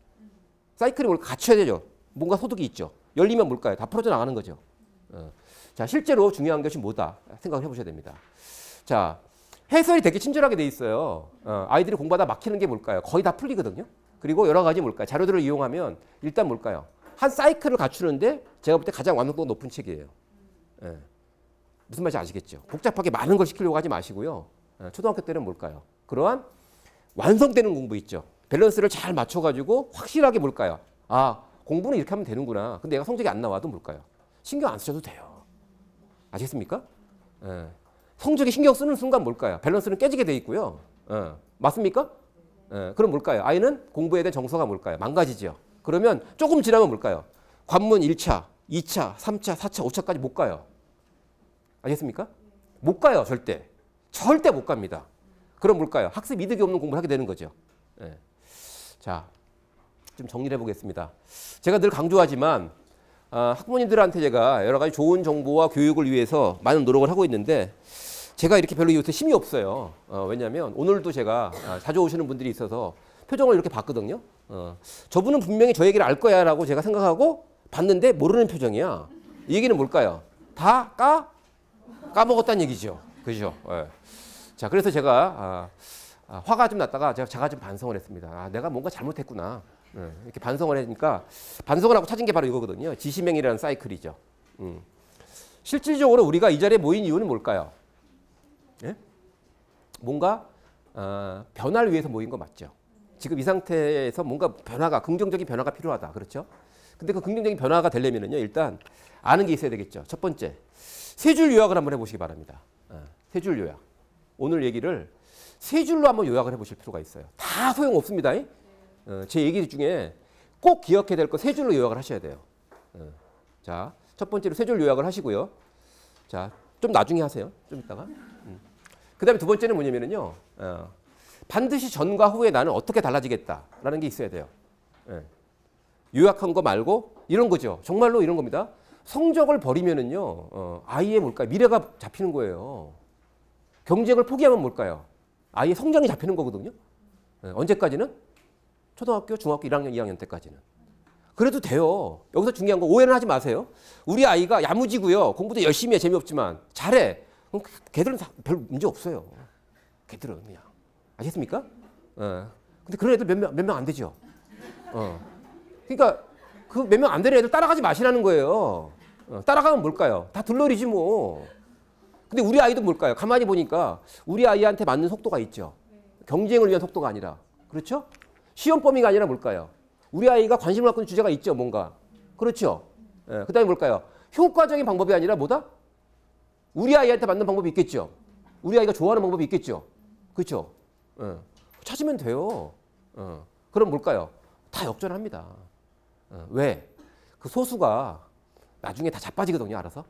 사이클이 뭘 갖춰야 되죠. 뭔가 소득이 있죠. 열리면 뭘까요? 다 풀어져 나가는 거죠. 자, 실제로 중요한 것이 뭐다 생각을 해보셔야 됩니다. 자, 해설이 되게 친절하게 돼 있어요. 아이들이 공부하다 막히는 게 뭘까요? 거의 다 풀리거든요. 그리고 여러 가지 뭘까요? 자료들을 이용하면 일단 뭘까요? 한 사이클을 갖추는데 제가 볼 때 가장 완성도가 높은 책이에요. 무슨 말인지 아시겠죠? 복잡하게 많은 걸 시키려고 하지 마시고요. 초등학교 때는 뭘까요? 그러한 완성되는 공부 있죠. 밸런스를 잘 맞춰가지고 확실하게 뭘까요? 공부는 이렇게 하면 되는구나. 근데 얘가 성적이 안 나와도 뭘까요? 신경 안 쓰셔도 돼요. 아시겠습니까? 성적에 신경 쓰는 순간 뭘까요? 밸런스는 깨지게 돼 있고요. 맞습니까? 그럼 뭘까요? 아이는 공부에 대한 정서가 뭘까요? 망가지죠. 그러면 조금 지나면 뭘까요? 관문 1차, 2차, 3차, 4차, 5차까지 못 가요. 아시겠습니까? 못 가요, 절대. 절대 못 갑니다. 그럼 뭘까요? 학습 이득이 없는 공부를 하게 되는 거죠. 자, 좀 정리를 해보겠습니다. 제가 늘 강조하지만 학부모님들한테 제가 여러 가지 좋은 정보와 교육을 위해서 많은 노력을 하고 있는데 제가 이렇게 별로 요새 힘이 없어요. 왜냐하면 오늘도 제가 자주 오시는 분들이 있어서 표정을 이렇게 봤거든요. 저분은 분명히 저 얘기를 알 거야 라고 제가 생각하고 봤는데 모르는 표정이야. 이 얘기는 뭘까요? 다 까먹었다는 얘기죠. 그죠? 예. 자, 그래서 제가 화가 좀 났다가 제가 좀 반성을 했습니다. 내가 뭔가 잘못했구나. 이렇게 반성을 하니까 반성을 하고 찾은 게 바로 이거거든요. 지시명이라는 사이클이죠. 실질적으로 우리가 이 자리에 모인 이유는 뭘까요? 예? 뭔가 변화를 위해서 모인 거 맞죠? 지금 이 상태에서 뭔가 긍정적인 변화가 필요하다. 그렇죠? 근데 그 긍정적인 변화가 되려면요, 일단 아는 게 있어야 되겠죠. 첫 번째, 세 줄 요약을 한번 해보시기 바랍니다. 세 줄 요약. 오늘 얘기를 세 줄로 한번 요약을 해보실 필요가 있어요. 다 소용없습니다. 제 얘기 중에 꼭 기억해야 될 거 세 줄로 요약을 하셔야 돼요. 자, 첫 번째로 세 줄 요약을 하시고요. 자, 좀 나중에 하세요. 좀 이따가. 그 다음에 두 번째는 뭐냐면요. 반드시 전과 후에 나는 어떻게 달라지겠다라는 게 있어야 돼요. 요약한 거 말고 이런 거죠. 정말로 이런 겁니다. 성적을 버리면은요, 아이의 뭘까요? 미래가 잡히는 거예요. 경쟁을 포기하면 뭘까요? 아이의 성장이 잡히는 거거든요. 언제까지는? 초등학교, 중학교 1학년, 2학년 때까지는. 그래도 돼요. 여기서 중요한 거 오해는 하지 마세요. 우리 아이가 야무지고요. 공부도 열심히 해. 재미없지만 잘해. 그럼 걔들은 별 문제 없어요. 걔들은 그냥. 아시겠습니까? 근데 그런 애들 몇 명 안 되죠. 그러니까 그 몇 명 안 되는 애들 따라가지 마시라는 거예요. 따라가면 뭘까요? 다 들러리지 뭐. 근데 우리 아이도 뭘까요? 가만히 보니까 우리 아이한테 맞는 속도가 있죠. 경쟁을 위한 속도가 아니라. 그렇죠? 시험 범위가 아니라 뭘까요? 우리 아이가 관심을 갖고 있는 주제가 있죠. 뭔가. 그렇죠? 그 다음에 뭘까요? 효과적인 방법이 아니라 뭐다? 우리 아이한테 맞는 방법이 있겠죠. 우리 아이가 좋아하는 방법이 있겠죠. 그렇죠? 찾으면 돼요. 그럼 뭘까요? 다 역전합니다. 왜? 그 소수가 나중에 다 자빠지거든요. 알아서.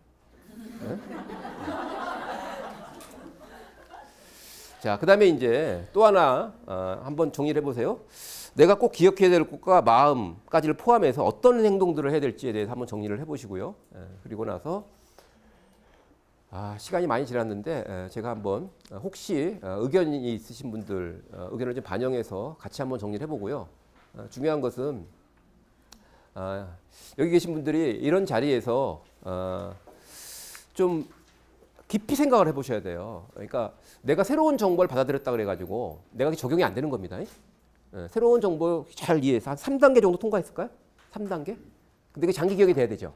자, 그 다음에 이제 또 하나 한번 정리를 해보세요. 내가 꼭 기억해야 될 것과 마음까지를 포함해서 어떤 행동들을 해야 될지에 대해서 한번 정리를 해보시고요. 그리고 나서 시간이 많이 지났는데 제가 한번 혹시 의견이 있으신 분들 의견을 좀 반영해서 같이 한번 정리를 해보고요. 중요한 것은 여기 계신 분들이 이런 자리에서 좀 깊이 생각을 해보셔야 돼요. 그러니까 내가 새로운 정보를 받아들였다 그래가지고 내가 적용이 안 되는 겁니다. 새로운 정보 잘 이해해서 한 3단계 정도 통과했을까요? 3단계? 근데 그게 장기 기억이 돼야 되죠.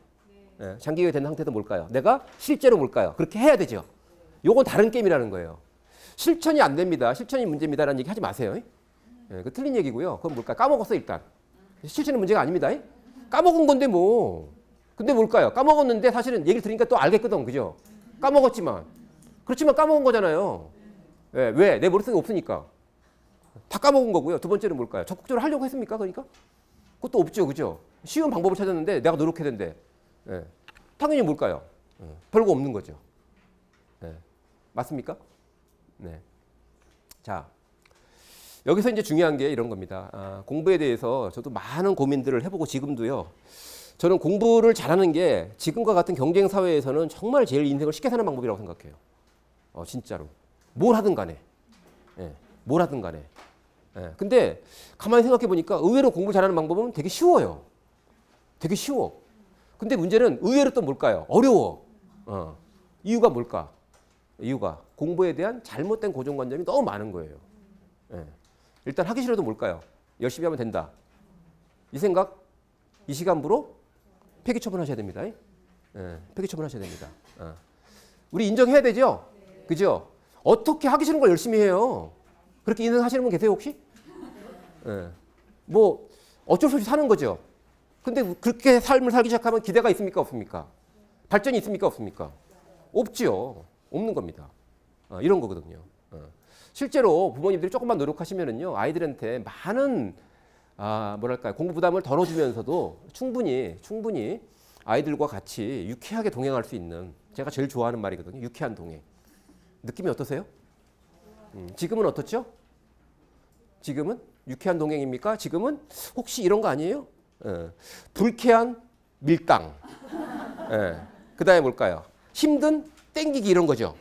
장기 기억이 된 상태도 뭘까요? 내가 실제로 뭘까요? 그렇게 해야 되죠. 요건 다른 게임이라는 거예요. 실천이 안 됩니다. 실천이 문제입니다라는 얘기 하지 마세요. 그 틀린 얘기고요. 그건 뭘까요? 까먹었어 일단. 실천이 문제가 아닙니다. 까먹은 건데 뭐. 근데 뭘까요? 까먹었는데 사실은 얘기를 들으니까 또 알겠거든. 그죠? 까먹었지만. 그렇지만 까먹은 거잖아요. 왜? 내 머릿속에 없으니까. 다 까먹은 거고요. 두 번째는 뭘까요? 적극적으로 하려고 했습니까? 그러니까? 그것도 없죠. 그죠? 쉬운 방법을 찾았는데 내가 노력해야 되는데. 당연히 뭘까요? 별거 없는 거죠. 맞습니까? 네. 자, 여기서 이제 중요한 게 이런 겁니다. 공부에 대해서 저도 많은 고민들을 해보고 지금도요. 저는 공부를 잘하는 게 지금과 같은 경쟁 사회에서는 정말 제일 인생을 쉽게 사는 방법이라고 생각해요. 진짜로. 뭘 하든 간에. 뭘 하든 간에. 근데 가만히 생각해 보니까 의외로 공부를 잘하는 방법은 되게 쉬워요. 되게 쉬워. 근데 문제는 의외로 또 뭘까요? 어려워. 이유가 뭘까? 이유가 공부에 대한 잘못된 고정관념이 너무 많은 거예요. 일단 하기 싫어도 뭘까요? 열심히 하면 된다. 이 생각, 이 시간부로 폐기 처분하셔야 됩니다. 폐기 처분하셔야 됩니다. 우리 인정해야 되죠? 그죠? 어떻게 하기 싫은 걸 열심히 해요? 그렇게 인정하시는 분 계세요 혹시? 뭐 어쩔 수 없이 사는 거죠. 근데 그렇게 삶을 살기 시작하면 기대가 있습니까? 없습니까? 발전이 있습니까? 없습니까? 없지요. 없는 겁니다. 이런 거거든요. 실제로 부모님들이 조금만 노력하시면은요, 아이들한테 많은 뭐랄까요, 공부 부담을 덜어주면서도 충분히 아이들과 같이 유쾌하게 동행할 수 있는, 제가 제일 좋아하는 말이거든요. 유쾌한 동행. 느낌이 어떠세요? 지금은 어떻죠? 지금은 유쾌한 동행입니까? 지금은 혹시 이런 거 아니에요? 불쾌한 밀당. 그다음에 뭘까요? 힘든 땡기기 이런 거죠.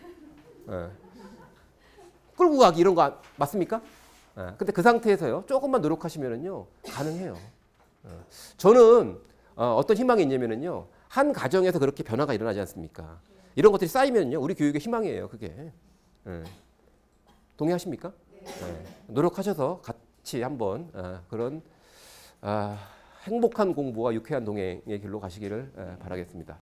끌고 가기 이런 거 맞습니까? 근데 그 상태에서요. 조금만 노력하시면은요. 가능해요. 저는 어떤 희망이 있냐면은요. 한 가정에서 그렇게 변화가 일어나지 않습니까? 이런 것들이 쌓이면요. 우리 교육의 희망이에요. 그게. 동의하십니까? 노력하셔서 같이 한번 그런 행복한 공부와 유쾌한 동행의 길로 가시기를 바라겠습니다.